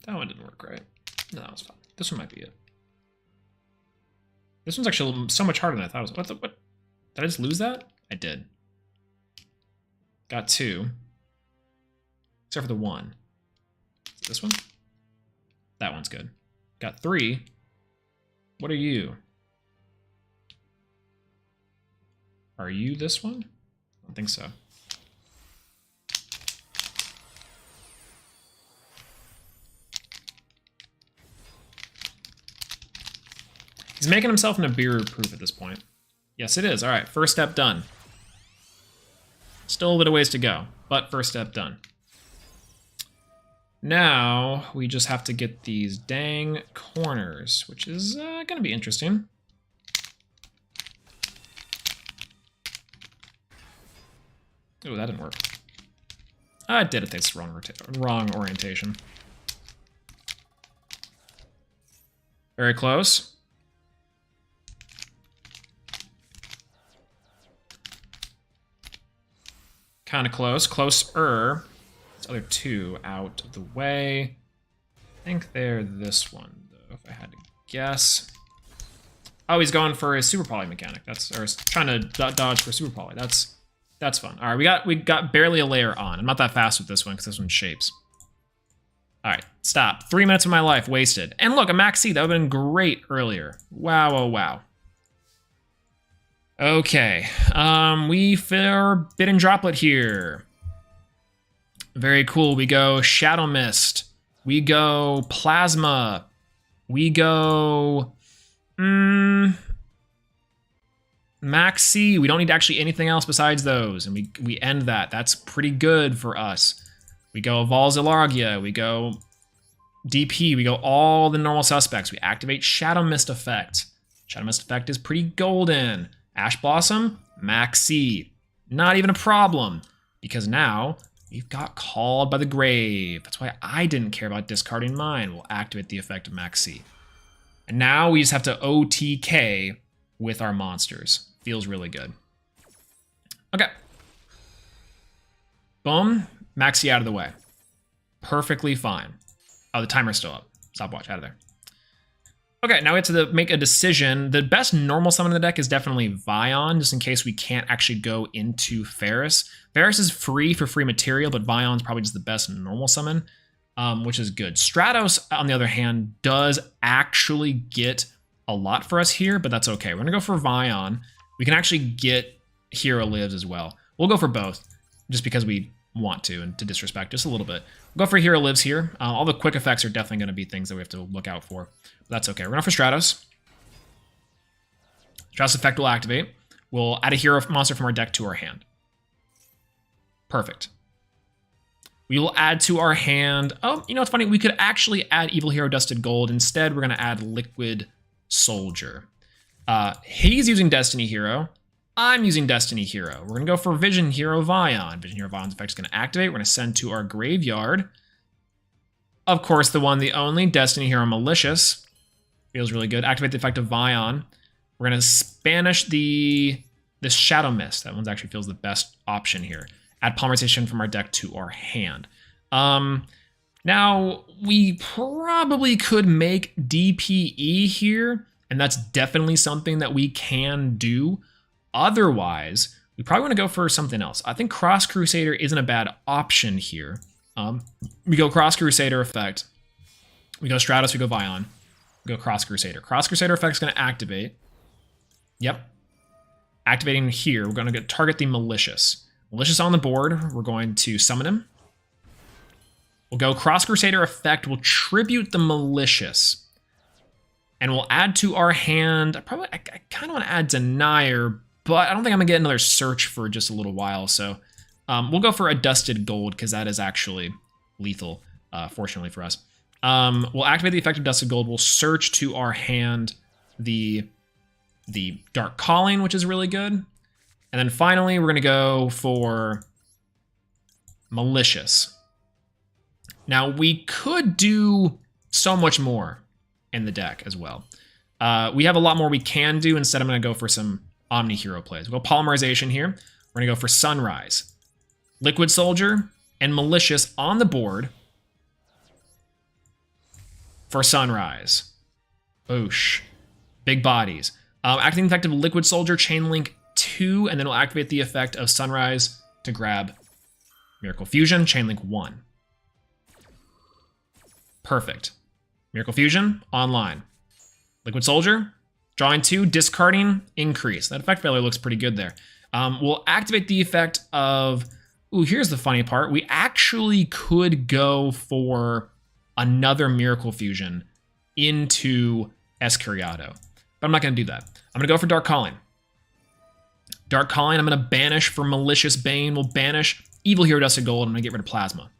S5: That one didn't work right. No, that was fine. This one might be it. This one's actually so much harder than I thought it was. What? Did I just lose that? I did. Got 2. Except for the 1. Is it this one? That one's good. Got 3. What are you? Are you this one? I don't think so. He's making himself an Abiru proof at this point. Yes, it is. All right, first step done. Still a little ways to go, but first step done. Now, we just have to get these dang corners, which is going to be interesting. Oh, that didn't work. I did it. It's wrong orientation. Very close. Kind of close. Closer. This other 2 out of the way. I think they're this one, though, if I had to guess. Oh, he's going for a Super Poly mechanic. Or he's trying to dodge for Super Poly. That's fun. All right, we got barely a layer on. I'm not that fast with this one because this one shapes. All right, stop. 3 minutes of my life wasted. And look, a Max C. That would have been great earlier. Wow, oh, wow. Okay, we Forbidden Droplet here. Very cool. We go Shadow Mist. We go Plasma. We go... Maxi. We don't need actually anything else besides those. And we end that. That's pretty good for us. We go Valzalagia. We go DP. We go all the normal suspects. We activate Shadow Mist effect. Shadow Mist effect is pretty golden. Ash Blossom, Maxi. Not even a problem. Because now we've got Called by the Grave. That's why I didn't care about discarding mine. We'll activate the effect of Maxi. And now we just have to OTK with our monsters. Feels really good. Okay. Boom. Maxi out of the way. Perfectly fine. Oh, the timer's still up. Stopwatch, out of there. Okay, now we have to make a decision. The best normal summon in the deck is definitely Vion, just in case we can't actually go into Ferris. Ferris is free for free material, but Vion's probably just the best normal summon, which is good. Stratos, on the other hand, does actually get a lot for us here, but that's okay. We're gonna go for Vion. We can actually get Hero Lives as well. We'll go for both, just because we want to, and to disrespect just a little bit. We'll go for Hero Lives here. All the quick effects are definitely gonna be things that we have to look out for. But that's okay. We're going for Stratos. Stratos effect will activate. We'll add a hero monster from our deck to our hand. Perfect. We will add to our hand... Oh, you know what's funny? We could actually add Evil Hero Dusted Gold. Instead, we're going to add Liquid Soldier. He's using Destiny Hero. I'm using Destiny Hero. We're going to go for Vision Hero Vion. Vision Hero Vion's effect is going to activate. We're going to send to our graveyard. Of course, the one, the only, Destiny Hero Malicious. Feels really good. Activate the effect of Vion. We're going to Spanish this Shadow Mist. That one actually feels the best option here. Add Polymerization from our deck to our hand. Now, we probably could make DPE here, and that's definitely something that we can do. Otherwise, we probably want to go for something else. I think Cross Crusader isn't a bad option here. We go Cross Crusader effect. We go Stratos, we go Vion. We go Cross Crusader. Cross Crusader effect is going to activate. Yep. Activating here, we're going to target the Malicious. Malicious on the board, we're going to summon him. We'll go Cross Crusader effect, we'll tribute the Malicious. And we'll add to our hand, I kind of want to add Denier, but I don't think I'm going to get another search for just a little while, so we'll go for a Dusted Gold, because that is actually lethal, fortunately for us. We'll activate the effect of Dusted Gold, we'll search to our hand the Dark Calling, which is really good. And then finally, we're going to go for Malicious. Now, we could do so much more in the deck as well. We have a lot more we can do. Instead, I'm going to go for some Omni-Hero plays. We'll go Polymerization here. We're going to go for Sunrise. Liquid Soldier and Malicious on the board for Sunrise. Boosh. Big bodies. Activating the effect of Liquid Soldier, Chain Link 2, and then we'll activate the effect of Sunrise to grab Miracle Fusion, Chain Link 1. Perfect. Miracle Fusion, online. Liquid Soldier, drawing 2, discarding, increase. That effect value looks pretty good there. We'll activate the effect of... Ooh, here's the funny part. We actually could go for another Miracle Fusion into Escuriado. But I'm not going to do that. I'm going to go for Dark Calling. Dark Calling, I'm going to banish for Malicious Bane. We'll banish Evil Hero Dusted Gold. I'm going to get rid of Plasma.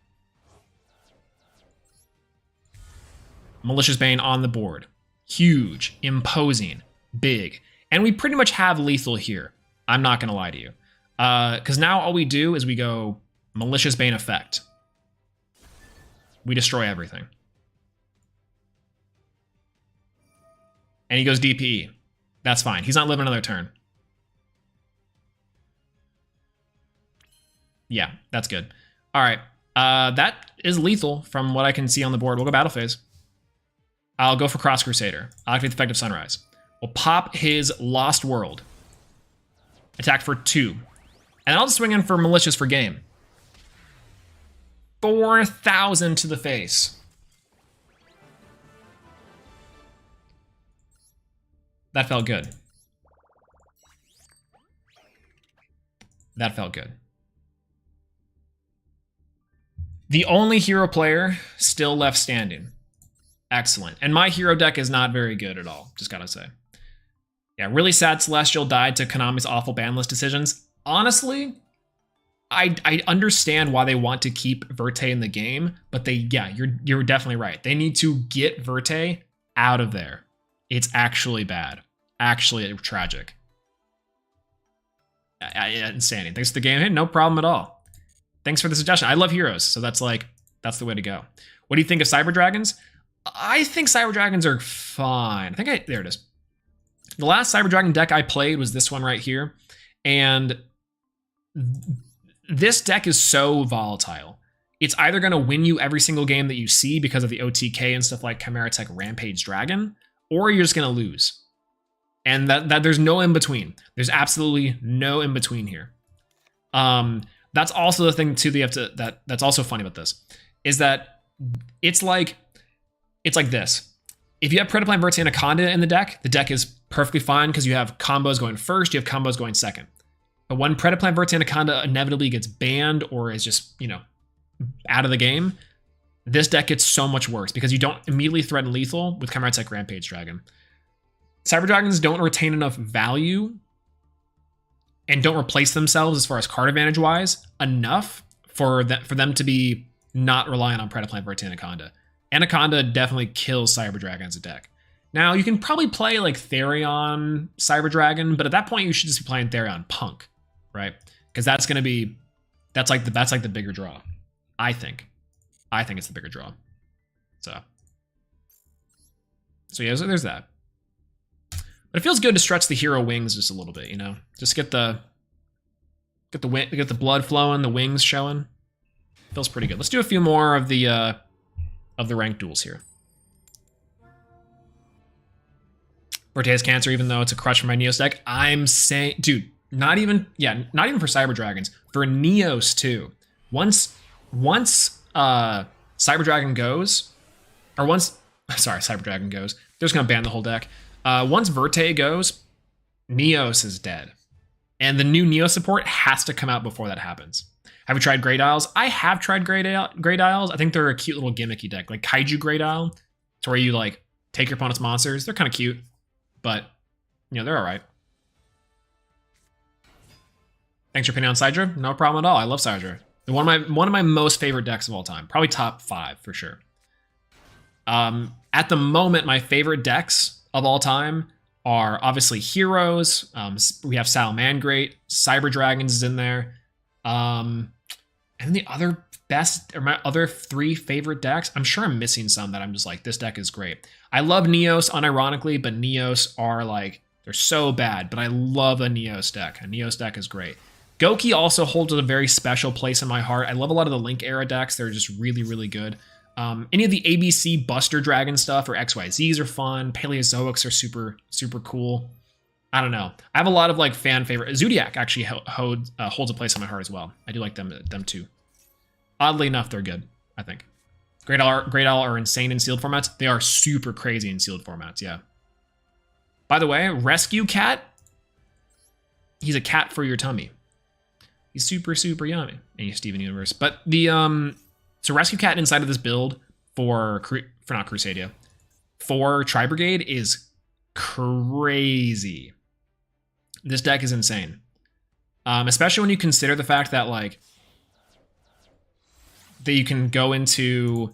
S5: Malicious Bane on the board. Huge, imposing, big. And we pretty much have lethal here. I'm not going to lie to you. Because now all we do is we go Malicious Bane effect. We destroy everything. And he goes DPE. That's fine. He's not living another turn. Yeah, that's good. All right. That is lethal from what I can see on the board. We'll go Battle Phase. I'll go for Cross Crusader. I'll activate the effect of Sunrise. We'll pop his Lost World. Attack for 2. And I'll just swing in for Malicious for game. 4,000 to the face. That felt good. That felt good. The only hero player still left standing. Excellent. And my hero deck is not very good at all, just gotta say. Yeah, really sad Celestial died to Konami's awful ban list decisions. Honestly, I understand why they want to keep Verte in the game, but you're definitely right. They need to get Verte out of there. It's actually bad. Actually tragic. Insanity. Thanks for the game. Hey, no problem at all. Thanks for the suggestion. I love heroes, so that's the way to go. What do you think of Cyber Dragons? I think Cyber Dragons are fine. There it is. The last Cyber Dragon deck I played was this one right here, and this deck is so volatile. It's either going to win you every single game that you see because of the OTK and stuff like Chimera Tech Rampage Dragon, or you're just going to lose. And that there's no in between. There's absolutely no in between here. That's also the thing too that's also funny about this is that it's like this. If you have Predaplant Verte Anaconda in the deck is perfectly fine because you have combos going first, you have combos going second. But when Predaplant Verte Anaconda inevitably gets banned or is just, out of the game, this deck gets so much worse because you don't immediately threaten lethal with Chimera Tech Rampage Dragon. Cyber Dragons don't retain enough value and don't replace themselves as far as card advantage wise enough for them to be not reliant on Predaplant Verte Anaconda. Anaconda definitely kills Cyber Dragon as a deck. Now, you can probably play like Therion Cyber Dragon, but at that point you should just be playing Therion Punk, right? Because that's like the bigger draw. I think it's the bigger draw. So yeah, so there's that. But it feels good to stretch the hero wings just a little bit, Just get the blood flowing, the wings showing. Feels pretty good. Let's do a few more of the ranked duels here. Verte's Cancer, even though it's a crush for my Neos deck, I'm saying, dude, not even for Cyber Dragons, for Neos too. Once Cyber Dragon goes, they're just gonna ban the whole deck. Once Verte goes, Neos is dead. And the new Neo support has to come out before that happens. Have you tried Great Isles? I have tried Great Isles. I think they're a cute little gimmicky deck. Like Kaiju Great Isle. It's where you like take your opponent's monsters. They're kind of cute. But, they're alright. Thanks for opinion on Sidra. No problem at all. I love Sidra. One of my most favorite decks of all time. Probably top 5 for sure. At the moment, my favorite decks of all time are obviously Heroes. We have Salamangreat. Cyber Dragons is in there. And the other best, or my other 3 favorite decks, I'm sure I'm missing some that I'm just like, this deck is great. I love Neos unironically, but Neos are like, they're so bad, but I love a Neos deck. A Neos deck is great. Goki also holds a very special place in my heart. I love a lot of the Link era decks. They're just really, really good. Any of the ABC Buster Dragon stuff or XYZs are fun. Paleozoics are super, super cool. I don't know. I have a lot of like fan favorite. Zodiac actually holds a place in my heart as well. I do like them too. Oddly enough, they're good, I think. Great Owl are insane in sealed formats. They are super crazy in sealed formats, yeah. By the way, Rescue Cat, he's a cat for your tummy. He's super, super yummy. And Steven Universe. But the so Rescue Cat inside of this build for not Crusadia, for Tri Brigade is crazy. This deck is insane. Especially when you consider the fact that like that you can go into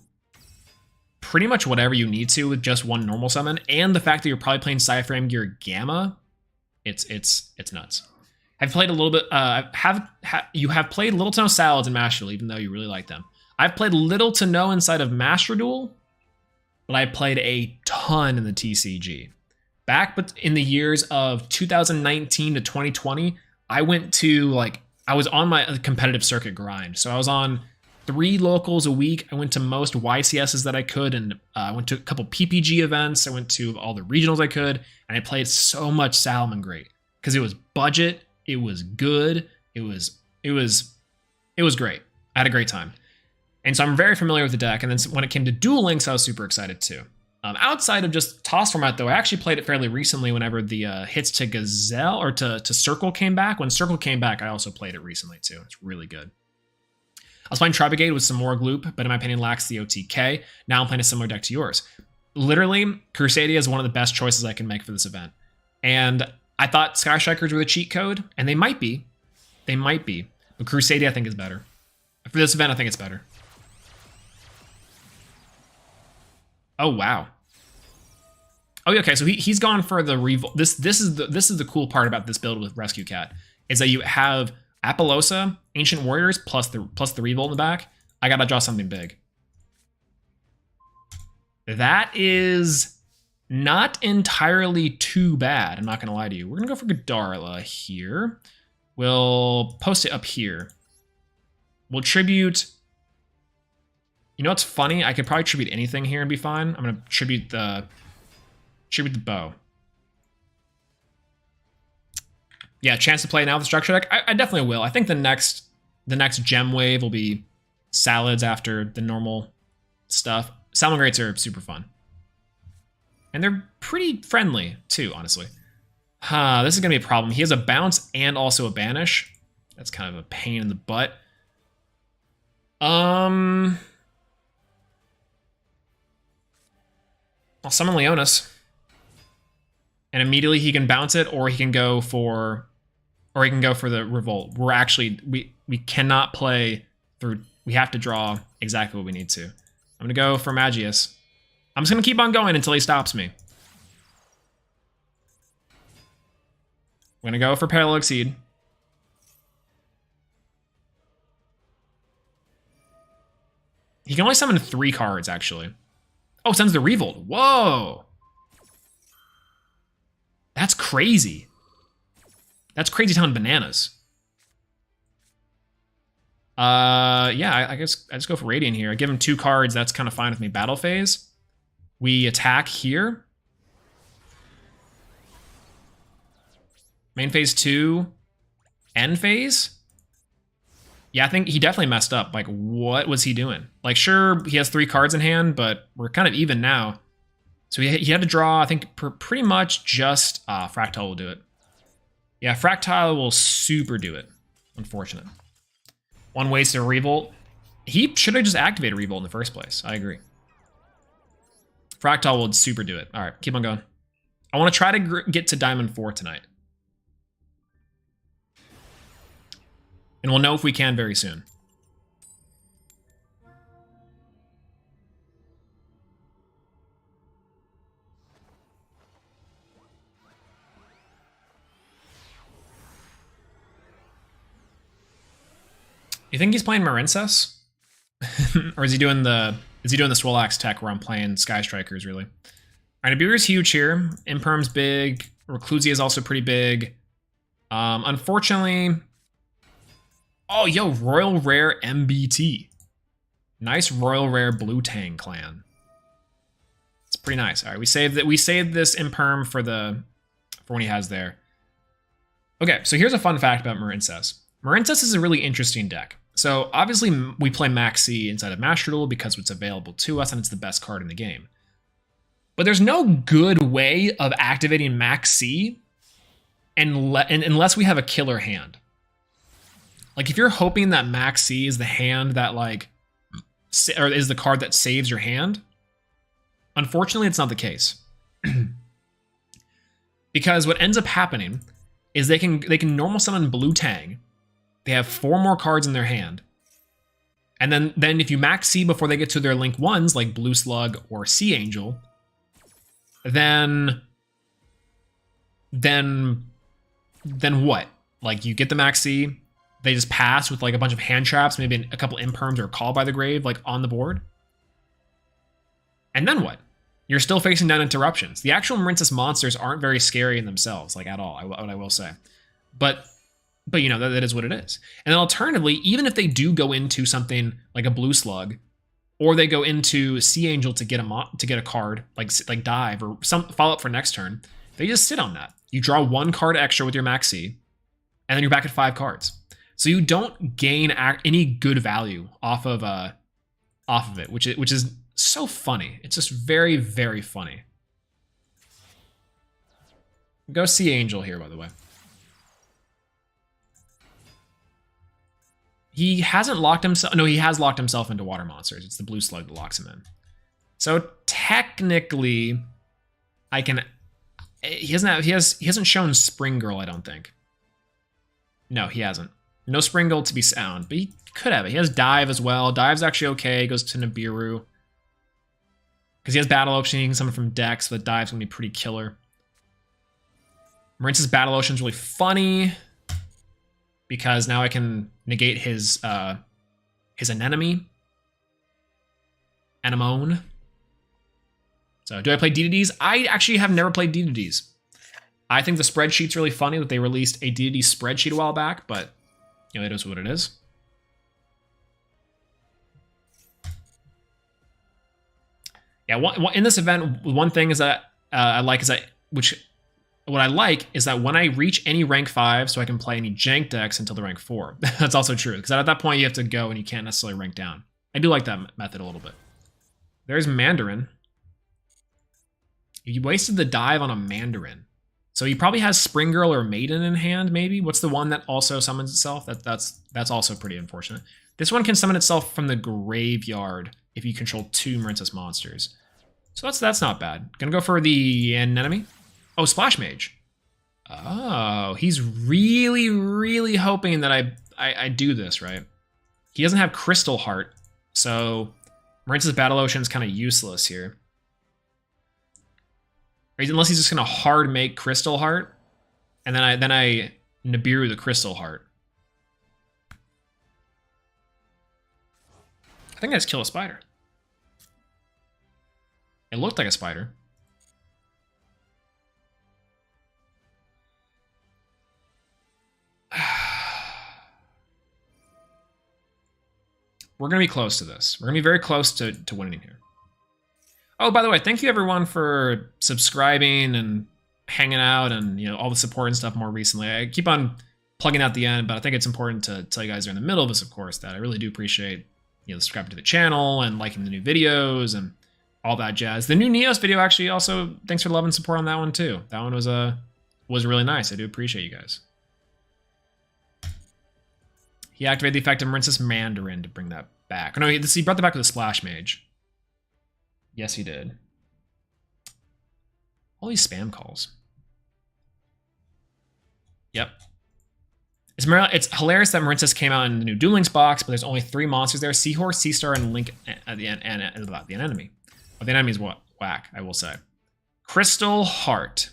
S5: pretty much whatever you need to with just one normal summon, and the fact that you're probably playing Cyframe Gear Gamma, it's nuts. I've played a little bit. You have played little to no Salads in Master Duel, even though you really like them. I've played little to no inside of Master Duel, but I played a ton in the TCG. Back in the years of 2019 to 2020, I was on my competitive circuit grind. So I was on 3 locals a week. I went to most YCSs that I could, and I went to a couple PPG events. I went to all the regionals I could, and I played so much Salamangreat because it was budget, it was good, it was great. I had a great time, and so I'm very familiar with the deck. And then when it came to Duel Links, I was super excited too. Outside of just toss format, though, I actually played it fairly recently. Whenever the hits to Gazelle or to Circle came back, when Circle came back, I also played it recently too. It's really good. I was playing Tri Brigade with some more Gloop, but in my opinion lacks the OTK. Now I'm playing a similar deck to yours. Literally, Crusadia is one of the best choices I can make for this event. And I thought Sky Strikers were the cheat code, and they might be. They might be. But Crusadia, I think, is better. For this event, I think it's better. Oh, wow. Oh, yeah, okay, so he's gone for the Revolt. This is the cool part about this build with Rescue Cat, is that you have Apollosa, Ancient Warriors, plus the Revolt in the back. I gotta draw something big. That is not entirely too bad, I'm not gonna lie to you. We're gonna go for Godarla here. We'll post it up here. We'll tribute... You know what's funny? I could probably tribute anything here and be fine. I'm gonna tribute the bow. Yeah, chance to play now with the structure deck. I definitely will. I think the next gem wave will be salads after the normal stuff. Salmon Greats are super fun. And they're pretty friendly too, honestly. This is gonna be a problem. He has a bounce and also a banish. That's kind of a pain in the butt. I'll summon Leonis. And immediately he can bounce it, or he can go for the Revolt. We're actually we cannot play through. We have to draw exactly what we need to. I'm gonna go for Magius. I'm just gonna keep on going until he stops me. I'm gonna go for Parallel Exceed. He can only summon 3 cards, actually. Oh, sends the Revolt. Whoa! That's crazy. That's crazy town bananas. Yeah, I guess I just go for Radiant here. I give him 2 cards. That's kind of fine with me. Battle phase. We attack here. Main phase 2. End phase. Yeah, I think he definitely messed up. Like, what was he doing? Like, sure, he has 3 cards in hand, but we're kind of even now. So he had to draw, I think, pretty much just... Fractile will do it. Yeah, Fractile will super do it. Unfortunate. 1 wasted Revolt. He should have just activated Revolt in the first place. I agree. Fractile will super do it. All right, keep on going. I want to try to get to Diamond 4 tonight. And we'll know if we can very soon. You think he's playing Marincess? Or is he doing the Swolelax tech where I'm playing Sky Strikers, really? Alright, Nibiru's huge here. Imperm's big. Reclusia is also pretty big. Unfortunately... Oh, yo, Royal Rare MBT. Nice Royal Rare Blue Tang clan. It's pretty nice. Alright, we saved this Imperm for when he has there. Okay, so here's a fun fact about Marincess. Marincess is a really interesting deck. So obviously we play Max C inside of Master Duel because it's available to us and it's the best card in the game. But there's no good way of activating Max C unless we have a killer hand. Like if you're hoping that Max C is the hand that or is the card that saves your hand, unfortunately it's not the case. Because what ends up happening is they can normal summon Blue Tang. They have 4 more cards in their hand. And then if you max C before they get to their link 1s, like Blue Slug or Sea Angel, then what? Like you get the max C, they just pass with like a bunch of hand traps, maybe a couple imperms or a Call by the Grave like on the board. And then what? You're still facing down interruptions. The actual Marincess monsters aren't very scary in themselves, like at all, what I will say. But you know, that is what it is. And then alternatively, even if they do go into something like a Blue Slug, or they go into Sea Angel to get a card, like Dive, or some follow-up for next turn, they just sit on that. You draw 1 card extra with your Max C, and then you're back at 5 cards. So you don't gain any good value off of it, which is so funny. It's just very, very funny. Go Sea Angel here, by the way. He hasn't locked himself... No, he has locked himself into water monsters. It's the Blue Slug that locks him in. So technically, I can... He hasn't shown Spring Girl, I don't think. No, he hasn't. No Spring Girl to be sound, but he could have it. He has Dive as well. Dive's actually okay. Goes to Nibiru. Because he has Battle Ocean, he can summon from deck, so the Dive's going to be pretty killer. Marince's Battle Ocean's really funny. Because now I can negate his anemone. Anemone. So, do I play DDDs? I actually have never played DDDs. I think the spreadsheet's really funny that they released a DDD spreadsheet a while back, but, you know, it is what it is. Yeah, in this event, one thing is that what I like is that when I reach any rank 5, so I can play any jank decks until the rank 4. That's also true, because at that point you have to go and you can't necessarily rank down. I do like that method a little bit. There's Mandarin. You wasted the dive on a Mandarin. So he probably has Spring Girl or Maiden in hand, maybe? What's the one that also summons itself? That's also pretty unfortunate. This one can summon itself from the graveyard if you control 2 Marincess monsters. So that's not bad. Gonna go for the anemone. Oh, Splash Mage. Oh, he's really, really hoping that I do this, right? He doesn't have Crystal Heart, so Marincess Battle Ocean is kind of useless here. Right? Unless he's just gonna hard make Crystal Heart, and then I Nibiru the Crystal Heart. I think I just kill a spider. It looked like a spider. We're going to be close to this. We're going to be very close to winning here. Oh, by the way, thank you everyone for subscribing and hanging out and, you know, all the support and stuff more recently. I keep on plugging out the end, but I think it's important to tell you guys during the middle of this, of course, that I really do appreciate, you know, subscribing to the channel and liking the new videos and all that jazz. The new Neos video, actually, also, thanks for love and support on that one, too. That one was really nice. I do appreciate you guys. He activated the effect of Marincess Mandarin to bring that back. No, he brought that back with a Splash Mage. Yes, he did. All these spam calls. Yep. It's hilarious that Marincess came out in the new Duel Links box, but there's only 3 monsters there: Seahorse, Seastar, and Link at the enemy. Oh, the enemy is what? Whack, I will say. Crystal Heart.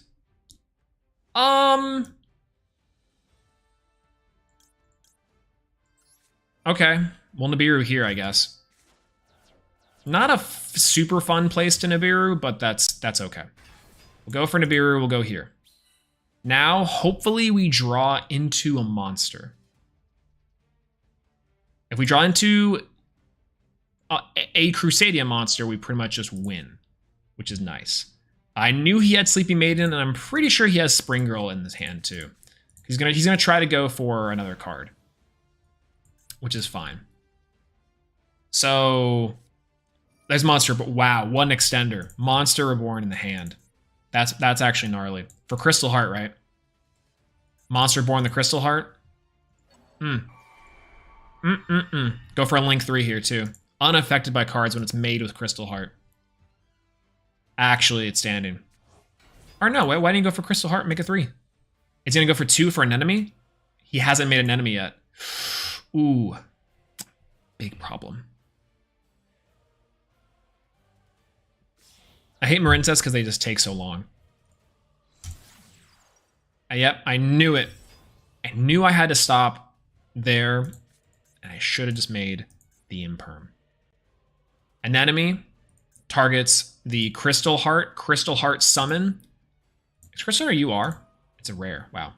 S5: Okay, well, Nibiru here, I guess. Not a super fun place to Nibiru, but that's okay. We'll go for Nibiru, we'll go here. Now, hopefully we draw into a monster. If we draw into a Crusadia monster, we pretty much just win, which is nice. I knew he had Sleepy Maiden, and I'm pretty sure he has Spring Girl in his hand too. He's gonna try to go for another card, which is fine. So there's Monster, but wow, one extender. Monster Reborn in the hand. That's actually gnarly. For Crystal Heart, right? Monster Born the Crystal Heart. Go for a Link 3 here too. Unaffected by cards when it's made with Crystal Heart. Actually, it's standing. Or no, why didn't you go for Crystal Heart and make a 3? It's gonna go for 2 for an enemy? He hasn't made an enemy yet. Ooh. Big problem. I hate Marincess because they just take so long. Yep, I knew it. I knew I had to stop there, and I should have just made the Imperm. An enemy targets the Crystal Heart summon. Is Crystal or you are? It's a rare, wow.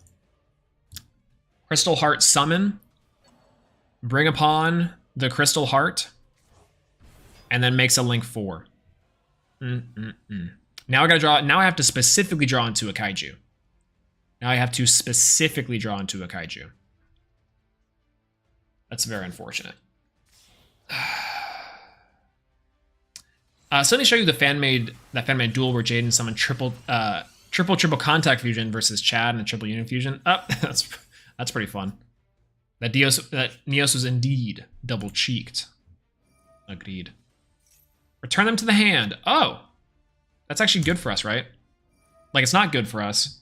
S5: Crystal Heart summon. Bring upon the Crystal Heart. And then makes a Link 4. Now I gotta draw. Now I have to specifically draw into a Kaiju. Now I have to specifically draw into a Kaiju. That's very unfortunate. So let me show you the fan-made duel where Jaden summoned triple contact fusion versus Chad and the triple unit fusion. That's pretty fun. That Neos was indeed double cheeked. Agreed. Return them to the hand. Oh, that's actually good for us, right? Like, it's not good for us.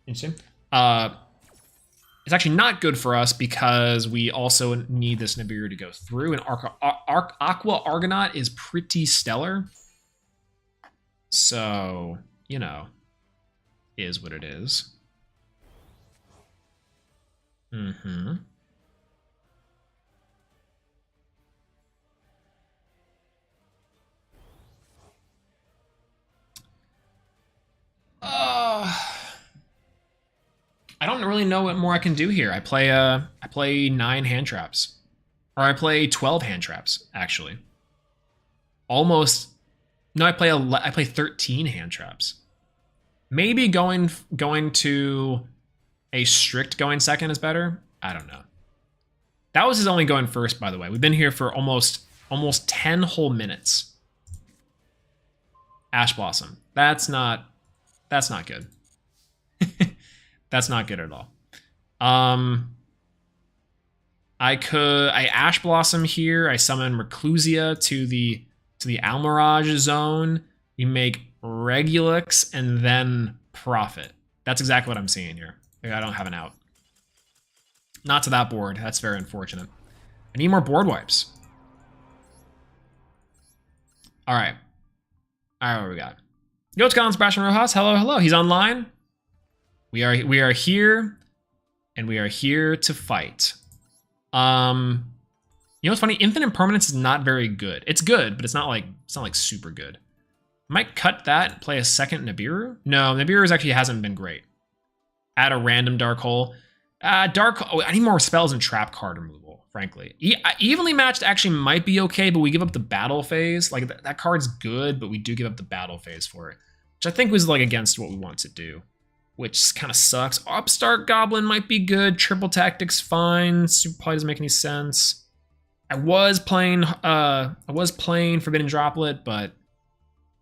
S5: Interesting. It's actually not good for us because we also need this Nibiru to go through, and Aqua Argonaut is pretty stellar. So, you know, is what it is. Mm-hmm. I don't really know what more I can do here. I play 9 hand traps, or I play 12 hand traps actually. Almost. No, I play 13 hand traps. Maybe going to a strict going second is better. I don't know. That was his only going first, by the way. We've been here for almost 10 whole minutes. Ash Blossom. That's not good. That's not good at all. I Ash Blossom here. I summon Reclusia to the Almirage zone. You make Regulix and then Profit. That's exactly what I'm seeing here. I don't have an out. Not to that board. That's very unfortunate. I need more board wipes. All right. All right, what we got? Yo, what's going on, Sebastian Rojas? Hello, hello. He's online. We are here, and we are here to fight. You know what's funny? Infinite Permanence is not very good. It's good, but it's not like super good. I might cut that and play a second Nibiru. No, Nibiru actually hasn't been great. Add a random Dark Hole. I need more spells and trap card removal, frankly. Evenly Matched actually might be okay, but we give up the battle phase. Like, that card's good, but we do give up the battle phase for it, which I think was like against what we want to do, which kind of sucks. Upstart Goblin might be good. Triple Tactics fine. Super Poly doesn't make any sense. I was playing Forbidden Droplet, but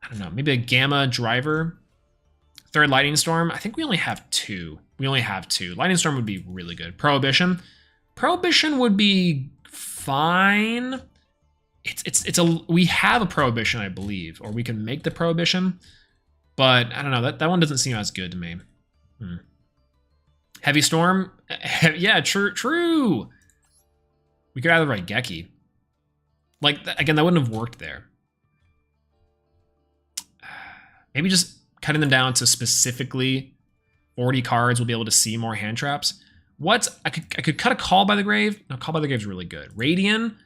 S5: I don't know. Maybe a Gamma Driver. Third Lightning Storm. I think we only have 2. Lightning Storm would be really good. Prohibition would be fine. We have a Prohibition, I believe, or we can make the Prohibition, but I don't know. That one doesn't seem as good to me. Heavy Storm. Yeah, true. We could either write Geki. Like, again, that wouldn't have worked there. Maybe just cutting them down to specifically 40 cards, we'll be able to see more hand traps. I could cut a Call by the Grave. No, Call by the Grave is really good. Radian,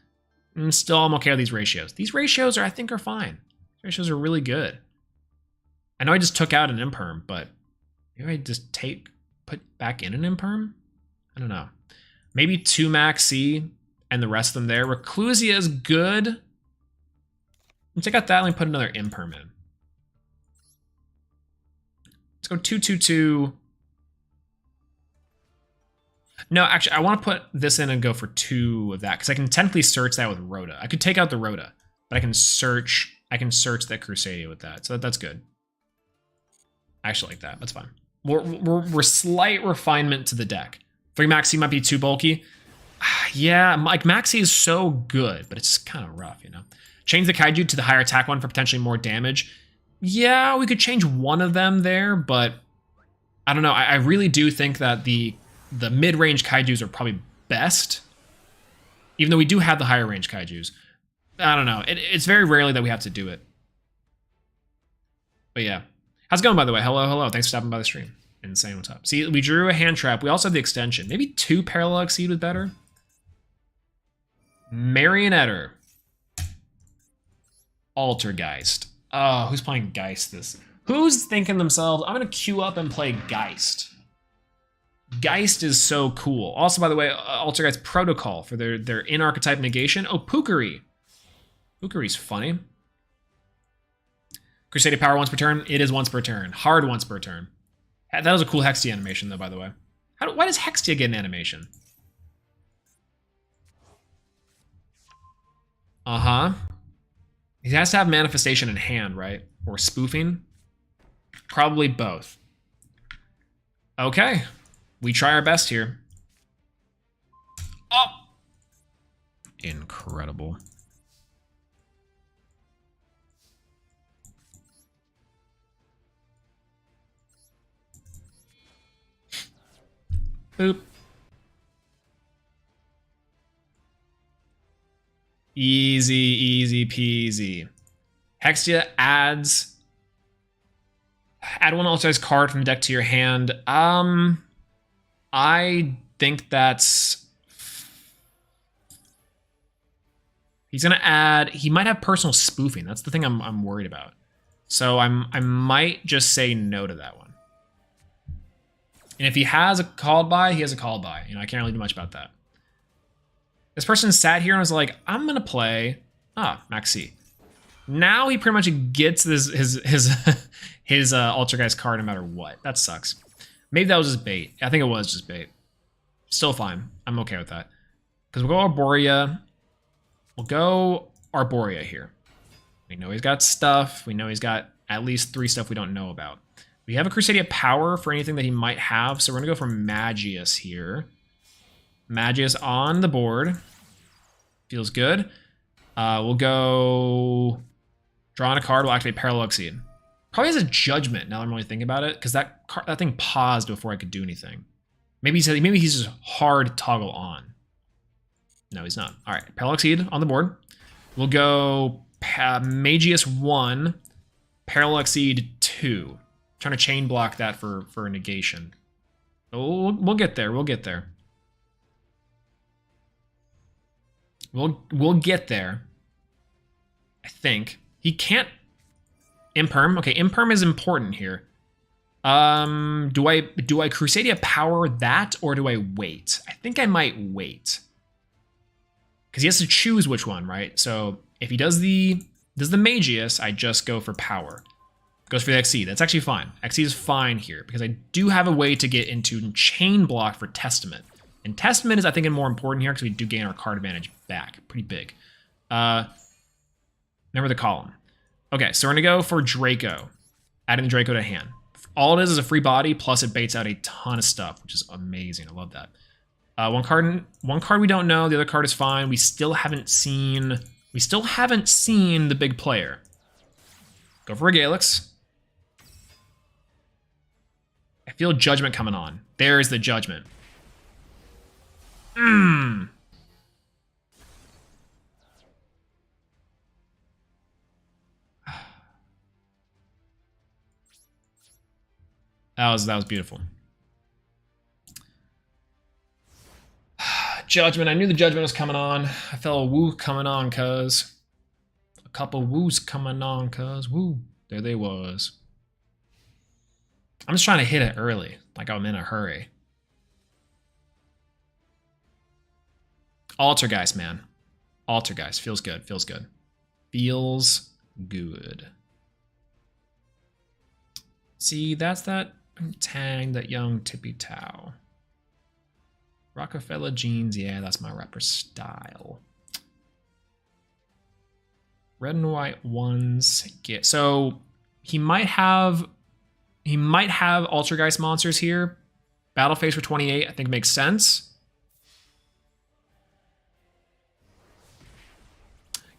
S5: still I'm okay with these ratios. These ratios I think are fine. These ratios are really good. I know I just took out an Imperm, but maybe I just put back in an Imperm? I don't know. Maybe 2 Max C and the rest of them there. Reclusia is good. Let's take out that and put another Imperm in. Let's go 2/2/2. No, actually, I want to put this in and go for 2 of that, because I can technically search that with Rhoda. I could take out the Rhoda, but I can search that Crusadia with that, so that's good. I actually like that. That's fine. We're slight refinement to the deck. 3 Maxi might be too bulky. Yeah, like Maxi is so good, but it's just kind of rough, you know? Change the Kaiju to the higher attack one for potentially more damage. Yeah, we could change one of them there, but I don't know. I really do think that the mid-range Kaijus are probably best, even though we do have the higher range Kaijus. I don't know. It's very rarely that we have to do it. But yeah. How's it going, by the way? Hello. Thanks for stopping by the stream. Insane, what's up? See, we drew a hand trap. We also have the extension. Maybe 2 Parallel Exceed was better. Marionetter. Altergeist. Oh, who's playing Geist this? Who's thinking themselves, I'm going to queue up and play Geist? Geist is so cool. Also, by the way, Altergeist Protocol for their in-archetype negation. Oh, Pukari. Pukari's funny. Crusadia Power once per turn. It is once per turn. Hard once per turn. That was a cool Hextia animation, though, by the way. Why does Hextia get an animation? Uh-huh. He has to have manifestation in hand, right? Or spoofing? Probably both. Okay. We try our best here. Oh! Incredible. Boop. Easy, easy peasy. Hexia adds... Add one authorized card from the deck to your hand. I think that's... He's gonna add... He might have personal spoofing. That's the thing I'm worried about. So I might just say no to that one. And if he has a called by, he has a called by. You know, I can't really do much about that. This person sat here and was like, I'm gonna play Maxi. Now he pretty much gets his Altergeist card no matter what. That sucks. Maybe that was just bait. I think it was just bait. Still fine. I'm okay with that. Because we'll go Arborea. We'll go Arborea here. We know he's got stuff. We know he's got at least 3 stuff we don't know about. We have a Crusadia Power for anything that he might have, so we're going to go for Magius here. Magius on the board. Feels good. We'll go... Draw on a card, we'll activate Parallel Exceed. Probably has a Judgment, now that I'm really thinking about it, because that thing paused before I could do anything. Maybe he's just hard toggle on. No, he's not. All right, Parallel Exceed on the board. We'll go Magius 1, Parallel Exceed 2. Trying to chain block that for a negation. We'll get there. We'll get there. We'll get there. I think he can't imperm. Okay, imperm is important here. Do I Crusadia Power that or do I wait? I think I might wait because he has to choose which one, right? So if he does the Magius, I just go for Power. Goes for the XC. That's actually fine. XC is fine here because I do have a way to get into chain block for Testament. And Testament is, I think, more important here because we do gain our card advantage back. Pretty big. Remember the column. Okay, so we're going to go for Draco. Adding the Draco to hand. All it is a free body, plus it baits out a ton of stuff, which is amazing. I love that. One card we don't know. The other card is fine. We still haven't seen the big player. Go for Regalix. I feel Judgment coming on. There's the Judgment. That was beautiful. Judgment. I knew the Judgment was coming on. I felt a woo coming on, cuz. A couple woos coming on, cuz. Woo. There they was. I'm just trying to hit it early, like I'm in a hurry. Altergeist, man. Altergeist. Feels good. Feels good. Feels good. See, that's that Tang, that young Tippy Tao. Rockefeller jeans, yeah, that's my rapper style. Red and white ones. So he might have Altergeist monsters here. Battle phase for 28, I think makes sense.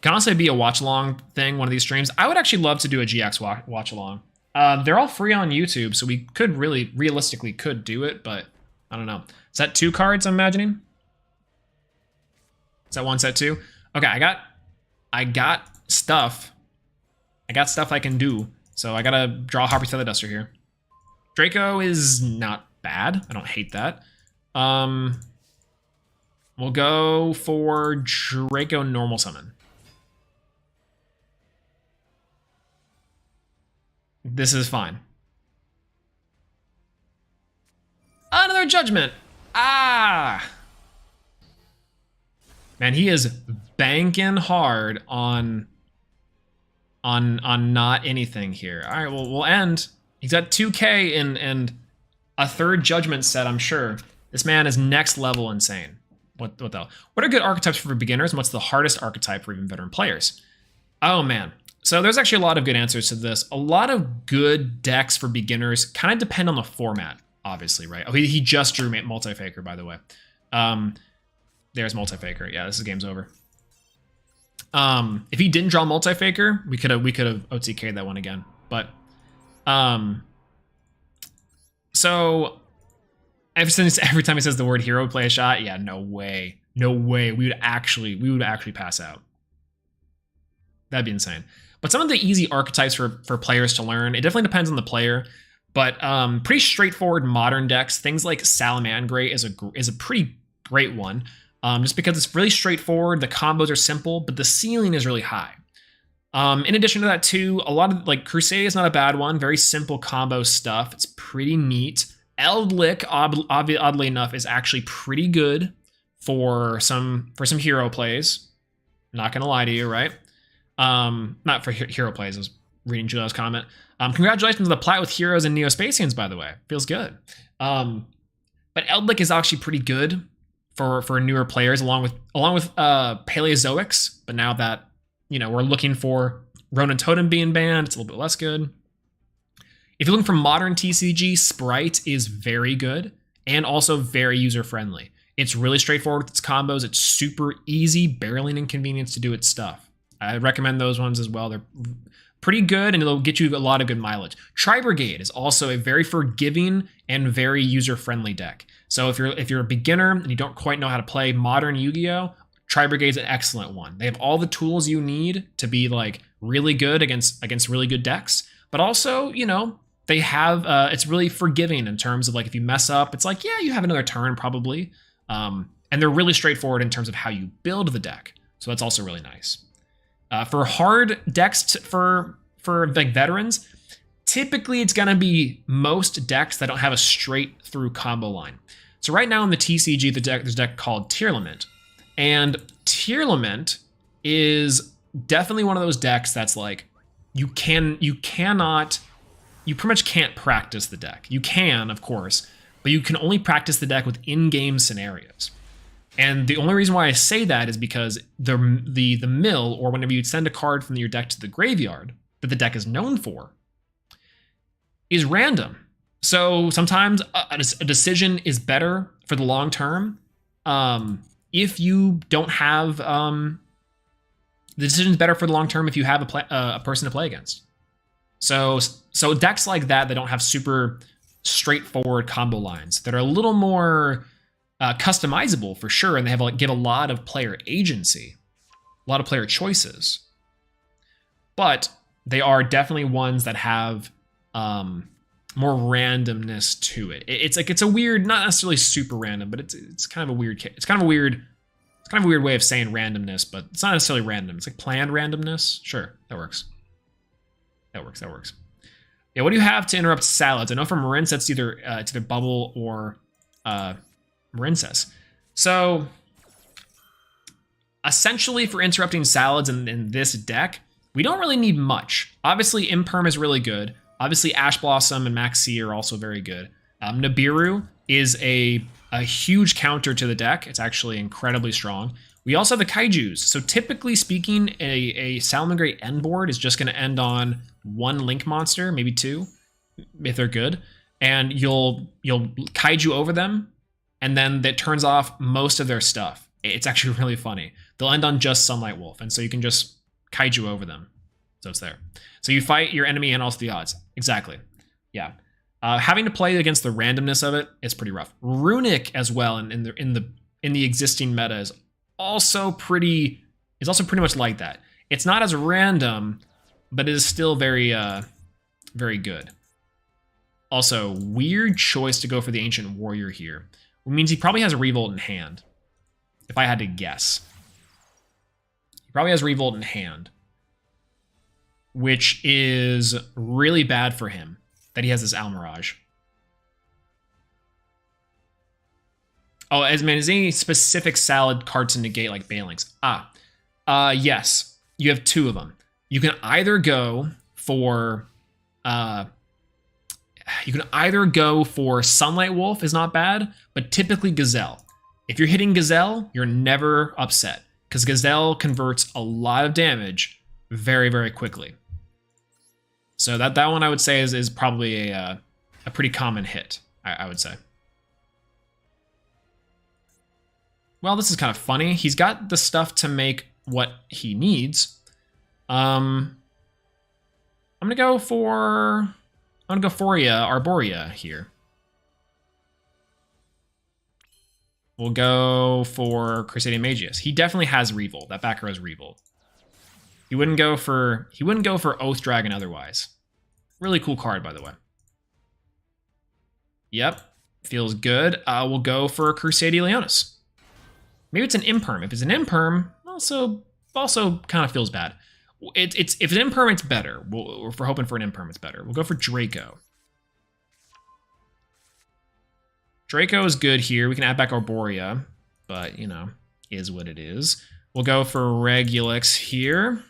S5: Can also be a watch along thing, one of these streams. I would actually love to do a GX watch along. They're all free on YouTube, so we could realistically could do it, but I don't know. Is that 2 cards, I'm imagining? Is that 1 set 2? Okay, I got stuff. I got stuff I can do. So I gotta draw Harpy Feather Duster here. Draco is not bad. I don't hate that. We'll go for Draco Normal Summon. This is fine. Another Judgment. Ah. Man, he is banking hard on not anything here. All right, well, we'll end. He's got 2K and a 3rd Judgment set, I'm sure. This man is next level insane. What the hell? What are good archetypes for beginners, and what's the hardest archetype for even veteran players? Oh, man. So there's actually a lot of good answers to this. A lot of good decks for beginners kind of depend on the format, obviously, right? Oh, he just drew Multi-Faker, by the way. There's Multi-Faker. Yeah, this game's over. If he didn't draw Multi-Faker, we could have OTK'd that one again. But so every time he says the word hero, play a shot. Yeah, no way. No way. We would actually pass out. That'd be insane. But some of the easy archetypes for players to learn, it definitely depends on the player. But pretty straightforward modern decks, things like Salamangreat is a pretty great one. Just because it's really straightforward, the combos are simple, but the ceiling is really high. In addition to that too, a lot of like Crusade is not a bad one. Very simple combo stuff. It's pretty neat. Eldlick, oddly enough, is actually pretty good for some hero plays. Not gonna lie to you, right? Not for hero plays. I was reading Julio's comment. Congratulations on the plat with heroes and Neospatians, by the way. Feels good. But Eldlick is actually pretty good for newer players, along with Paleozoics. But now that we're looking for Ronin Totem being banned, it's a little bit less good. If you're looking for modern TCG, Sprite is very good and also very user-friendly. It's really straightforward with its combos. It's super easy, barely an inconvenience to do its stuff. I recommend those ones as well. They're pretty good and it'll get you a lot of good mileage. Tri-Brigade is also a very forgiving and very user-friendly deck. So if you're a beginner and you don't quite know how to play modern Yu-Gi-Oh!, Tri-Brigade's an excellent one. They have all the tools you need to be like really good against really good decks, but also, they have it's really forgiving in terms of like if you mess up, it's like, yeah, you have another turn probably. And they're really straightforward in terms of how you build the deck. So that's also really nice. For hard decks for like veterans, typically it's gonna be most decks that don't have a straight through combo line. So right now in the TCG, there's a deck called Tearlament. And Tearlament is definitely one of those decks that's like, you pretty much can't practice the deck. You can, of course, but you can only practice the deck with in-game scenarios. And the only reason why I say that is because the mill, or whenever you send a card from your deck to the graveyard that the deck is known for, is random. So sometimes a decision is better for the long term if you don't have the decision's better for the long term if you have a person to play against. So decks like that don't have super straightforward combo lines that are a little more customizable for sure, and they give a lot of player agency, a lot of player choices. But they are definitely ones that have more randomness to it. It's a weird, not necessarily super random, but it's kind of a weird way of saying randomness, but it's not necessarily random. It's like planned randomness. Sure, that works. That works. Yeah, what do you have to interrupt salads? I know from Marincess it's either bubble or Marincess. So essentially for interrupting salads in this deck, we don't really need much. Obviously Imperm is really good. Obviously Ash Blossom and Maxi are also very good. Nibiru is a huge counter to the deck. It's actually incredibly strong. We also have the Kaijus. So typically speaking, a Salamangreat end board is just going to end on one Link monster, maybe two, if they're good. And you'll Kaiju over them, and then that turns off most of their stuff. It's actually really funny. They'll end on just Sunlight Wolf, and so you can just Kaiju over them. So it's there. So you fight your enemy and also the odds. Exactly. Yeah. Having to play against the randomness of it is pretty rough. Runic as well in the existing meta is also pretty much like that. It's not as random, but it is still very very good. Also, weird choice to go for the Ancient Warrior here. It means he probably has a Revolt in hand, if I had to guess. He probably has Revolt in hand, which is really bad for him that he has this Almirage. Oh, is there any specific salad card to negate like Balings? Yes. You have two of them. You can either go for Sunlight Wolf is not bad, but typically Gazelle. If you're hitting Gazelle, you're never upset because Gazelle converts a lot of damage very, very quickly. So that one I would say is probably a pretty common hit, I would say. Well, this is kind of funny. He's got the stuff to make what he needs. I'm gonna go for Arborea here. We'll go for Crusadia Magius. He definitely has Revolt. That back row is Revolt. He wouldn't go for Oath Dragon otherwise. Really cool card, by the way. Yep. Feels good. We'll go for Crusadia Leonis. Maybe it's an Imperm. If it's an Imperm, also kind of feels bad. If it's an Imperm, it's better. If we're hoping for an Imperm, it's better. We'll go for Draco. Draco is good here. We can add back Arborea, but, you know, is what it is. We'll go for Regulix here.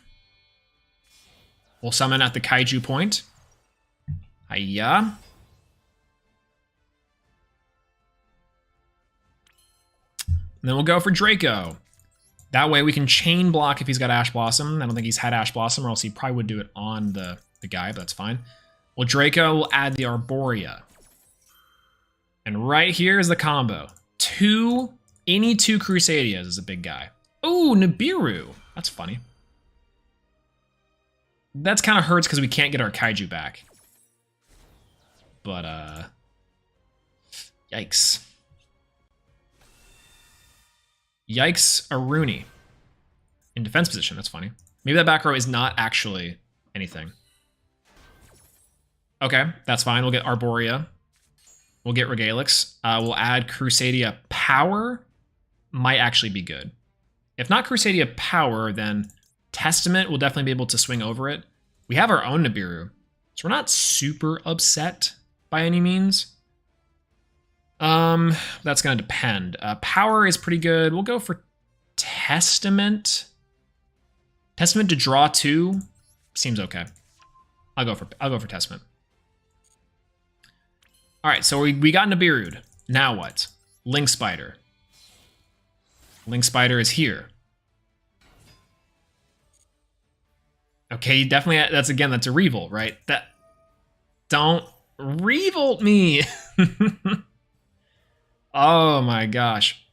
S5: We'll summon at the Kaiju point. Hiya. And then we'll go for Draco. That way we can chain block if he's got Ash Blossom. I don't think he's had Ash Blossom, or else he probably would do it on the guy, but that's fine. Well, Draco will add the Arborea. And right here is the combo. Any two Crusadias is a big guy. Oh, Nibiru. That's funny. That's kind of hurts because we can't get our Kaiju back. But, yikes. Yikes, Aruni. In defense position, that's funny. Maybe that back row is not actually anything. Okay, that's fine. We'll get Arborea. We'll get Regalix. We'll add Crusadia Power. Might actually be good. If not Crusadia Power, then Testament will definitely be able to swing over it. We have our own Nibiru, so we're not super upset by any means. That's going to depend. Power is pretty good. We'll go for Testament. Testament to draw 2 seems okay. I'll go for Testament. All right, so we got Nibiru. Now what? Link Spider. Link Spider is here. Okay, definitely. That's a Revolt, right? Don't Revolt me. Oh my gosh.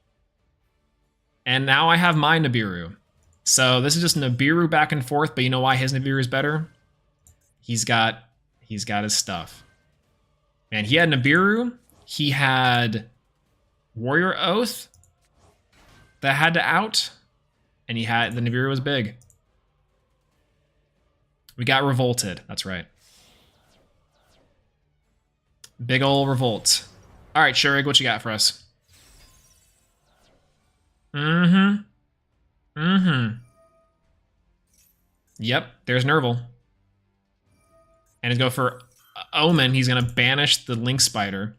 S5: And now I have my Nibiru. So this is just Nibiru back and forth, but you know why his Nibiru is better? He's got his stuff. Man, he had Nibiru. He had Warrior Oath that had to out. And the Nibiru was big. We got Revolted. That's right. Big ol' Revolt. All right, Shurig, what you got for us? Yep, there's Nerval. And he's go for Omen. He's going to banish the Link Spider.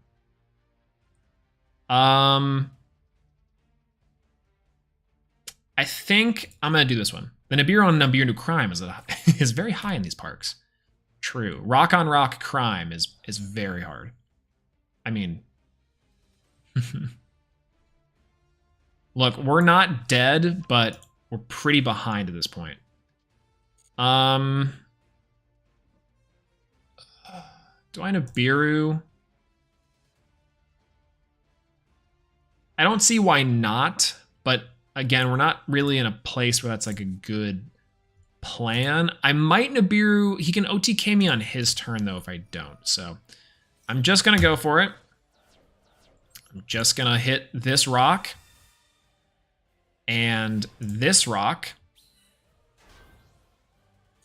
S5: I think I'm going to do this one. The Nibiru on Nibiru Crime is very high in these parks. True. Rock on Rock Crime is very hard. I mean... Look, we're not dead, but we're pretty behind at this point. Do I Nibiru? I don't see why not, but again, we're not really in a place where that's like a good plan. I might Nibiru. He can OTK me on his turn, though, if I don't. So I'm just going to go for it. I'm just going to hit this rock and this rock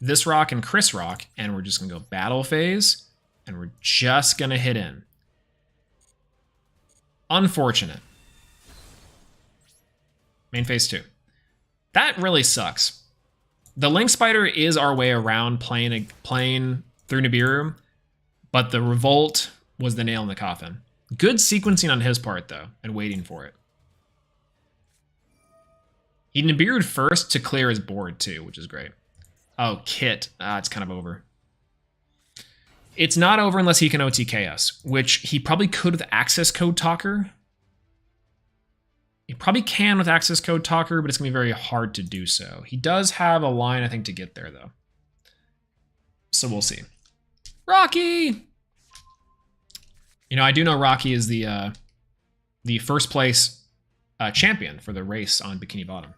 S5: and Chris Rock, and we're just going to go battle phase, and we're just going to hit in. Unfortunate. Main phase 2. That really sucks. The Link Spider is our way around playing through Nibiru, but the Revolt was the nail in the coffin. Good sequencing on his part, though, and waiting for it. He Nibiru'd first to clear his board, too, which is great. Oh, Kit. It's kind of over. It's not over unless he can OTK us, which he probably could with Access Code Talker. He probably can with Access Code Talker, but it's going to be very hard to do so. He does have a line, I think, to get there, though. So we'll see. Rocky! You know, I do know Rocky is the first place champion for the race on Bikini Bottom.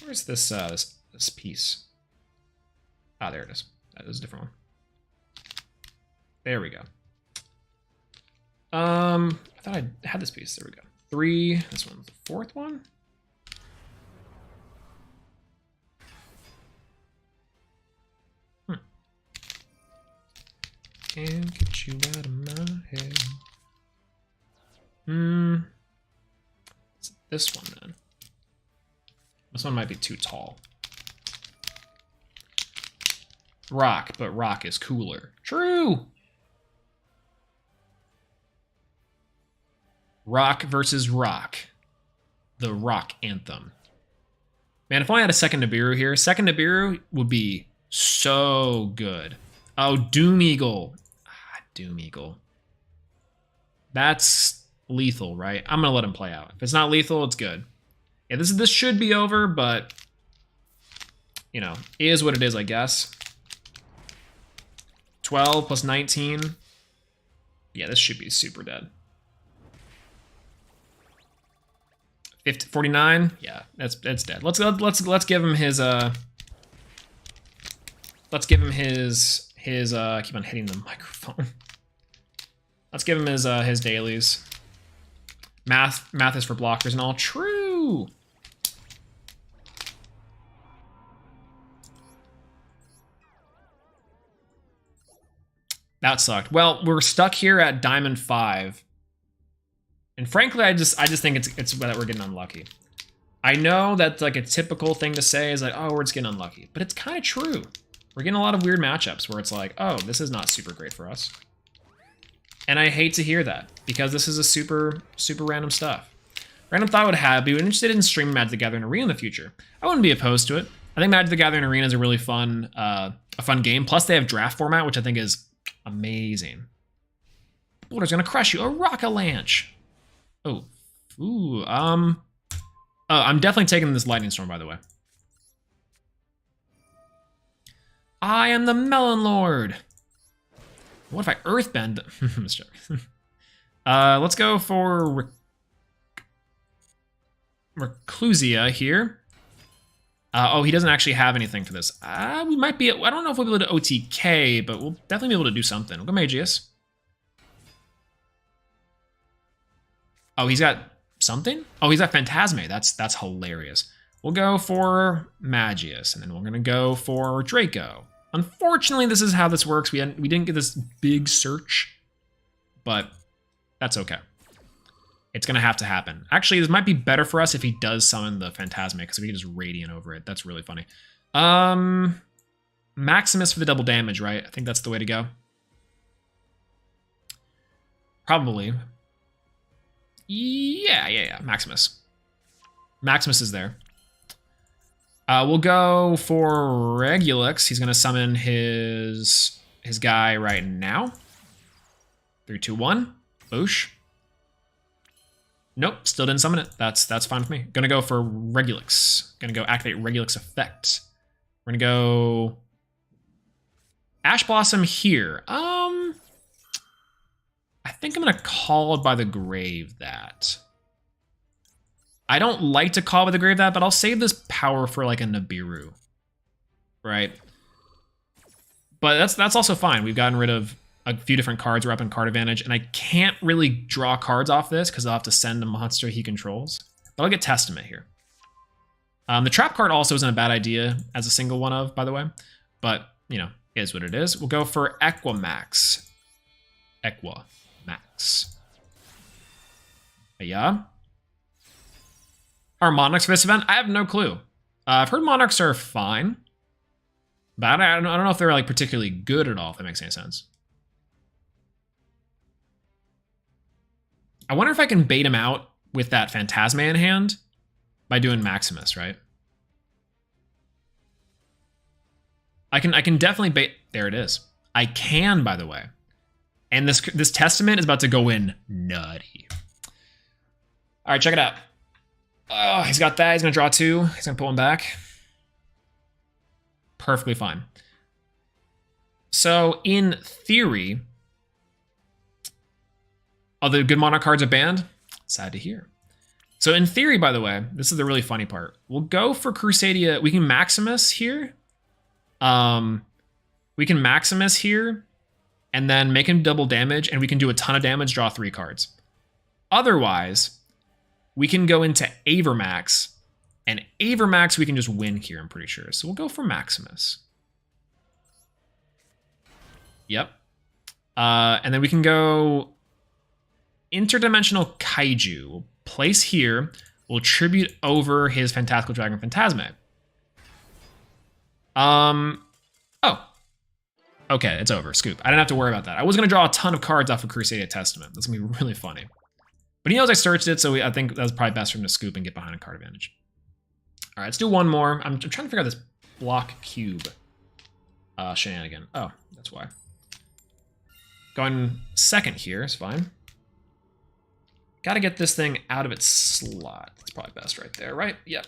S5: Where's this this piece? Ah, there it is. That is a different one. There we go. I thought I had this piece. There we go. 3. This one's the 4th one. Can't get you out of my head. It's this one then. This one might be too tall. Rock, but rock is cooler. True! Rock versus rock. The rock anthem. Man, if I had a second Nibiru here, second Nibiru would be so good. Oh, Doom Eagle. Doom Eagle. That's lethal, right? I'm gonna let him play out. If it's not lethal, it's good. Yeah, this should be over, but you know, is what it is, I guess. 12 plus 19. Yeah, this should be super dead. 50, 49. Yeah, that's dead. Let's give him his let's give him his I keep on hitting the microphone. Let's give him his dailies. Math is for blockers and all. True. That sucked. Well, we're stuck here at Diamond 5. And frankly, I just think it's that we're getting unlucky. I know that's like a typical thing to say is like, oh, we're just getting unlucky. But it's kind of true. We're getting a lot of weird matchups where it's like, oh, this is not super great for us. And I hate to hear that because this is a super random stuff. Random thought would have be interested in streaming Magic the Gathering Arena in the future. I wouldn't be opposed to it. I think Magic the Gathering Arena is a really fun game. Plus they have draft format, which I think is amazing. Boulder's gonna crush you. A Rock-a-Lanche. Oh. Ooh. Oh, I'm definitely taking this Lightning Storm, by the way. I am the Melon Lord. What if I Earthbend? Let's go for Reclusia here. Oh, he doesn't actually have anything for this. We might be. I don't know if we'll be able to OTK, but we'll definitely be able to do something. We'll go Magius. Oh, he's got something? Oh, he's got Phantasme. That's hilarious. We'll go for Magius, and then we're gonna go for Draco. Unfortunately, this is how this works. We didn't get this big search, but that's okay. It's gonna have to happen. Actually, this might be better for us if he does summon the Phantasme, because we can just Radiant over it. That's really funny. Maximus for the double damage, right? I think that's the way to go. Probably. Yeah. Maximus. Maximus is there. We'll go for Regulix. He's gonna summon his guy right now. 3, 2, 1. Boosh. Nope, still didn't summon it. That's fine with me. Gonna go for Regulix. Gonna go activate Regulix effect. We're gonna go Ash Blossom here. I think I'm gonna call by the grave that. I don't like to call by the grave that, but I'll save this power for like a Nibiru, right? But that's also fine. We've gotten rid of a few different cards. We're up in card advantage, and I can't really draw cards off this because I'll have to send a monster he controls. But I'll get Testament here. The trap card also isn't a bad idea as a single one of, by the way. But, you know, is what it is. We'll go for Equimax. Equimax. Yeah. Are Monarchs for this event? I have no clue. I've heard Monarchs are fine. But I don't know if they're like particularly good at all, if that makes any sense. I wonder if I can bait him out with that Phantasma in hand by doing Maximus, right? I can definitely bait. There it is. I can, by the way. And this Testament is about to go in nutty. All right, check it out. Oh, he's got that. He's going to draw 2. He's going to put one back. Perfectly fine. So, in theory, all the good Monarch cards are banned. Sad to hear. So, in theory, by the way, this is the really funny part. We'll go for Crusadia. We can Maximus here. We can Maximus here. And then make him double damage. And we can do a ton of damage, draw 3 cards. Otherwise, we can go into Avermax. And Avermax, we can just win here, I'm pretty sure. So we'll go for Maximus. Yep. And then we can go Interdimensional Kaiju. We'll place here. We'll tribute over his Fantastical Dragon Phantasme. Oh. Okay, it's over. Scoop. I didn't have to worry about that. I was going to draw a ton of cards off of Crusadia Testament. That's going to be really funny. But he knows I searched it, so I think that's probably best for him to scoop and get behind a card advantage. All right, let's do one more. I'm trying to figure out this block cube shenanigan. Oh, that's why. Going second here is fine. Got to get this thing out of its slot. That's probably best right there, right? Yep.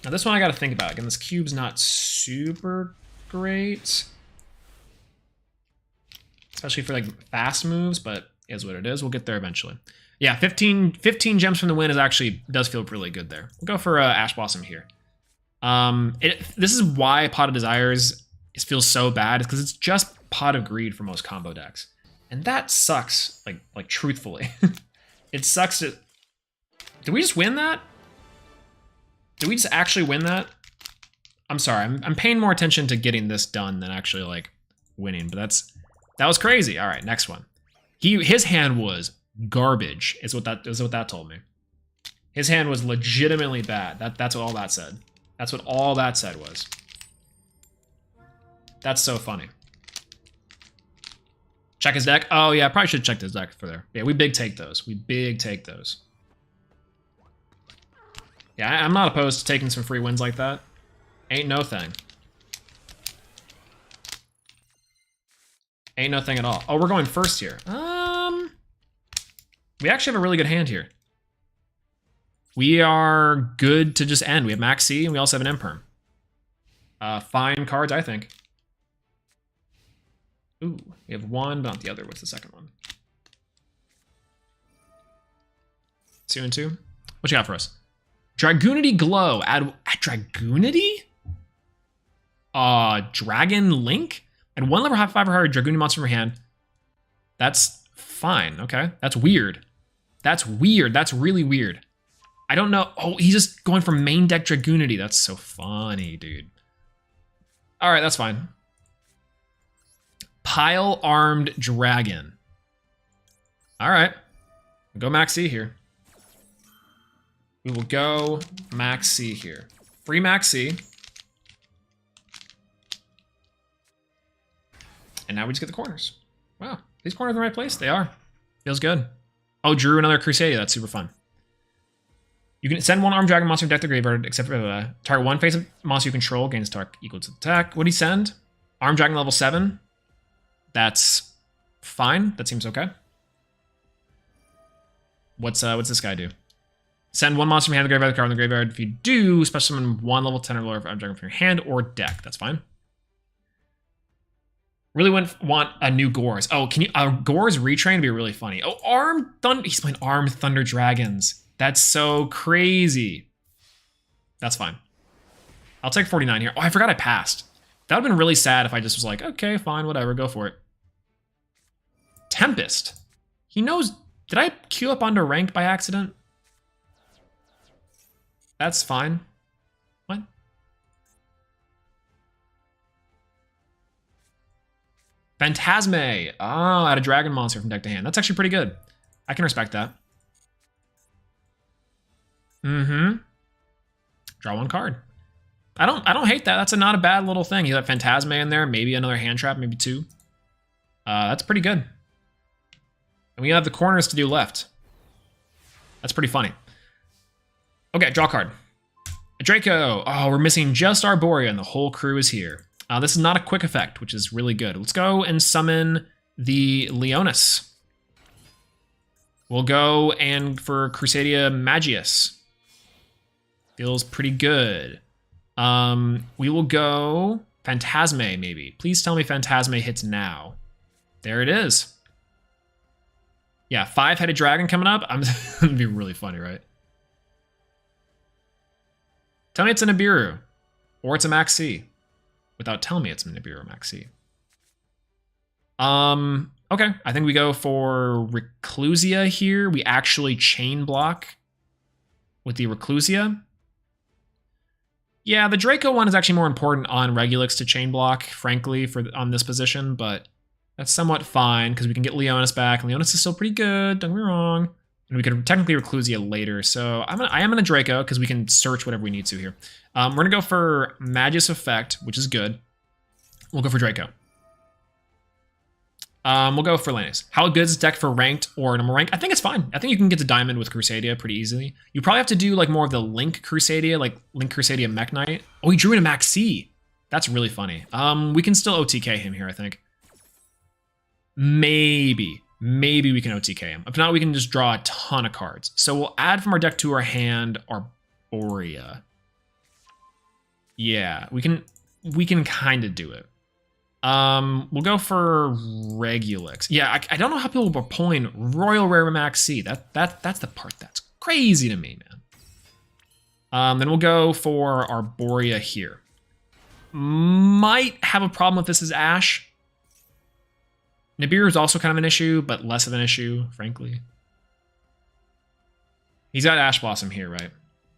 S5: Now this one I got to think about. Again, this cube's not super great. Especially for like fast moves, but is what it is. We'll get there eventually. Yeah, 15 gems from the win does feel really good there. We'll go for Ash Blossom here. This is why Pot of Desires feels so bad, is because it's just Pot of Greed for most combo decks. And that sucks, like truthfully. It sucks to... Did we just win that? Did we just actually win that? I'm sorry, I'm paying more attention to getting this done than actually like winning, but that was crazy. All right, next one. His hand was garbage, is what that told me. His hand was legitimately bad. That's what all that said. That's what all that said was. That's so funny. Check his deck. Oh yeah, I probably should check his deck for there. Yeah, we big take those. Yeah, I'm not opposed to taking some free wins like that. Ain't no thing. Ain't no thing at all. Oh, we're going first here. We actually have a really good hand here. We are good to just end. We have Max C, and we also have an Imperm. Fine cards, I think. Ooh, we have one, but not the other. What's the second one? 2 and 2. What you got for us? Dragoonity Glow. Add Dragoonity? Dragon Link? And 1 level 5 or higher Dragoonity monster from your hand. That's fine, okay. That's weird. That's weird. That's really weird. I don't know. Oh, he's just going for main deck Dragoonity. That's so funny, dude. All right, that's fine. Pile Armed Dragon. All right. Go Max C here. We will go Max C here. Free Max C. And now we just get the corners. Wow. These corners in the right place? They are. Feels good. Oh, drew another Crusadia. That's super fun. You can send 1 Armed Dragon monster from deck to graveyard, except for target 1 face of monster you control gains attack equal to the attack. What do you send? Armed Dragon level 7. That's fine. That seems okay. What's this guy do? Send 1 monster from your hand to the graveyard, the card in the graveyard. If you do, special summon 1 level 10 or lower Armed Dragon from your hand or deck. That's fine. Really want a new Gores. Oh, can you... Gores retrain would be really funny. Oh, Armed Thunder... He's playing Armed Thunder Dragons. That's so crazy. That's fine. I'll take 49 here. Oh, I forgot I passed. That would have been really sad if I just was like, okay, fine, whatever, go for it. Tempest. He knows... Did I queue up onto ranked by accident? That's fine. What? Phantasme. Oh, add a dragon monster from deck to hand. That's actually pretty good. I can respect that. Mm-hmm. Draw 1 card. I don't hate that. That's not a bad little thing. You got Phantasme in there, maybe another hand trap, maybe 2. That's pretty good. And we have the corners to do left. That's pretty funny. Okay, draw card. A Draco. Oh, we're missing just Arborea and the whole crew is here. This is not a quick effect, which is really good. Let's go and summon the Leonis. We'll go and for Crusadia Magius. Feels pretty good. We will go Phantasme, maybe. Please tell me Phantasme hits now. There it is. Yeah, 5-headed dragon coming up. It'd be really funny, right? Tell me it's a Nibiru. Or it's a Max C. Without telling me it's a Nibiru or Max C. Okay, I think we go for Reclusia here. We actually chain block with the Reclusia. Yeah, the Draco one is actually more important on Regulix to chain block, frankly, on this position, but that's somewhat fine because we can get Leonis back. Leonis is still pretty good, don't get me wrong. And we could technically Reclusia later, so I am gonna Draco because we can search whatever we need to here. We're gonna go for Magius Effect, which is good. We'll go for Draco. We'll go for Lannis. How good is this deck for ranked or normal rank? I think it's fine. I think you can get to Diamond with Crusadia pretty easily. You probably have to do like more of the Link Crusadia, like Link Crusadia Mech Knight. Oh, he drew in a Max C. That's really funny. We can still OTK him here, I think. Maybe we can OTK him. If not, we can just draw a ton of cards. So we'll add from our deck to our hand Arborea. Yeah, we can kind of do it. We'll go for Regulix. Yeah, I don't know how people were pulling Royal Rare Max C. That's the part that's crazy to me, man. Then we'll go for Arborea here. Might have a problem if this is Ash. Nibiru is also kind of an issue, but less of an issue, frankly. He's got Ash Blossom here, right?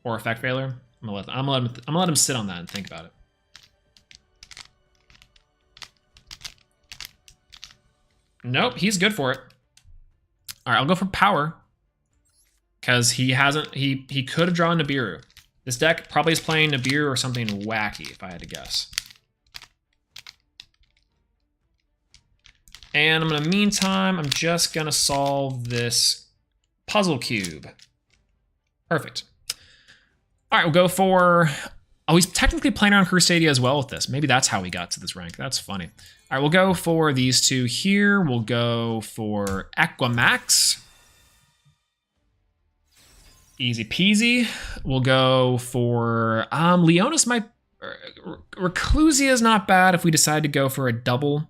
S5: Or Effect Failure. I'm gonna let him sit on that and think about it. Nope, he's good for it. All right, I'll go for Power. Because he could have drawn Nibiru. This deck probably is playing Nibiru or something wacky, if I had to guess. And in the meantime, I'm just gonna solve this puzzle cube. Perfect. All right, we'll go for... Oh, he's technically playing around Crusadia as well with this. Maybe that's how we got to this rank. That's funny. All right, we'll go for these two here. We'll go for Aquamax. Easy peasy. We'll go for... Leonis might... Reclusia is not bad if we decide to go for a double.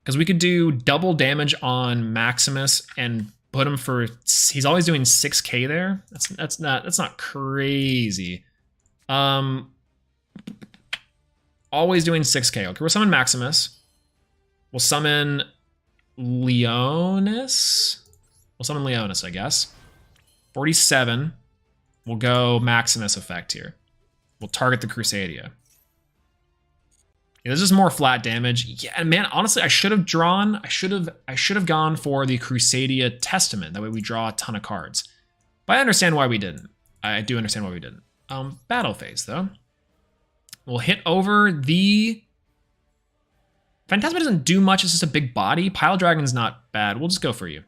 S5: Because we could do double damage on Maximus and put him for... He's always doing 6k there. That's not crazy. Always doing 6k. Okay, we'll summon Maximus. We'll summon Leonis. We'll summon Leonis, I guess. 47. We'll go Maximus effect here. We'll target the Crusadia. Yeah, this is more flat damage. Yeah, man, honestly, I should have gone for the Crusadia Testament. That way we draw a ton of cards. But I understand why we didn't. I do understand why we didn't. Battle phase, though. We'll hit over the... Phantasma doesn't do much, it's just a big body. Pile Dragon's not bad. We'll just go for you.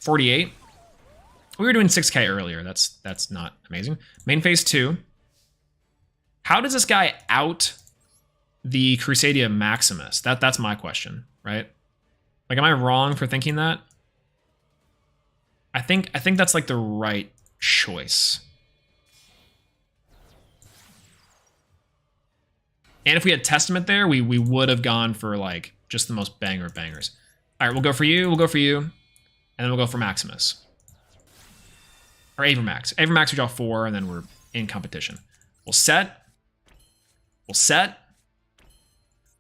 S5: 48. We were doing 6k earlier. That's not amazing. Main phase 2. How does this guy out the Crusadia Maximus? That's my question, right? Like, am I wrong for thinking that? I think that's like the right choice. And if we had Testament there, we would have gone for like just the most banger of bangers. All right, we'll go for you, and then we'll go for Maximus. Or Avermax. Avermax, we draw 4, and then we're in competition. We'll set.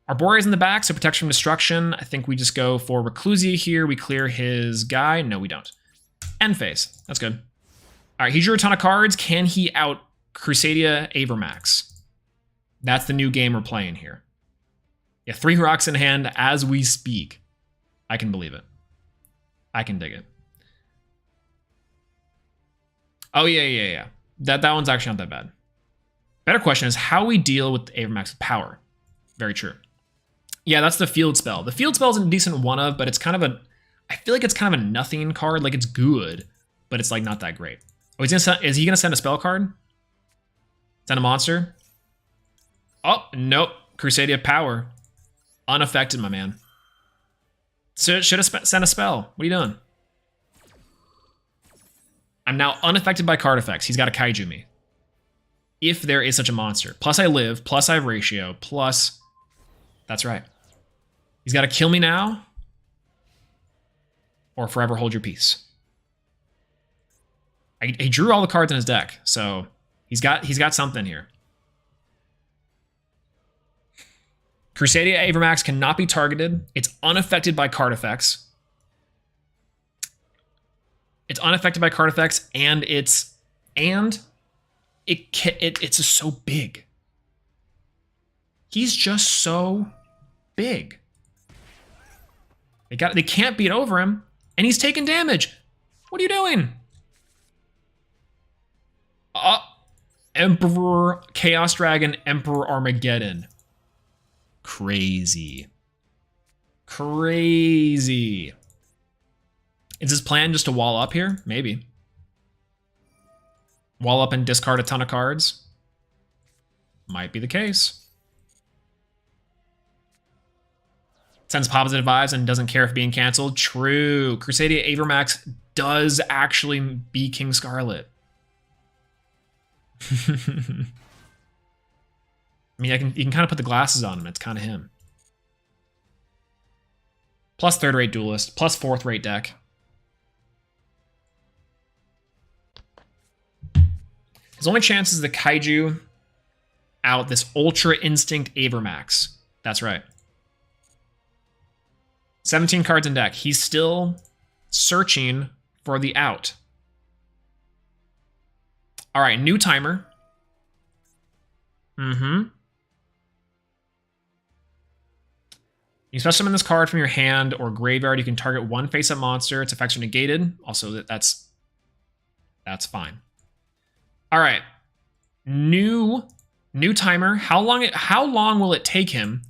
S5: Arborea's in the back, so protection from destruction. I think we just go for Reclusia here. We clear his guy. No, we don't. End phase. That's good. All right, he drew a ton of cards. Can he out Crusadia Avermax? That's the new game we're playing here. Yeah, 3 rocks in hand as we speak. I can believe it. I can dig it. Oh, yeah. That one's actually not that bad. Better question is how we deal with Avermax with power. Very true. Yeah, that's the field spell. The field spell is a decent one of, but it's kind of a... I feel like it's kind of a nothing card. Like, it's good, but it's like not that great. Oh, is he gonna send a spell card? Send a monster? Oh, nope. Crusadia power. Unaffected, my man. So should have sent a spell. What are you doing? I'm now unaffected by card effects. He's got to kaiju me. If there is such a monster. Plus I live, plus I have ratio, plus... That's right. He's got to kill me now. Or forever hold your peace. He drew all the cards in his deck, so he's got something here. Crusadia Avermax cannot be targeted. It's unaffected by card effects. It's unaffected by card effects, and it's just so big. He's just so big. They can't beat over him, and he's taking damage. What are you doing? Emperor Chaos Dragon, Emperor Armageddon. Crazy. Crazy. Is his plan just to wall up here? Maybe. Wall up and discard a ton of cards? Might be the case. Sends positive vibes and doesn't care if being canceled. True. Crusadia Avermax does actually be King Scarlet. I mean, you can kind of put the glasses on him. It's kind of him. Plus third-rate duelist. Plus fourth-rate deck. His only chance is the Kaiju out this Ultra Instinct Avermax. That's right. 17 cards in deck. He's still searching for the out. All right, new timer. You special summon this card from your hand or graveyard. You can target one face-up monster. Its effects are negated. Also, that's fine. All right, new timer. How long will it take him?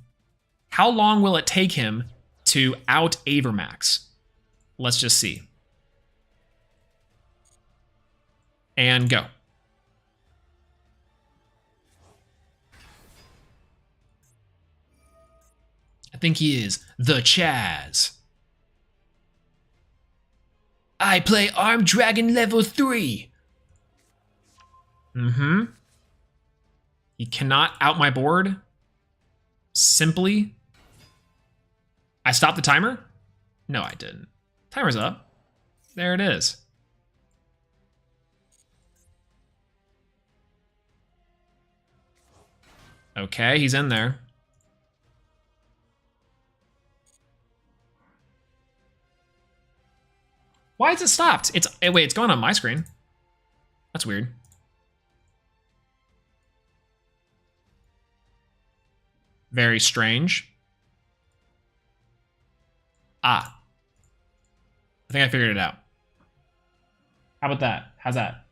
S5: How long will it take him to out Avermax? Let's just see. And go. I think he is the Chaz. I play Armed Dragon level 3. He cannot out my board. Simply. I stopped the timer? No, I didn't. Timer's up. There it is. Okay, he's in there. Why is it stopped? Wait, it's going on my screen. That's weird. Very strange. Ah. I think I figured it out. How about that? How's that?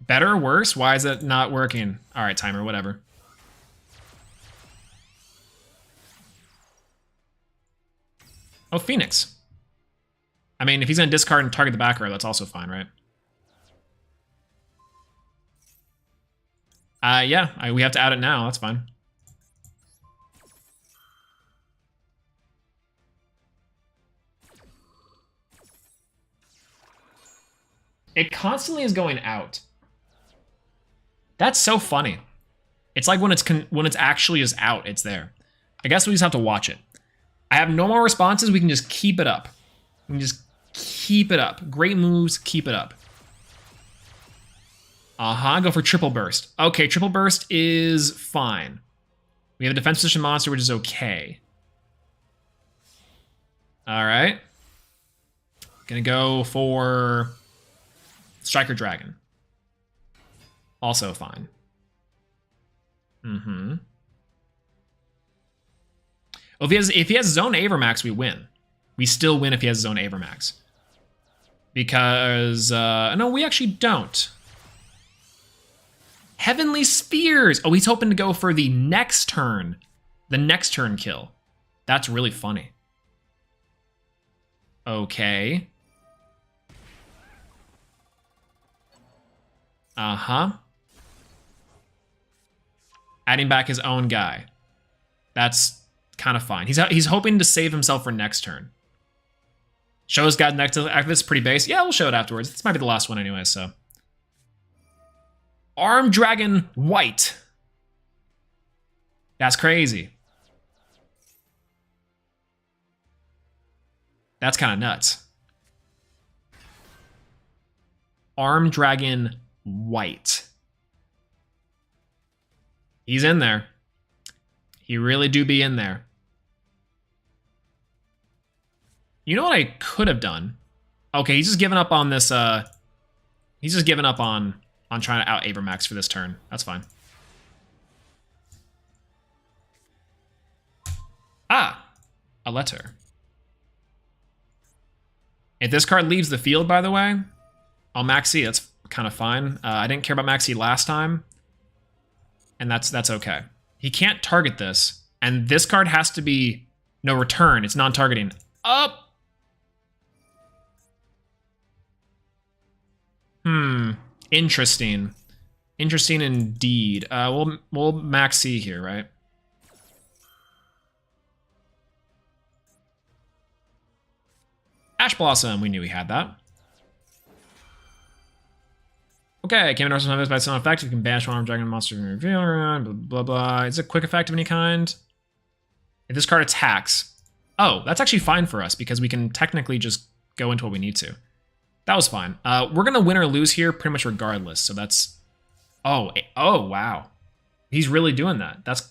S5: Better or worse? Why is it not working? All right, timer, whatever. Oh, Phoenix. I mean, if he's going to discard and target the back row, that's also fine, right? Yeah, we have to out it now. That's fine. It constantly is going out. That's so funny. It's like when it's actually is out, it's there. I guess we just have to watch it. I have no more responses. We can just keep it up. We can just keep it up. Great moves. Keep it up. Go for triple burst. Okay, triple burst is fine. We have a defense position monster, which is okay. All right. Gonna go for Striker Dragon. Also fine. Well, if he has his own Avermax, we win. We still win if he has his own Avermax. Because, no, we actually don't. Heavenly Spheres! Oh, he's hoping to go for the next turn. The next turn kill. That's really funny. Okay. Adding back his own guy. That's kind of fine. He's hoping to save himself for next turn. Show his guy next after this, pretty base. Yeah, we'll show it afterwards. This might be the last one anyway, so. Armed Dragon White. That's crazy. That's kind of nuts. Armed Dragon White. He's in there. He really do be in there. You know what I could have done? Okay, he's just giving up on this, he's just giving up on trying to out Abramax for this turn. That's fine. Ah, a letter. If this card leaves the field, by the way, I'll Maxi. That's kind of fine. I didn't care about Maxi last time, and that's okay. He can't target this, and this card has to be no return. It's non-targeting. Up. Interesting. Interesting indeed. We'll Maxi here, right? Ash Blossom, we knew we had that. Okay, came in our by some effect. You can banish one arm dragon monster from your field around, blah, blah, blah. Is it a quick effect of any kind? If this card attacks. Oh, that's actually fine for us because we can technically just go into what we need to. That was fine. We're going to win or lose here pretty much regardless. So that's... Oh, wow. He's really doing that. That's...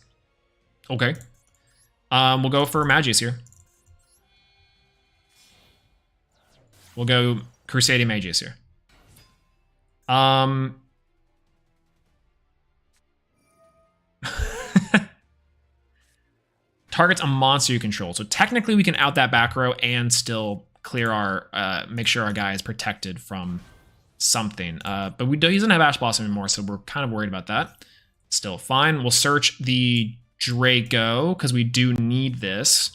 S5: Okay. We'll go for Magius here. We'll go Crusading Magius here. Targets a monster you control. So technically we can out that back row and still clear our, make sure our guy is protected from something. But he doesn't have Ash Blossom anymore, so we're kind of worried about that. Still fine. We'll search the Draco, because we do need this.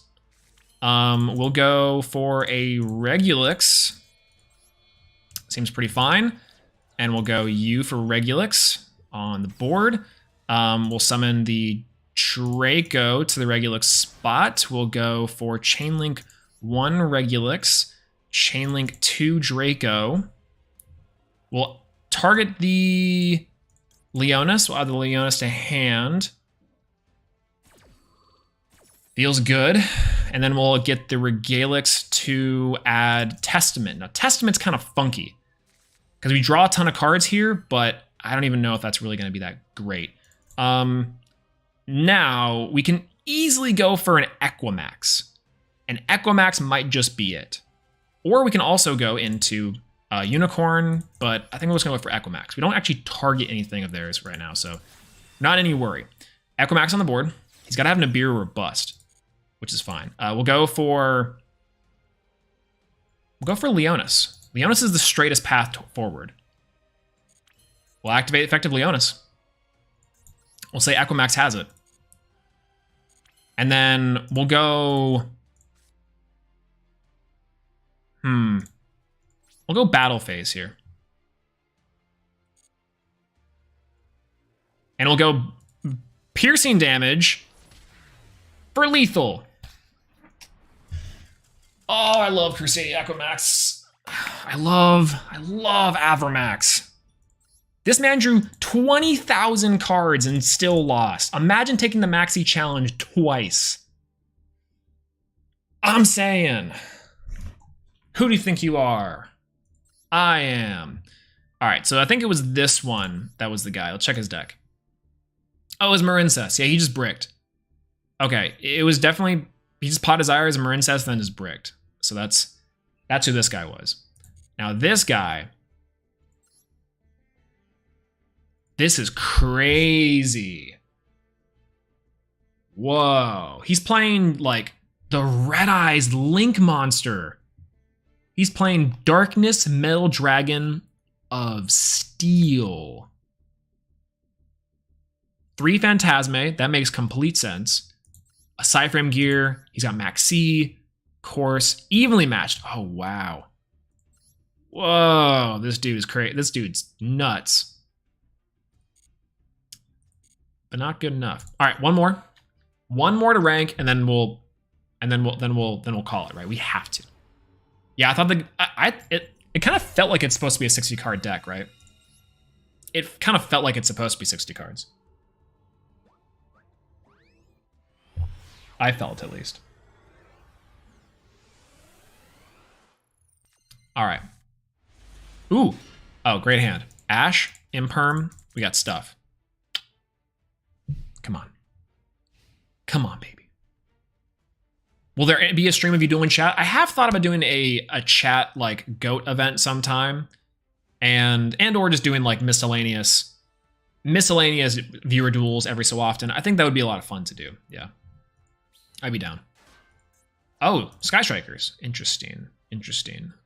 S5: We'll go for a Regulix. Seems pretty fine. And we'll go U for Regulix on the board. We'll summon the Draco to the Regulix spot. We'll go for Chainlink 1 Regulix, Chainlink 2 Draco. We'll target the Leonis. We'll add the Leonis to hand. Feels good. And then we'll get the Regalix to add Testament. Now, Testament's kind of funky because we draw a ton of cards here, but I don't even know if that's really going to be that great. Now, we can easily go for an Equimax. An Equimax might just be it. Or we can also go into Unicorn, but I think we're just going to go for Equimax. We don't actually target anything of theirs right now, so not any worry. Equimax on the board. He's got to have Nibiru or Bust, which is fine. We'll go for Leonis. Leonis is the straightest path forward. We'll activate effective Leonis. We'll say Equimax has it. And then we'll go... We'll go Battle Phase here. And we'll go piercing damage for lethal. Oh, I love Crusading Equimax. I love Avramax. This man drew 20,000 cards and still lost. Imagine taking the Maxi Challenge twice. I'm saying. Who do you think you are? I am. All right, so I think it was this one that was the guy. Let's check his deck. Oh, it was Marincess. Yeah, he just bricked. Okay, it was definitely... He just Pot Desire as a Marincess, then just bricked. So that's who this guy was. Now, this guy... This is crazy. Whoa. He's playing, like, the Red Eyes Link monster. He's playing Darkness Metal Dragon of Steel. 3 Phantasme. That makes complete sense. A Psyframe gear. He's got Maxi. Course. Evenly matched. Oh, wow. Whoa. This dude is crazy. This dude's nuts. But not good enough. All right, one more. One more to rank, and then we'll call it, right? We have to. Yeah, I thought it kind of felt like it's supposed to be a 60 card deck, right? It kind of felt like it's supposed to be 60 cards. I felt, at least. All right. Ooh. Oh, great hand. Ash, Imperm. We got stuff. Come on. Come on, baby. Will there be a stream of you doing chat? I have thought about doing a chat like GOAT event sometime, and or just doing like miscellaneous viewer duels every so often. I think that would be a lot of fun to do. Yeah, I'd be down. Oh, Sky Strikers. Interesting.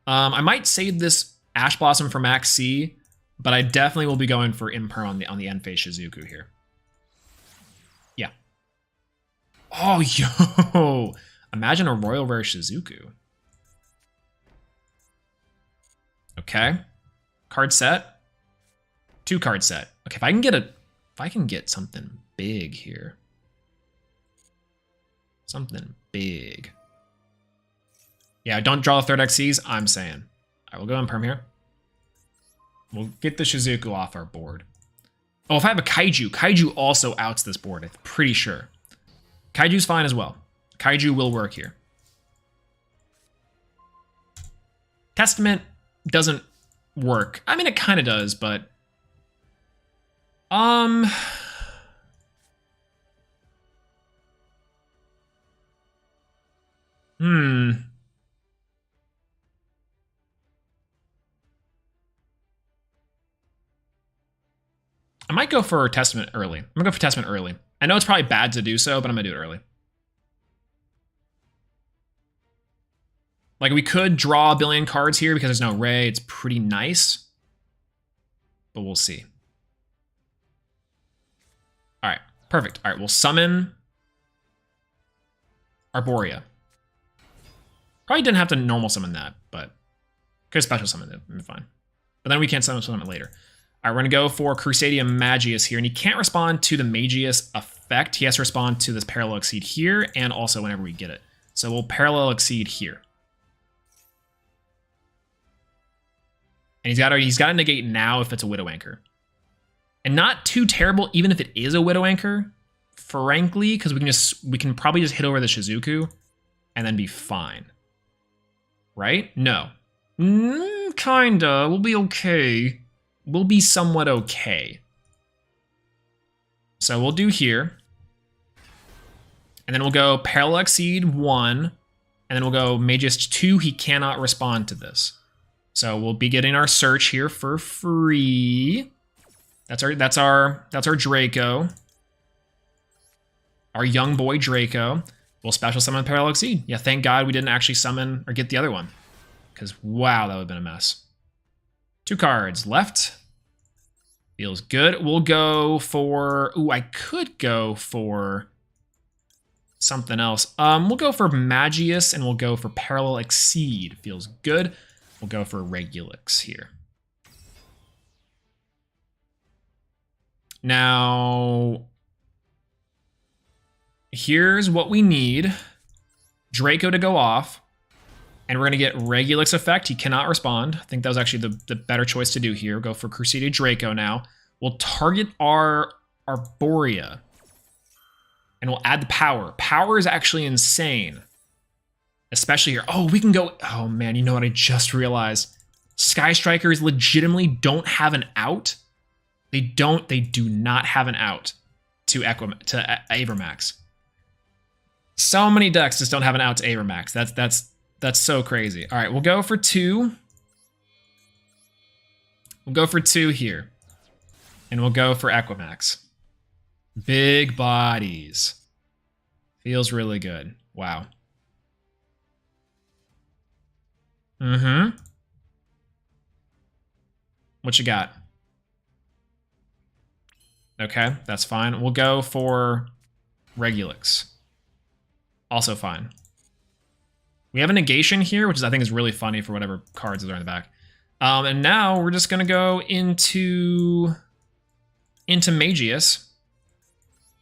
S5: I might save this Ash Blossom for Max C, but I definitely will be going for Imperm on the end phase Shizuku here. Yeah. Oh, yo. Imagine a Royal Rare Shizuku. Okay. Card set. 2 card set. Okay, if I can get something big here. Something big. Yeah, don't draw the 3rd XCs, I'm saying. I will go Imperm here. We'll get the Shizuku off our board. Oh, if I have a Kaiju also outs this board, I'm pretty sure. Kaiju's fine as well. Kaiju will work here. Testament doesn't work. I mean, it kind of does, but... I might go for Testament early. I'm gonna go for Testament early. I know it's probably bad to do so, but I'm gonna do it early. Like, we could draw a billion cards here because there's no Ray. It's pretty nice. But we'll see. All right, perfect. All right, we'll summon Arborea. Probably didn't have to normal summon that, but could special summon it. It'd be fine. But then we can't summon it later. All right, we're going to go for Crusadia Magius here, and he can't respond to the Magius effect. He has to respond to this Parallel Exceed here, and also whenever we get it. So we'll Parallel Exceed here. And he's got to negate now if it's a Widow Anchor. And not too terrible, even if it is a Widow Anchor, frankly, because we can probably just hit over the Shizuku and then be fine. Right? No. Kinda. We'll be okay. We'll be somewhat okay. So we'll do here. And then we'll go Parallel Exceed 1. And then we'll go Magius 2. He cannot respond to this. So we'll be getting our search here for free. That's our Draco. Our young boy Draco. We'll special summon Parallel Exceed. Yeah, thank God we didn't actually summon or get the other one. Because, wow, that would have been a mess. 2 cards left. Feels good. We'll go for... Ooh, I could go for something else. We'll go for Magius, and we'll go for Parallel Exceed. Feels good. We'll go for Regulix here. Now, here's what we need. Draco to go off. And we're going to get Regulix effect. He cannot respond. I think that was actually the better choice to do here. Go for Crusadia Draco now. We'll target our Arborea. And we'll add the power. Power is actually insane. Especially here. Oh, we can go... Oh, man, you know what I just realized? Sky Strikers legitimately don't have an out. They do not have an out to Avermax. So many decks just don't have an out to Avermax. That's so crazy. All right, we'll go for 2. We'll go for 2 here. And we'll go for Equimax. Big bodies. Feels really good. Wow. What you got? Okay, that's fine. We'll go for Regulix. Also fine. We have a negation here, which I think is really funny for whatever cards are in the back. And now we're just going to go into Magius.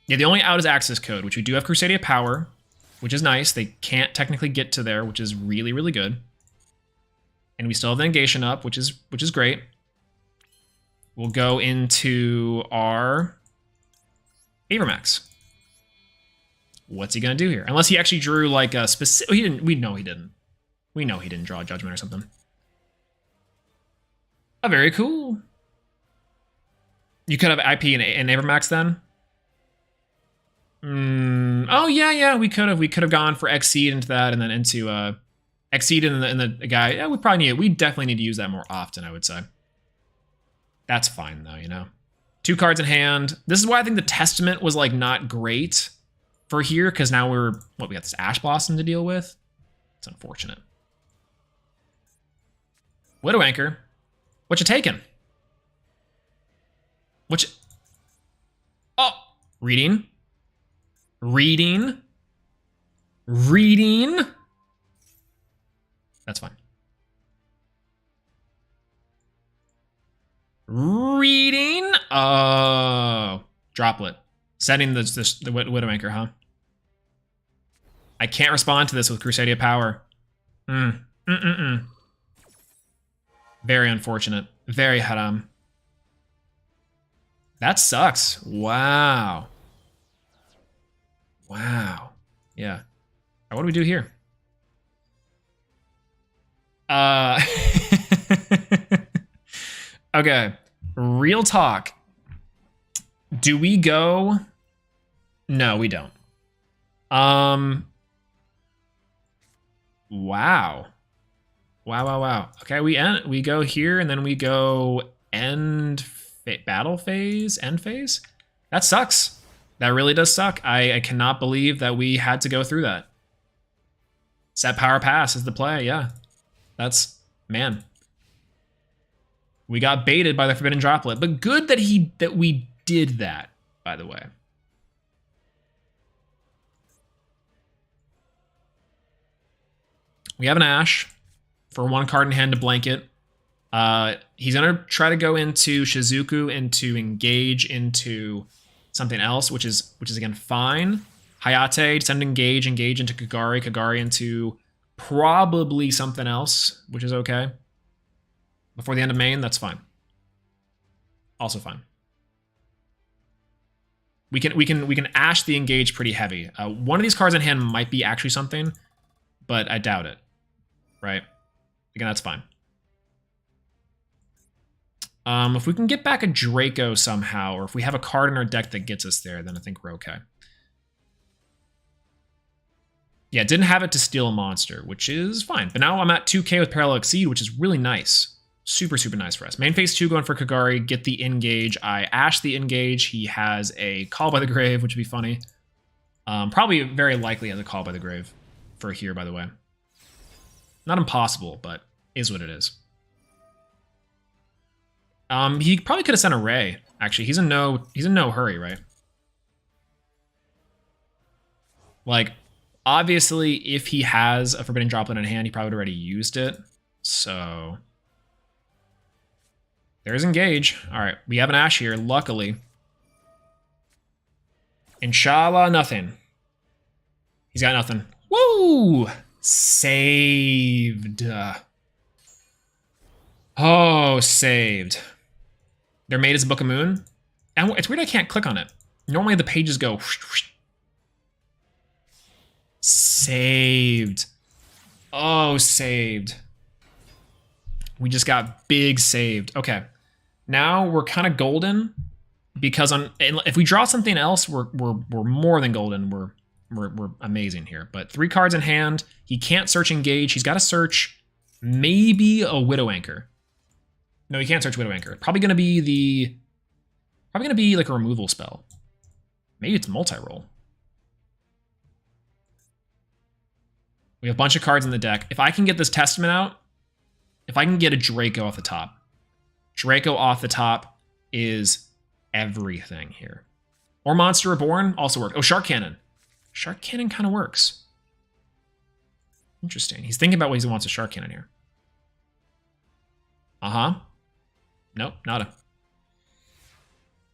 S5: Yeah, the only out is Access Code, which we do have Crusadia Power, which is nice. They can't technically get to there, which is really, really good. And we still have the negation up, which is great. We'll go into our Avermax. What's he gonna do here? Unless he actually drew like a specific... He didn't. We know he didn't. We know he didn't draw a Judgment or something. Oh, very cool. You could have IP in Avermax then? Oh yeah, we could have gone for Exceed into that and then into Exceed in the guy. Yeah, we definitely need to use that more often, I would say. That's fine though, you know. 2 cards in hand. This is why I think the Testament was like not great for here, because now we got this Ash Blossom to deal with. It's unfortunate. Widow Anchor. What you taking? Oh, reading. That's fine. Reading. Oh, Droplet. Setting the Widow Anchor, huh? I can't respond to this with Crusadia Power. Very unfortunate. Very haram. That sucks. Wow. Wow. Yeah. What do we do here? Okay. Real talk. Do we go? No, we don't. Wow. Wow. Okay, we go here and then we go battle phase, end phase. That sucks. That really does suck. I cannot believe that we had to go through that. Set power pass is the play, yeah. That's, man. We got baited by the Forbidden Droplet, but good that we did that, by the way. We have an Ash for 1 card in hand to blanket. He's gonna try to go into Shizuku, into engage, into something else, which is again fine. Hayate, send engage into Kagari into probably something else, which is okay. Before the end of main, that's fine. Also fine. We can Ash the engage pretty heavy. One of these cards in hand might be actually something, but I doubt it. Right? Again, that's fine. If we can get back a Draco somehow, or if we have a card in our deck that gets us there, then I think we're okay. Yeah, didn't have it to steal a monster, which is fine. But now I'm at 2k with Parallel Exceed, which is really nice. Super nice for us. Main phase 2 going for Kagari, get the engage. I Ash the engage. He has a Call by the Grave, which would be funny. Probably very likely has a Call by the Grave for here, by the way. Not impossible, but is what it is. He probably could have sent a Ray. Actually, he's in no hurry, right? Like, obviously, if he has a Forbidden Droplet in hand, he probably already used it. So there's engage. All right, we have an Ash here, luckily. Inshallah, nothing. He's got nothing. Woo! Saved. Oh, saved. Their mate is a Book of Moon. And it's weird I can't click on it. Normally the pages go whoosh, whoosh. Saved. Oh, saved. We just got big saved. Okay. Now we're kind of golden because if we draw something else, we're more than golden. We're amazing here. But 3 cards in hand. He can't search engage. He's got to search maybe a Widow Anchor. No, he can't search Widow Anchor. Probably gonna be like a removal spell. Maybe it's multi-roll. We have a bunch of cards in the deck. If I can get this Testament out, if I can get a Draco off the top. Draco off the top is everything here. Or Monster Reborn also works. Oh, Shark Cannon. Shark Cannon kind of works. Interesting. He's thinking about ways he wants a Shark Cannon here. Uh-huh. Nope, nada.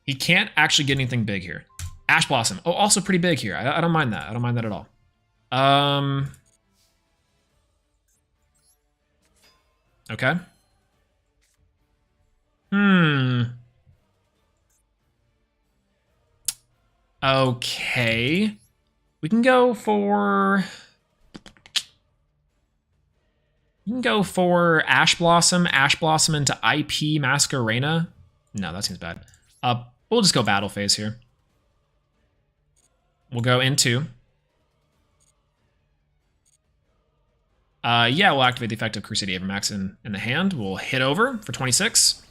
S5: He can't actually get anything big here. Ash Blossom. Oh, also pretty big here. I don't mind that. I don't mind that at all. Okay. Okay. We can go for... You can go for Ash Blossom into IP Masquerena. No, that seems bad. We'll just go battle phase here. We'll go into. Yeah, we'll activate the effect of Crusadia Avermax in the hand. We'll hit over for 26,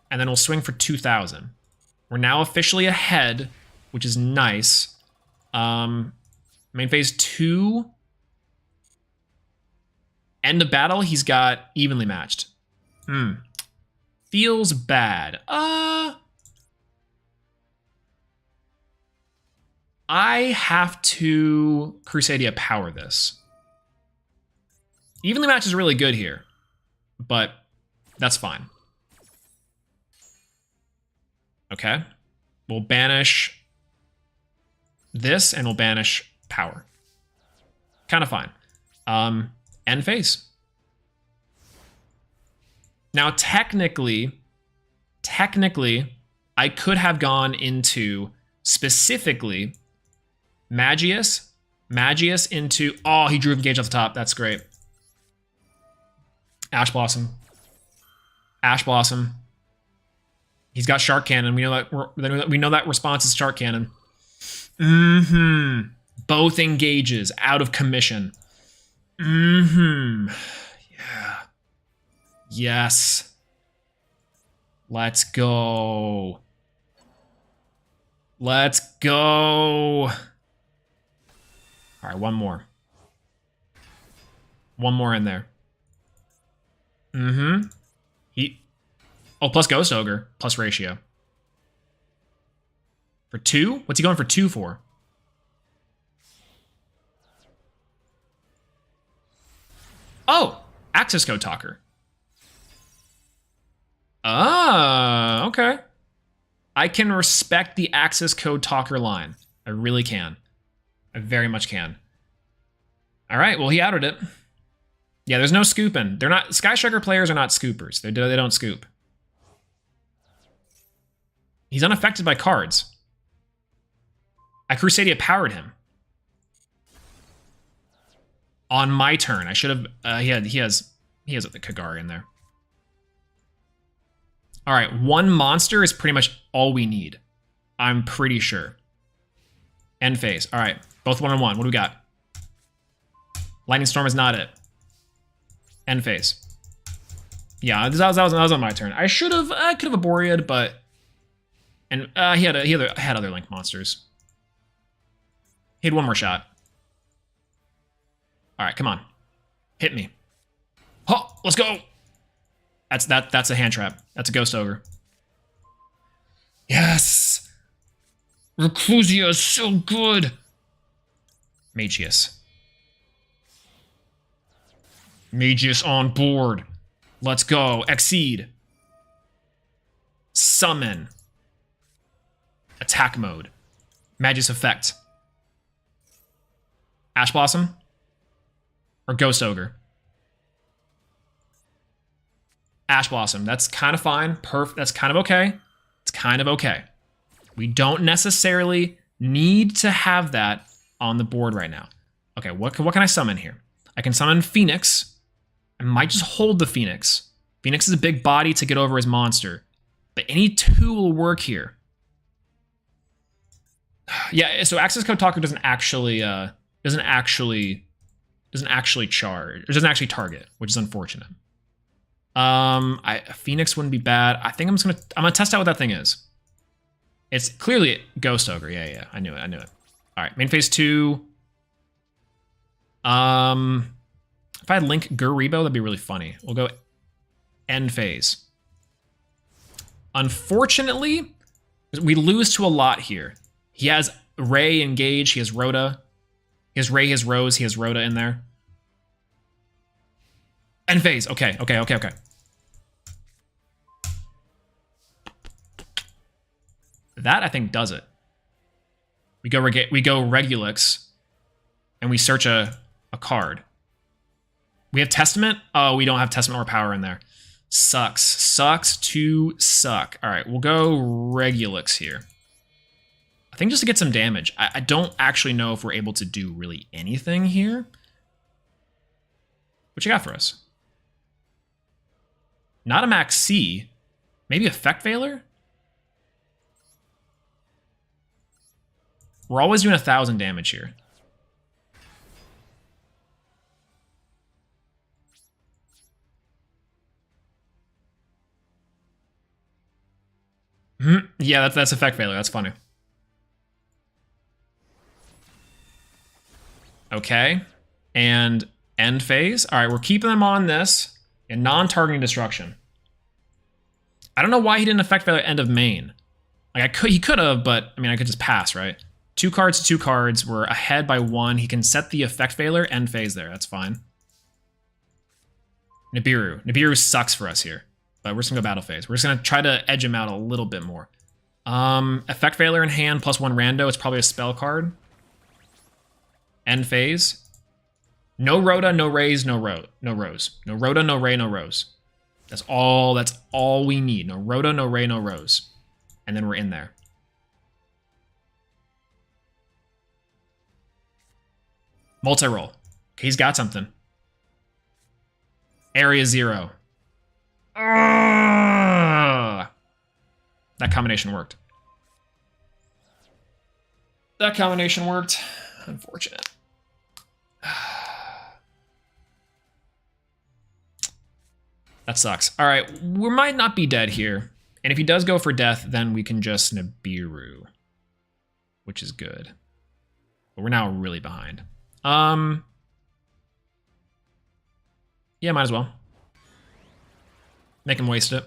S5: and then we'll swing for 2,000. We're now officially ahead, which is nice. Main phase 2. End of battle, he's got evenly matched. Feels bad. I have to Crusadia power this. Evenly match is really good here, but that's fine. Okay. We'll banish this and we'll banish power. Kind of fine. End phase. Now, technically, I could have gone into specifically Magius into, oh, he drew engage off the top. That's great. Ash Blossom. He's got Shark Cannon. We know that response is Shark Cannon. Both engages out of commission. Yeah. Yes. Let's go. Let's go. All right, one more. One more in there. Oh, plus Ghost Ogre, plus ratio. For 2? What's he going for 2 for? Oh, access code talker. Ah, okay. I can respect the access code talker line. I really can. I very much can. All right, well, he outed it. Yeah, there's no scooping. They're not, Sky Striker players are not scoopers. They don't scoop. He's unaffected by cards. I Crusadia powered him. On my turn. I should have, he has the Kagari in there. All right, one monster is pretty much all we need. I'm pretty sure. End phase. All right, both 1-on-1. What do we got? Lightning Storm is not it. End phase. Yeah, that was on my turn. I could have Arboread, but and he had other Link monsters. He had one more shot. All right, come on, hit me. Oh, let's go. That's a hand trap. That's a Ghost Ogre. Yes. Reclusia is so good. Magius on board. Let's go. Exceed. Summon. Attack mode. Magius effect. Ash Blossom. Or Ghost Ogre. Ash Blossom. That's kind of fine. That's kind of okay. It's kind of okay. We don't necessarily need to have that on the board right now. Okay, what can I summon here? I can summon Phoenix. I might just hold the Phoenix. Phoenix is a big body to get over his monster. But any 2 will work here. Yeah, so Access Code Talker doesn't actually charge. It doesn't actually target, which is unfortunate. Phoenix wouldn't be bad. I think I'm gonna test out what that thing is. It's clearly Ghost Ogre. Yeah. I knew it. All right, main phase 2. If I had Link Guribo, that'd be really funny. We'll go end phase. Unfortunately, we lose to a lot here. He has Ray engage. He has Rhoda. He has Ray. He has Rose. He has Rhoda in there. End phase. Okay. That, I think, does it. We go Regulix, and we search a card. We have Testament? Oh, we don't have Testament or Power in there. Sucks. Sucks to suck. All right, we'll go Regulix here. I think just to get some damage. I don't actually know if we're able to do really anything here. What you got for us? Not a Max C. Maybe Effect Veiler? We're always doing 1,000 damage here. Yeah, that's effect failure. That's funny. Okay. And end phase. All right, we're keeping them on this. And non-targeting destruction. I don't know why he didn't effect failure end of main. Like, he could have, but, I mean, I could just pass, right? 2 cards to 2 cards. We're ahead by 1. He can set the effect failure, end phase there. That's fine. Nibiru. Nibiru sucks for us here. But we're just going to go battle phase. We're just going to try to edge him out a little bit more. Effect failure in hand, plus 1 rando. It's probably a spell card. End phase. No Rhoda, no Rays, no Rose. No Rhoda, no Ray, no Rose. That's all we need. No Rhoda, no Ray, no Rose. And then we're in there. Multi-roll. Okay, he's got something. Area 0. That combination worked. That combination worked. Unfortunate. That sucks. All right, we might not be dead here. And if he does go for death, then we can just Nibiru, which is good. But we're now really behind. Yeah, might as well. Make him waste it.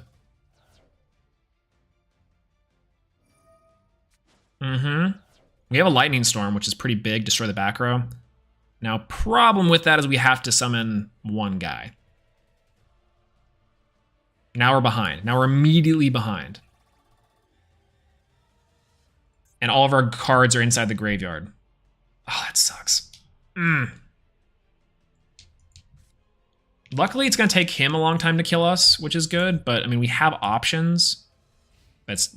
S5: We have a lightning storm, which is pretty big. Destroy the back row. Now, problem with that is we have to summon 1 guy. Now we're behind. Now we're immediately behind. And all of our cards are inside the graveyard. Oh, that sucks. Luckily, it's going to take him a long time to kill us, which is good. But, I mean, we have options. It's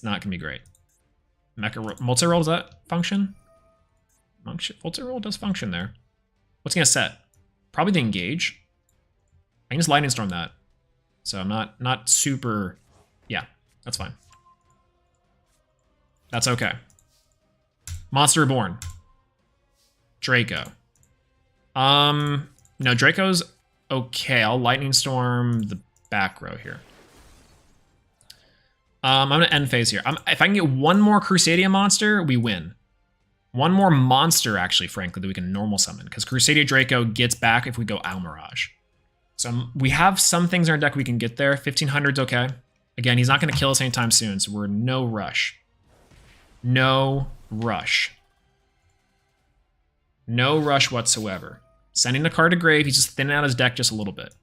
S5: not going to be great. Multi-roll, does that function? Multi-roll does function there. What's he going to set? Probably the engage. I can just lightning storm that. So I'm not super... Yeah, that's fine. That's okay. Monster Reborn. Draco. No, Draco's okay. I'll lightning storm the back row here. I'm going to end phase here. If I can get 1 more Crusadia monster, we win. 1 more monster, actually, frankly, that we can normal summon. Because Crusadia Draco gets back if we go Almirage. So we have some things in our deck we can get there. 1500's okay. Again, he's not going to kill us anytime soon, so we're no rush. No rush. No rush whatsoever. Sending the card to grave, he's just thinning out his deck just a little bit.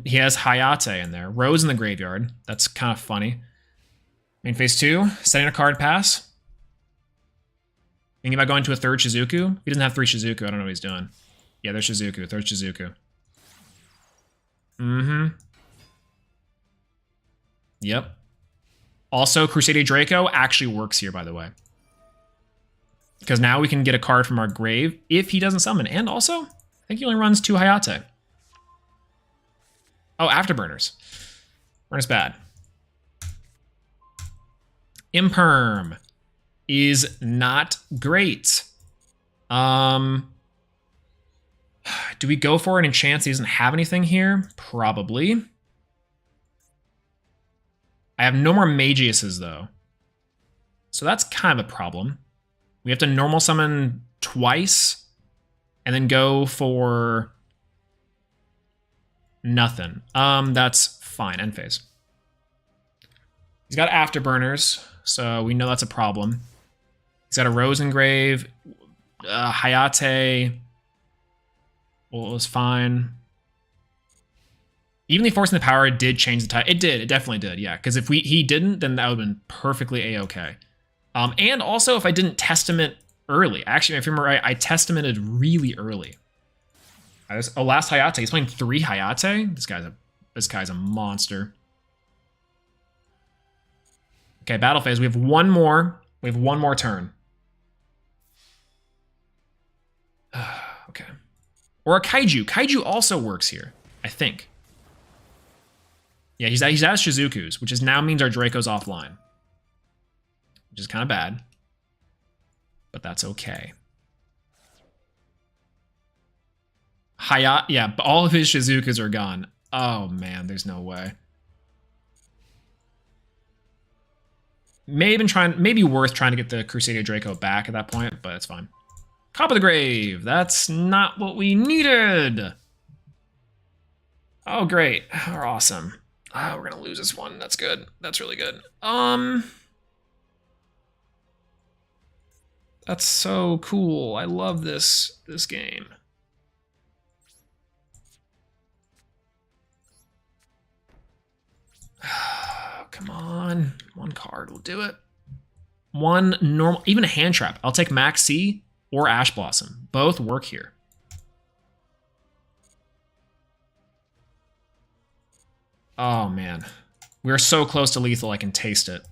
S5: He has Hayate in there. Rose in the graveyard. That's kind of funny. Main phase 2, setting a card pass. Thinking about going to a 3rd Shizuku. He doesn't have 3 Shizuku. I don't know what he's doing. Yeah, there's Shizuku. 3rd Shizuku. Yep. Also, Crusadia Draco actually works here, by the way. Because now we can get a card from our grave if he doesn't summon. And also, I think he only runs 2 Hayate. Oh, Afterburners. Burner's bad. Imperm is not great. Do we go for it and chance he doesn't have anything here? Probably. I have no more Magiuses, though. So that's kind of a problem. We have to normal summon twice and then go for nothing. That's fine. End phase. He's got Afterburners, so we know that's a problem. He's got a Rose Engrave, Hayate. Well, it was fine. Evenly Forcing the Power did change the tide. It did. It definitely did, yeah. Because if he didn't, then that would have been perfectly A-okay. And also, if I didn't Testament early. Actually, if you remember right, I Testamented really early. Last Hayate. He's playing 3 Hayate? This guy's a monster. Okay, battle phase. We have 1 more. We have 1 more turn. Okay. Or a Kaiju. Kaiju also works here, I think. Yeah, he's at Shizuku's, which now means our Draco's offline. Which is kind of bad. but that's okay. Hayat, yeah, but all of his Shizukas are gone. Oh man, there's no way. Maybe worth trying to get the Crusader Draco back at that point, but it's fine. Top of the Grave. That's not what we needed. Oh, great. We're awesome. Oh, we're gonna lose this one. That's good. That's really good. That's so cool. I love this game. Come on. One card will do it. One normal, even a hand trap. I'll take Max C or Ash Blossom. Both work here. Oh, man. We're so close to lethal, I can taste it.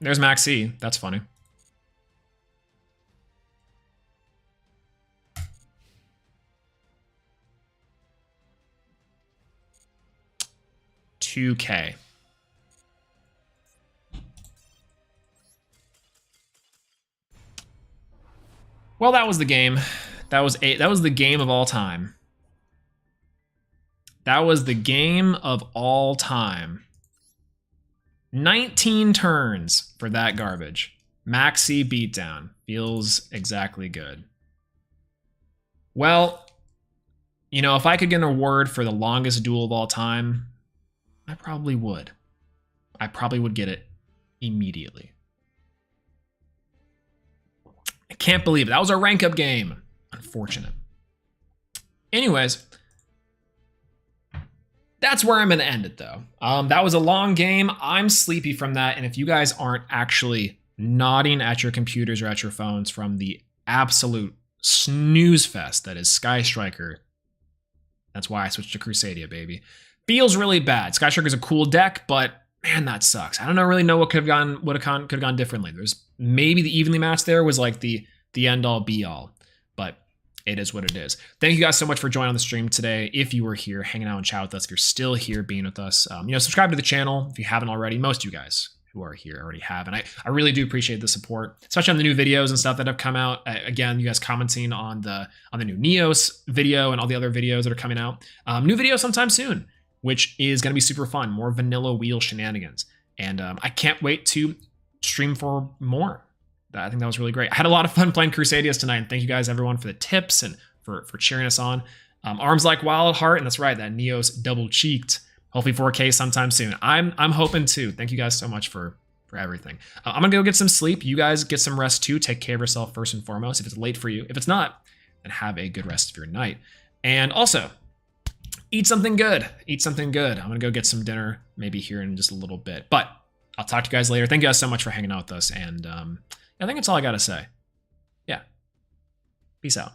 S5: There's Max C. That's funny. $2K. Well, that was the game. That was the game of all time. That was the game of all time. 19 turns for that garbage. Maxi beatdown. Feels exactly good. Well, you know, if I could get an award for the longest duel of all time, I probably would. I probably would get it immediately. I can't believe it. That was a rank up game. Unfortunate. Anyways, that's where I'm going to end it, though. That was a long game. I'm sleepy from that. And if you guys aren't actually nodding at your computers or at your phones from the absolute snooze fest that is Sky Striker, that's why I switched to Crusadia, baby. Feels really bad. Sky Striker is a cool deck, but man, that sucks. I don't really know what could have gone differently. There's maybe the evenly matched there was like the end all be all, but it is what it is. Thank you guys so much for joining on the stream today. If you were here hanging out and chat with us, if you're still here being with us, subscribe to the channel if you haven't already. Most of you guys who are here already have, and I really do appreciate the support, especially on the new videos and stuff that have come out. Again, you guys commenting on the new Neos video and all the other videos that are coming out. New video sometime soon, which is going to be super fun. More vanilla wheel shenanigans. And I can't wait to stream for more. I think that was really great. I had a lot of fun playing Crusadias tonight. And thank you guys, everyone, for the tips and for cheering us on. Arms like Wild Heart. And that's right, that Neos double cheeked. Hopefully 4K sometime soon. I'm hoping to. Thank you guys so much for everything. I'm going to go get some sleep. You guys get some rest too. Take care of yourself first and foremost. If it's late for you. If it's not, then have a good rest of your night. And also, eat something good. Eat something good. I'm going to go get some dinner maybe here in just a little bit. But I'll talk to you guys later. Thank you guys so much for hanging out with us. And I think that's all I got to say. Yeah. Peace out.